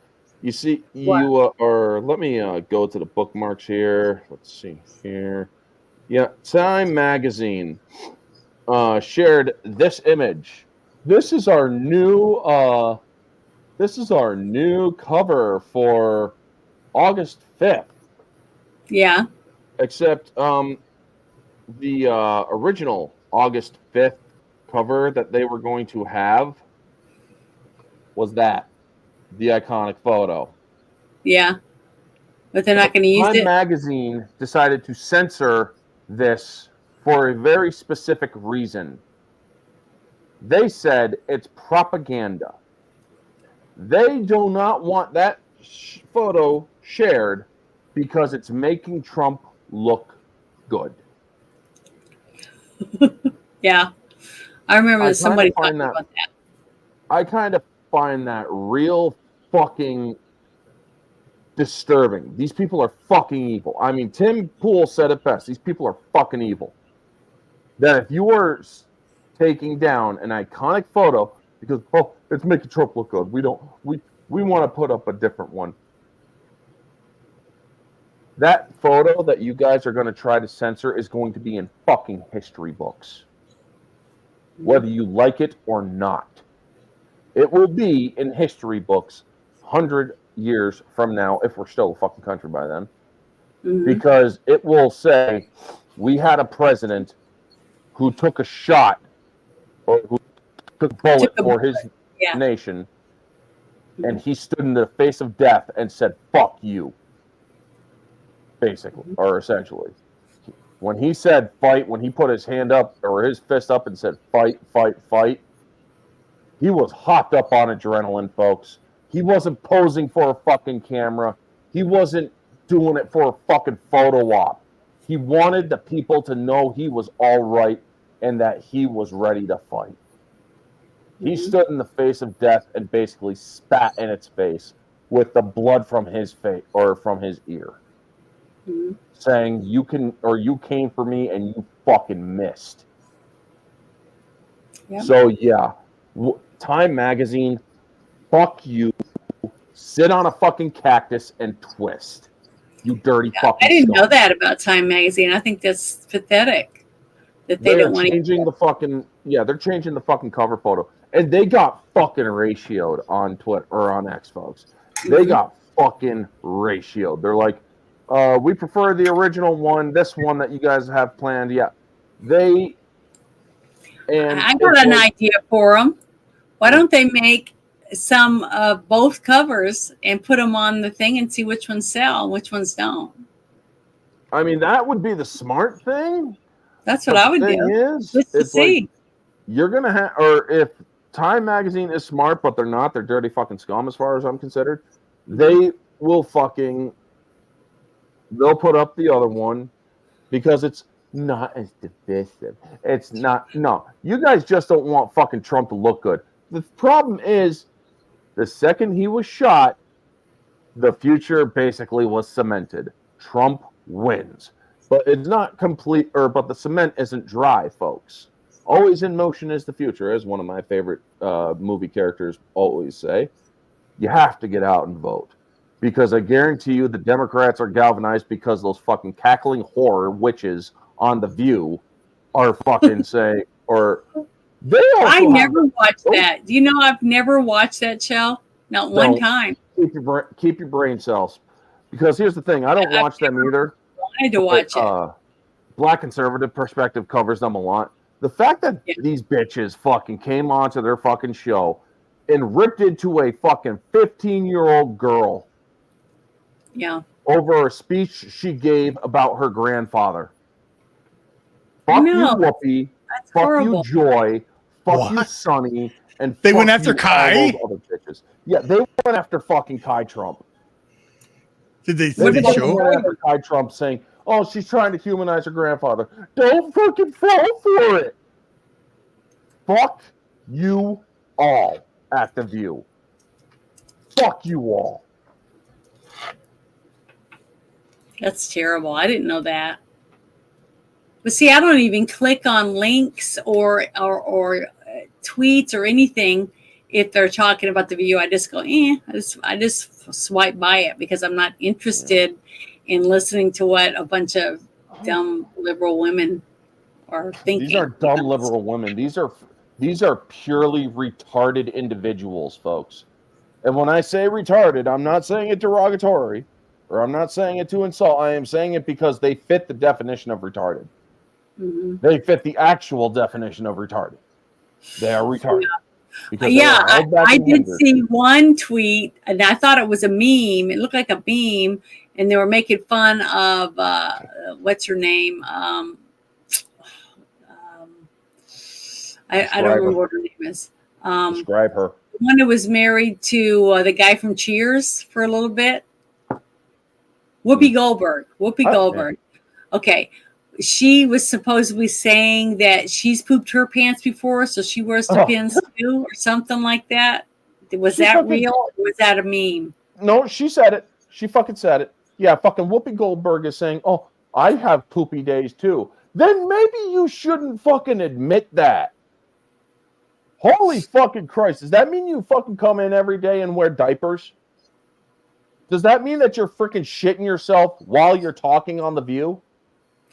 You see, or let me go to the bookmarks here. Let's see here. Yeah, Time magazine shared this image. This is our new cover for August 5th. Yeah. Except the original August 5th cover that they were going to have was the iconic photo. Yeah. But they're not going to use Time it. magazine decided to censor this for a very specific reason. They said it's propaganda. They do not want that photo shared because it's making Trump look good. Yeah. I remember somebody talking about that. I kind of find that real fucking disturbing. These people are fucking evil. I mean, Tim Pool said it best. These people are fucking evil. That if you were taking down an iconic photo because it's making Trump look good, we want to put up a different one. That photo that you guys are going to try to censor is going to be in fucking history books, whether you like it or not. It will be in history books 100 years from now, if we're still a fucking country by then, because it will say we had a president who took a shot or who took a bullet for his nation, and he stood in the face of death and said, fuck you, basically, or essentially. When he said fight, when he put his hand up or his fist up and said fight, fight, fight, he was hopped up on adrenaline, folks. He wasn't posing for a fucking camera. He wasn't doing it for a fucking photo op. He wanted the people to know he was all right and that he was ready to fight. He stood in the face of death and basically spat in its face with the blood from his face or from his ear, saying, you came for me and you fucking missed. Yep. So yeah, Time magazine, fuck you. Sit on a fucking cactus and twist. You dirty fucking. I didn't know that about Time magazine. I think that's pathetic that they don't want to changing the fucking they're changing the fucking cover photo. And they got fucking ratioed on Twitter or on X, folks. They got fucking ratioed. They're like, we prefer the original one, this one that you guys have planned. Yeah. I got an idea for them. Why don't they make some of both covers and put them on the thing and see which ones sell and which ones don't? I mean, that would be the smart thing. That's what I would do. Just to see. Like, you're going to have, or if Time magazine is smart, but they're not, they're dirty fucking scum as far as I'm considered, they will they'll put up the other one because it's not as divisive. It's not, no. You guys just don't want fucking Trump to look good. The problem is, the second he was shot, the future basically was cemented. Trump wins. But it's not complete, but the cement isn't dry, folks. Always in motion is the future, as one of my favorite movie characters always say. You have to get out and vote. Because I guarantee you the Democrats are galvanized because those fucking cackling horror witches on The View are fucking saying, or they also I never watched that. Do you know I've never watched that show? Not one time. Keep your brain cells. Because here's the thing, I don't watch them either. I wanted to watch it. Black Conservative Perspective covers them a lot. The fact that these bitches fucking came onto their fucking show and ripped into a fucking 15-year-old girl. Yeah. Over a speech she gave about her grandfather. Fuck you, Whoopi. That's fuck horrible. You, Joy. Fuck you, Sonny. And they went after Kai? Other bitches. Yeah, they went after fucking Kai Trump. Did they went after Kai Trump saying, oh, she's trying to humanize her grandfather. Don't fucking fall for it. Fuck you all at The View. Fuck you all. That's terrible. I didn't know that. But see, I don't even click on links or tweets or anything if they're talking about the video. I just go, I just swipe by it because I'm not interested in listening to what a bunch of dumb liberal women are thinking. These aren't dumb liberal women. These are purely retarded individuals, folks. And when I say retarded, I'm not saying it derogatory, or I'm not saying it to insult. I am saying it because they fit the definition of retarded. Mm-hmm. They fit the actual definition of retarded. They are retarded. Yeah, I did see one tweet, and I thought it was a meme. It looked like a meme, and they were making fun of what's her name? I don't remember what her name is. Describe her. The one who was married to the guy from Cheers for a little bit. Whoopi Goldberg. Goldberg. Okay. She was supposedly saying that she's pooped her pants before, so she wears the pins too, or something like that. Was that real, or was that a meme? No, she said it. She fucking said it. Yeah, fucking Whoopi Goldberg is saying, "Oh, I have poopy days too." Then maybe you shouldn't fucking admit that. Holy fucking Christ. Does that mean you fucking come in every day and wear diapers? Does that mean that you're freaking shitting yourself while you're talking on The View?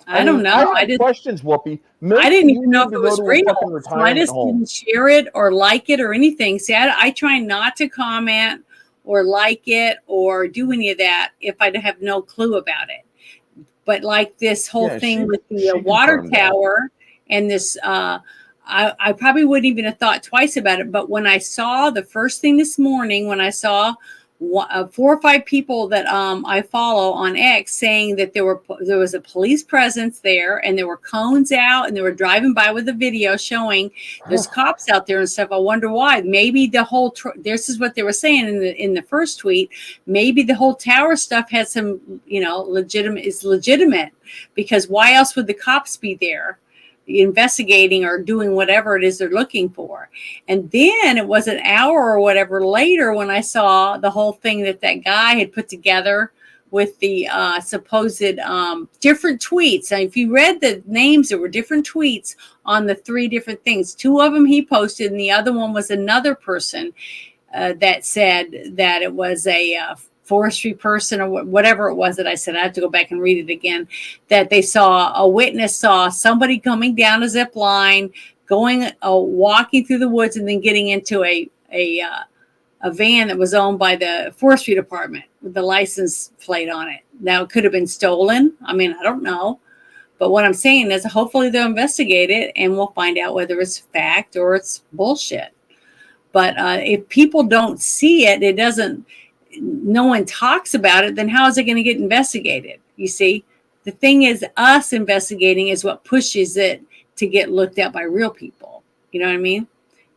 I don't know. I had questions, Whoopi. I didn't even know if it was real. So I just didn't share it or like it or anything. See, I try not to comment or like it or do any of that if I have no clue about it. But like this whole thing with the water tower and this, I probably wouldn't even have thought twice about it. But when I saw the first thing this morning, when I saw 4 or 5 people that I follow on X saying that there was a police presence there and there were cones out and they were driving by with a video showing there's cops out there and stuff. I wonder why. Maybe the whole this is what they were saying in the first tweet. Maybe the whole tower stuff has some legitimate because why else would the cops be there investigating or doing whatever it is they're looking for? And then it was an hour or whatever later when I saw the whole thing that guy had put together with the supposed different tweets. And if you read the names, there were different tweets on the 3 different things. 2 of them he posted, and the other one was another person that said that it was a forestry person or whatever it was that I said. I have to go back and read it again. That a witness saw somebody coming down a zip line, going walking through the woods, and then getting into a van that was owned by the forestry department with the license plate on it. Now it could have been stolen. I mean, I don't know. But what I'm saying is hopefully they'll investigate it and we'll find out whether it's fact or it's bullshit. But if people don't see it, no one talks about it, then how is it going to get investigated? You see, the thing is, us investigating is what pushes it to get looked at by real people. You know what I mean?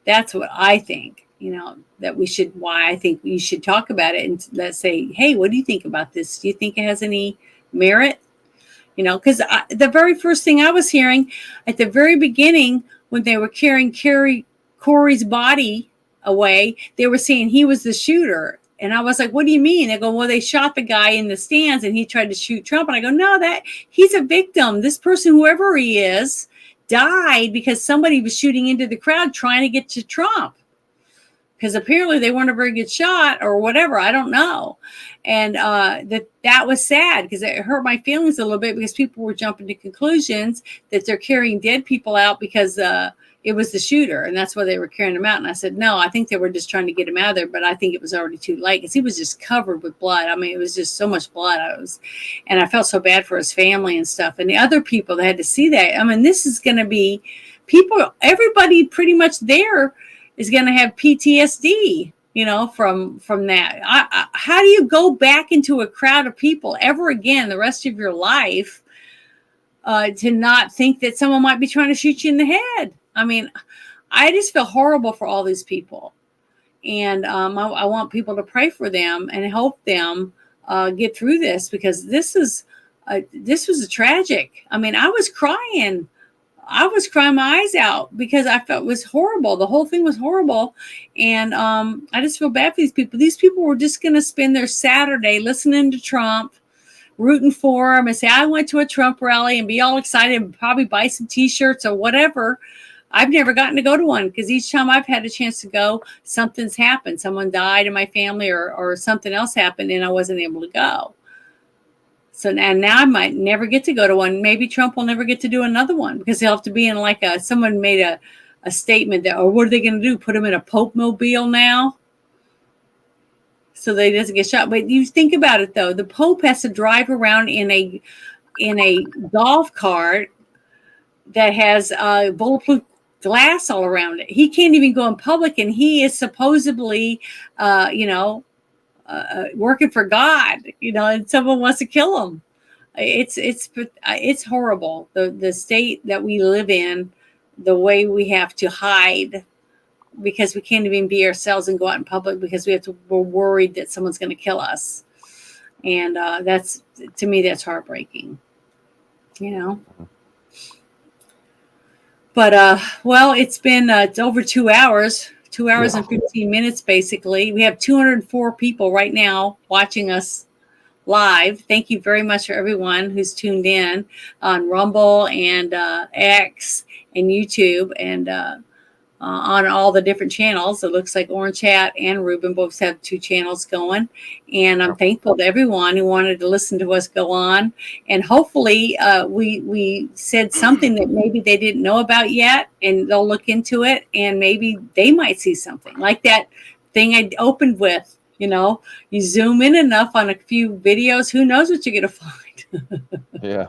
That's what I think, why I think we should talk about it and let's say, hey, what do you think about this? Do you think it has any merit? Because the very first thing I was hearing at the very beginning when they were carrying Corey's body away, they were saying he was the shooter. And I was like, what do you mean? They go, well, they shot the guy in the stands and he tried to shoot Trump. And I go, no, he's a victim. This person, whoever he is, died because somebody was shooting into the crowd trying to get to Trump. Because apparently they weren't a very good shot or whatever. I don't know. And that was sad because it hurt my feelings a little bit because people were jumping to conclusions that they're carrying dead people out because it was the shooter, and that's why they were carrying him out. And I said, no, I think they were just trying to get him out of there, but I think it was already too late because he was just covered with blood. I mean, it was just so much blood. And I felt so bad for his family and stuff. And the other people that had to see that, I mean, this is going to be everybody pretty much there is going to have PTSD, from that. How do you go back into a crowd of people ever again the rest of your life to not think that someone might be trying to shoot you in the head? I mean, I just feel horrible for all these people. And I want people to pray for them and help them get through this because this was a tragic. I mean, I was crying my eyes out because I felt it was horrible. The whole thing was horrible. And I just feel bad for these people. These people were just going to spend their Saturday listening to Trump, rooting for him and say, I went to a Trump rally, and be all excited and probably buy some t-shirts or whatever. I've never gotten to go to one because each time I've had a chance to go, something's happened. Someone died in my family or something else happened and I wasn't able to go. So now I might never get to go to one. Maybe Trump will never get to do another one because he'll have to be in like someone made a statement that, or what are they going to do? Put him in a Pope mobile now? So that he doesn't get shot. But you think about it though, the Pope has to drive around in a golf cart that has bulletproof glass all around it. He can't even go in public, and he is supposedly, working for God, and someone wants to kill him. It's horrible. The state that we live in, the way we have to hide because we can't even be ourselves and go out in public because we're worried that someone's going to kill us. And that's, to me, that's heartbreaking, But, well, it's been it's over 2 hours, 2 hours and 15 minutes, basically. We have 204 people right now watching us live. Thank you very much for everyone who's tuned in on Rumble and X and YouTube and on all the different channels. It looks like Orange Hat and Ruben both have 2 channels going. And I'm thankful to everyone who wanted to listen to us go on. And hopefully we said something that maybe they didn't know about yet, and they'll look into it, and maybe they might see something. Like that thing I opened with, you zoom in enough on a few videos, who knows what you're going to find. Yeah.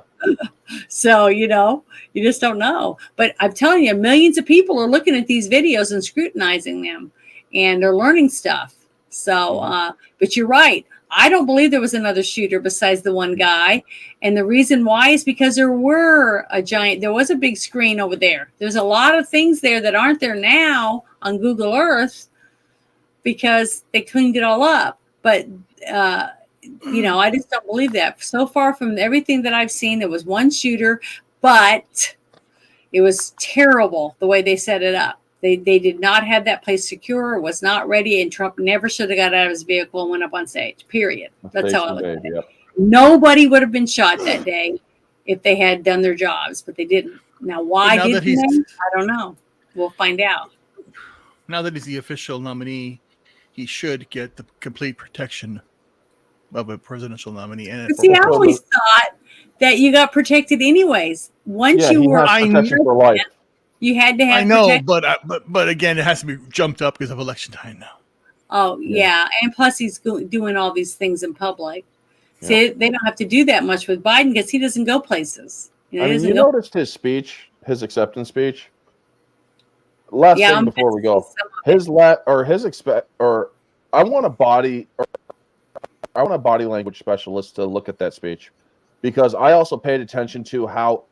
So, you just don't know. But I'm telling you, millions of people are looking at these videos and scrutinizing them, and they're learning stuff. So, but you're right. I don't believe there was another shooter besides the one guy. And the reason why is because there was a big screen over there. There's a lot of things there that aren't there now on Google Earth because they cleaned it all up. But, I just don't believe that. So far from everything that I've seen, there was one shooter, but it was terrible the way they set it up. They did not have that place secure, was not ready, and Trump never should have got out of his vehicle and went up on stage, period. That's how I look at it. Yep. Nobody would have been shot that day if they had done their jobs, but they didn't. Now, why didn't they? I don't know. We'll find out. Now that he's the official nominee, he should get the complete protection of a presidential nominee. And see, I always thought that you got protected anyways. Once you were protection for life. You had to have. I know, but again, it has to be jumped up because of election time now. Oh yeah, and plus he's doing all these things in public. See, they don't have to do that much with Biden because he doesn't go places. You noticed his speech, his acceptance speech. Last thing before we go, I want a body language specialist to look at that speech, because I also paid attention to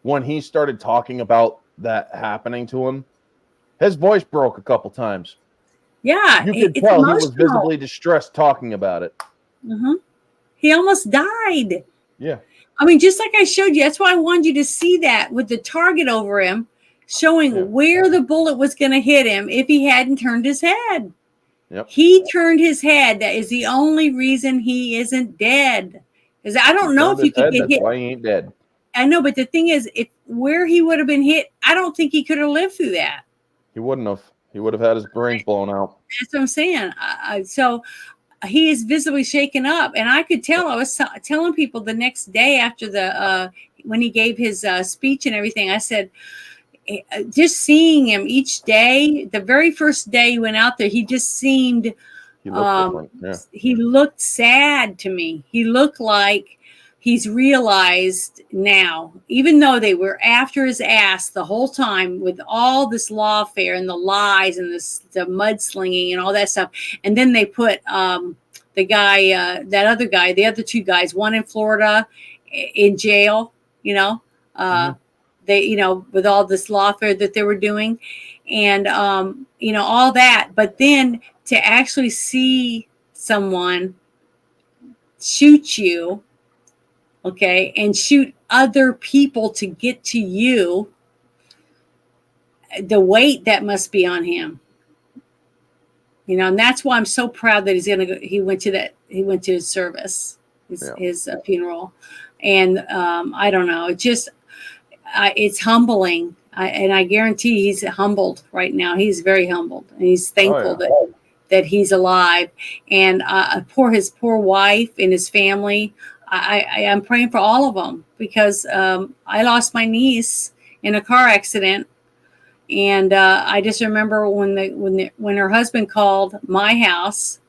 when he started talking about that happening to him, his voice broke a couple times. Yeah, you could tell he was visibly distressed talking about it. Mm-hmm. He almost died. Yeah. I mean, just like I showed you, that's why I wanted you to see that with the target over him, showing where the bullet was going to hit him if he hadn't turned his head. Yep. He turned his head. That is the only reason he isn't dead. Because I don't know if you could get hit. That's why he ain't dead. I know, but the thing is, if where he would have been hit, I don't think he could have lived through that. He wouldn't have. He would have had his brains blown out. That's what I'm saying. So he is visibly shaken up, and I could tell. I was telling people the next day after when he gave his speech and everything, I said, just seeing him each day, the very first day he went out there, he just seemed, he looked sad to me. He looked like he's realized now, even though they were after his ass the whole time with all this lawfare and the lies and the mudslinging and all that stuff. And then they put the guy, the other 2 guys, one in Florida in jail, they, with all this lawfare that they were doing and, all that. But then to actually see someone shoot you, okay, and shoot other people to get to you, the weight that must be on him, and that's why I'm so proud that he went to his service. his funeral. And I don't know. It's humbling. And I guarantee he's humbled right now. He's very humbled, and he's thankful that he's alive. And his poor wife and his family. I am praying for all of them, because I lost my niece in a car accident, and I just remember when her husband called my house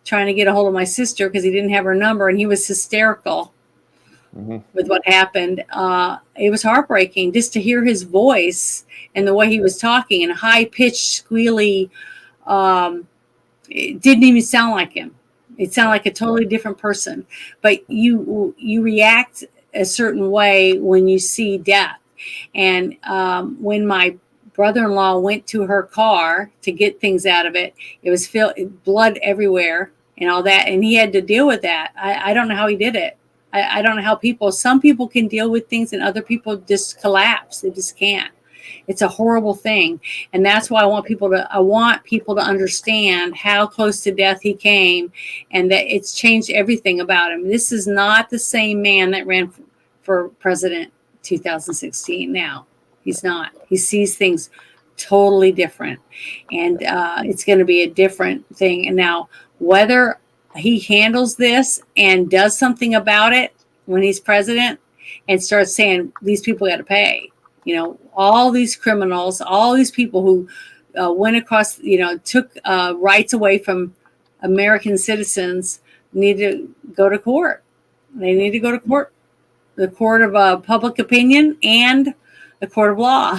trying to get a hold of my sister because he didn't have her number, and he was hysterical with what happened. It was heartbreaking just to hear his voice and the way he was talking, and high pitched, squealy. It didn't even sound like him. It sounded like a totally different person. But you react a certain way when you see death. And when my brother-in-law went to her car to get things out of it, it was blood everywhere and all that, and he had to deal with that. I don't know how he did it. I don't know how some people can deal with things, and other people just collapse. They just can't. It's a horrible thing. And that's why I want people to understand how close to death he came, and that it's changed everything about him. This is not the same man that ran for president 2016 now. He's not. He sees things totally different, and it's going to be a different thing. And now, whether he handles this and does something about it when he's president and starts saying these people got to pay, all these criminals, all these people who went across, took rights away from American citizens, need to go to court. They need to go to court, the court of public opinion and the court of law.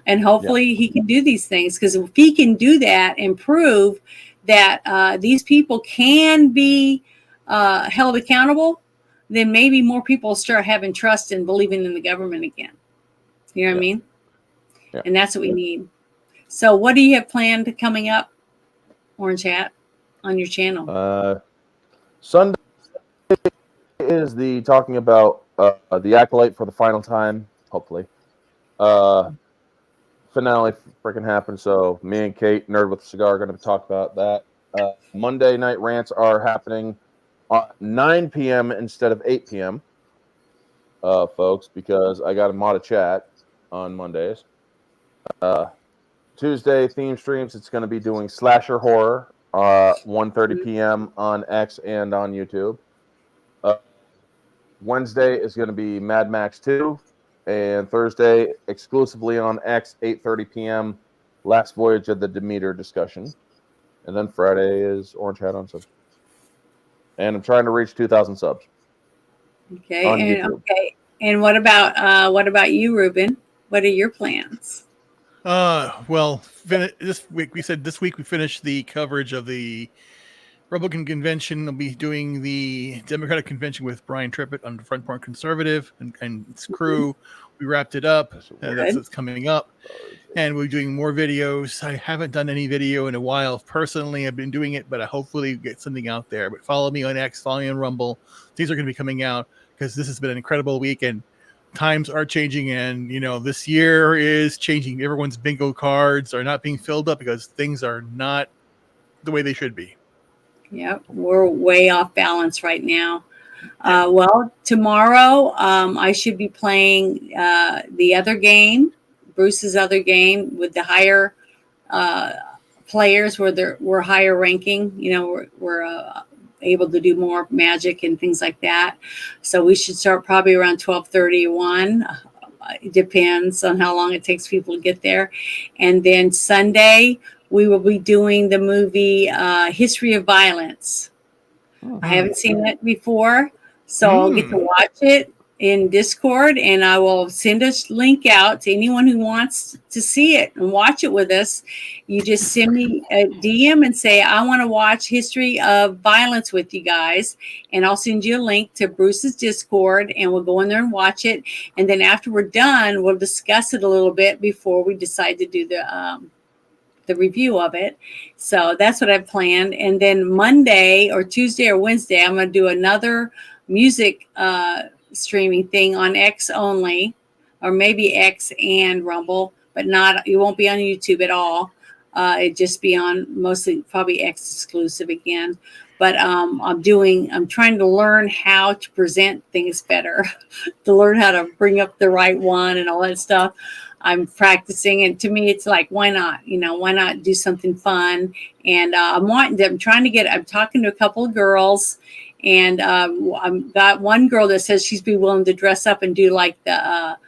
And hopefully he can do these things, because if he can do that and prove that these people can be held accountable, then maybe more people start having trust and believing in the government again. You know what I mean? Yeah. And that's what we need. So what do you have planned coming up, Orange Hat, on your channel? Sunday is the talking about the Acolyte for the final time, hopefully. Finale freaking happened, so me and Kate, Nerd with the Cigar, are going to talk about that. Monday night rants are happening at 9 p.m. instead of 8 p.m., folks, because I got a mod of chat on Mondays. Tuesday theme streams, it's going to be doing slasher horror 1:30 p.m. on X and on YouTube. Wednesday is going to be Mad Max 2, and Thursday exclusively on X 8:30 p.m. Last Voyage of the Demeter discussion, and then Friday is Orange Hat on subs. And I'm trying to reach 2,000 subs. Okay, and what about you, Ruben? What are your plans? Well, this week we finished the coverage of the Republican convention. We'll be doing the Democratic convention with Brian Trippett on the Front Porch Conservative and his crew. We wrapped it up. That's what's coming up. And we're doing more videos. I haven't done any video in a while. Personally, I've been doing it, but I hopefully get something out there. But follow me on X, follow me on Rumble. These are going to be coming out because this has been an incredible week, and times are changing. And, this year is changing. Everyone's bingo cards are not being filled up because things are not the way they should be. Yep, we're way off balance right now. Well, tomorrow I should be playing the other game, Bruce's other game, with the higher players where we're higher ranking. We're able to do more magic and things like that. So we should start probably around 12:31. It depends on how long it takes people to get there. And then Sunday, we will be doing the movie History of Violence. I haven't seen it before, so I'll get to watch it in Discord, and I will send a link out to anyone who wants to see it and watch it with us. You just send me a DM and say, I want to watch History of Violence with you guys, and I'll send you a link to Bruce's Discord, and we'll go in there and watch it. And then after we're done, we'll discuss it a little bit before we decide to do the review of it. So that's what I've planned. And then Monday or Tuesday or Wednesday, I'm going to do another music streaming thing on X only, or maybe X and Rumble, but it won't be on YouTube at all. It'd just be on mostly probably X exclusive again. but I'm trying to learn how to present things better, to learn how to bring up the right one and all that stuff. I'm practicing, and to me, it's like, why not? Why not do something fun? And I'm talking to a couple of girls, and I've got one girl that says she'd be willing to dress up and do like the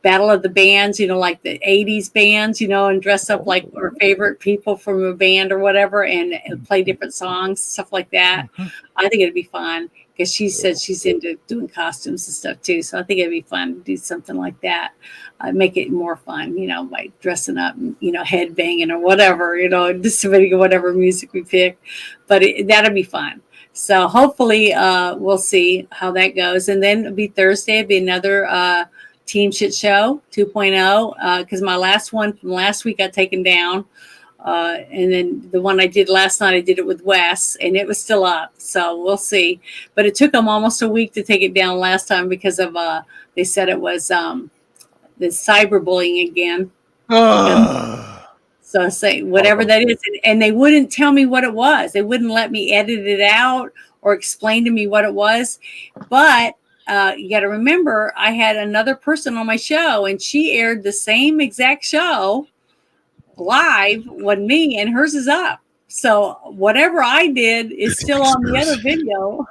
Battle of the Bands, like the 80s bands, and dress up like our favorite people from a band or whatever, and play different songs, stuff like that. I think it'd be fun because she said she's into doing costumes and stuff too. So I think it'd be fun to do something like that. Make it more fun, by dressing up, and, head banging or whatever, just whatever music we pick. But that'd be fun. So hopefully we'll see how that goes. And then it'll be Thursday, it'll be another Team Shit Show 2.0, because my last one from last week got taken down. And then the one I did last night, I did it with Wes, and it was still up. So we'll see. But it took them almost a week to take it down last time because of, they said it was the cyberbullying again. So say whatever that is. And they wouldn't tell me what it was. They wouldn't let me edit it out or explain to me what it was. But you got to remember, I had another person on my show, and she aired the same exact show live with me, and hers is up. So whatever I did is still on the other video.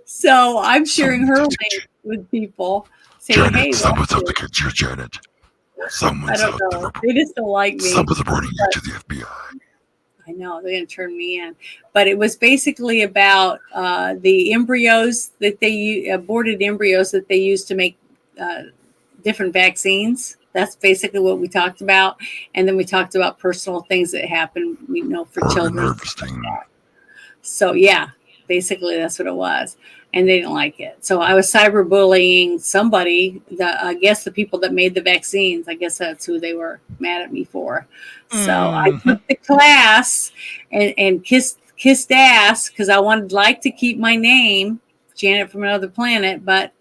So I'm sharing her link with people, saying, Janet, "Hey, someone's out to get you, Janet. Someone's I don't know. They just don't like me. Someone's reporting you to the FBI." I know they're going to turn me in, but it was basically about the embryos that aborted embryos that they used to make different vaccines. That's basically what we talked about, and then we talked about personal things that happen, for children. So yeah, basically that's what it was, and they didn't like it. So I was cyberbullying somebody. I guess the people that made the vaccines. I guess that's who they were mad at me for. So I took the class and kissed ass because I like to keep my name, Janet from Another Planet. But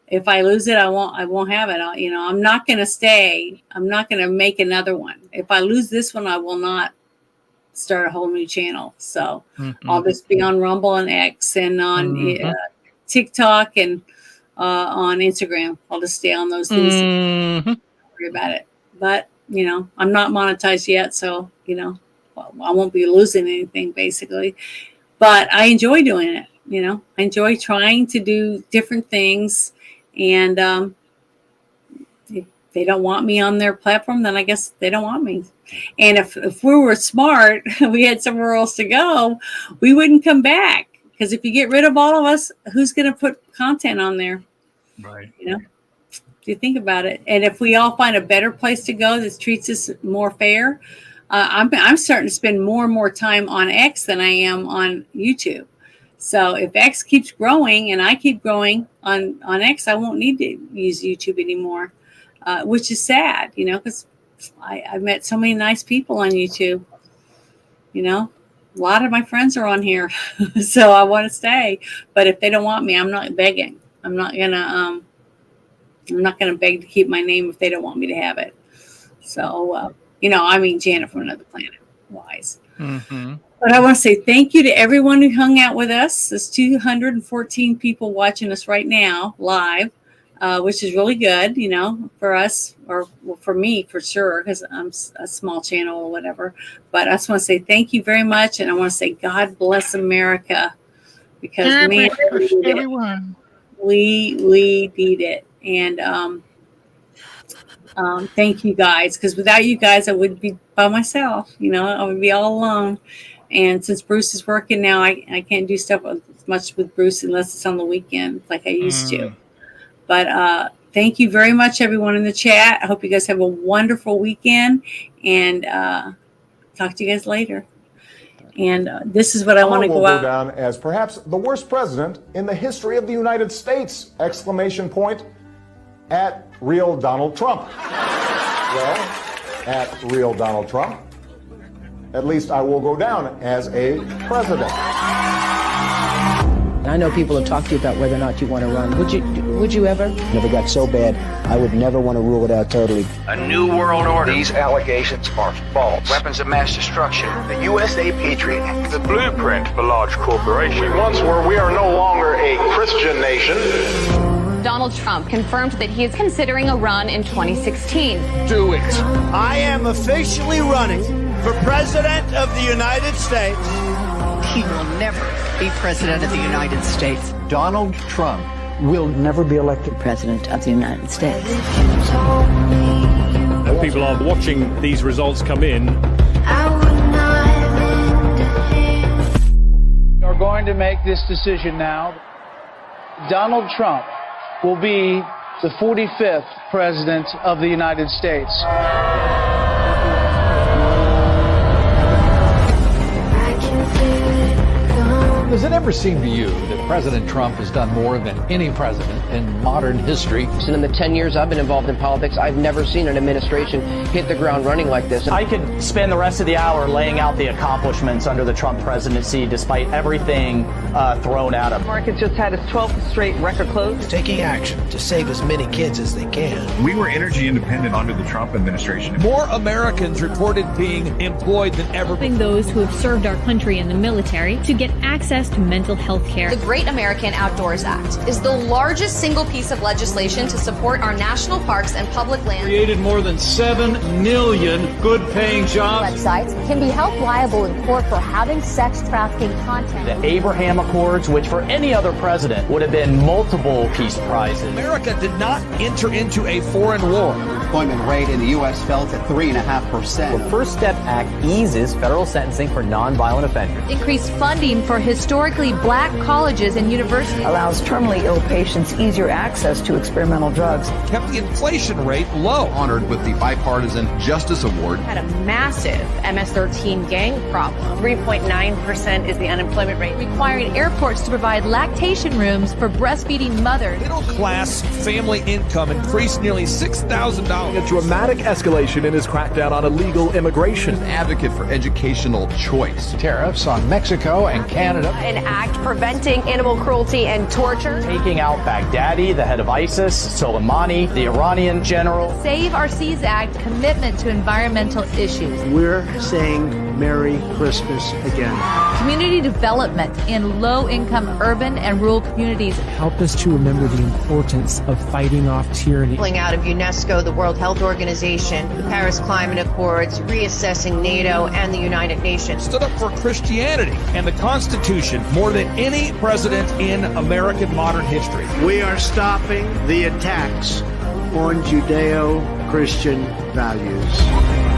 if I lose it, I won't have it. I'm not going to stay. I'm not going to make another one. If I lose this one, I will not start a whole new channel. So I'll just be on Rumble and X and on TikTok and on Instagram. I'll just stay on those things. Don't worry about it. But I'm not monetized yet, so I won't be losing anything basically. But I enjoy doing it. I enjoy trying to do different things, and if they don't want me on their platform, then I guess they don't want me. And if we were smart, we had somewhere else to go, we wouldn't come back. Because if you get rid of all of us, who's going to put content on there? Right. You think about it, and if we all find a better place to go that treats us more fair, I'm starting to spend more and more time on X than I am on YouTube. So if X keeps growing and I keep growing on X, I won't need to use YouTube anymore, which is sad, because I've met so many nice people on YouTube. A lot of my friends are on here, so I want to stay. But if they don't want me, I'm not begging. I'm not gonna beg to keep my name if they don't want me to have it. So, Janet from Another Planet wise. But I want to say thank you to everyone who hung out with us. There's 214 people watching us right now live, which is really good, for us, or for me for sure, because I'm a small channel or whatever. But I just want to say thank you very much. And I want to say God bless America, because man, everyone. We need it. And thank you guys, because without you guys, I would be by myself. I would be all alone. And since Bruce is working now, I can't do stuff as much with Bruce unless it's on the weekend like I used to. But thank you very much, everyone in the chat. I hope you guys have a wonderful weekend, and talk to you guys later. And this is what I want to go out down as perhaps the worst president in the history of the United States! Exclamation point at real Donald Trump. Well, at real Donald Trump, at least I will go down as a president. I know people have talked to you about whether or not you want to run. Would you ever? Never got so bad, I would never want to rule it out totally. A new world order. These allegations are false. Weapons of mass destruction. The USA Patriot. The blueprint for large corporations. We once were, we are no longer a Christian nation. Donald Trump confirmed that he is considering a run in 2016. Do it. I am officially running for President of the United States. He will never be President of the United States. Donald Trump will never be elected President of the United States. People are watching these results come in. We are going to make this decision now. Donald Trump will be the 45th President of the United States. Does it ever seem to you that President Trump has done more than any president in modern history? And in the 10 years I've been involved in politics, I've never seen an administration hit the ground running like this. I could spend the rest of the hour laying out the accomplishments under the Trump presidency, despite everything thrown at him. The market just had its 12th straight record close. Taking action to save as many kids as they can. We were energy independent under the Trump administration. More Americans reported being employed than ever. Helping those who have served our country in the military to get access to mental health care. The Great American Outdoors Act is the largest single piece of legislation to support our national parks and public lands. Created more than 7 million good-paying jobs. Websites can be held liable in court for having sex trafficking content. The Abraham Accords, which for any other president would have been multiple peace prizes. America did not enter into a foreign war. The employment rate in the U.S. fell to 3.5%. The First Step Act eases federal sentencing for nonviolent offenders. Increased funding for historically black colleges and universities. Allows terminally ill patients easier access to experimental drugs. Kept the inflation rate low. Honored with the Bipartisan Justice Award. Had a massive MS-13 gang problem. 3.9% is the unemployment rate. Requiring airports to provide lactation rooms for breastfeeding mothers. Middle class family income increased nearly $6,000. A dramatic escalation in his crackdown on illegal immigration. An advocate for educational choice. Tariffs on Mexico and Canada. An act preventing animal cruelty and torture. Taking out Baghdadi, the head of ISIS, Soleimani, the Iranian general. Save Our Seas Act commitment to environmental issues. We're saying Merry Christmas again. Community development in low-income urban and rural communities. Help us to remember the importance of fighting off tyranny. Pulling out of UNESCO, the World Health Organization, the Paris Climate Accords, reassessing NATO and the United Nations. Stood up for Christianity and the Constitution more than any president in American modern history. We are stopping the attacks on Judeo-Christian values.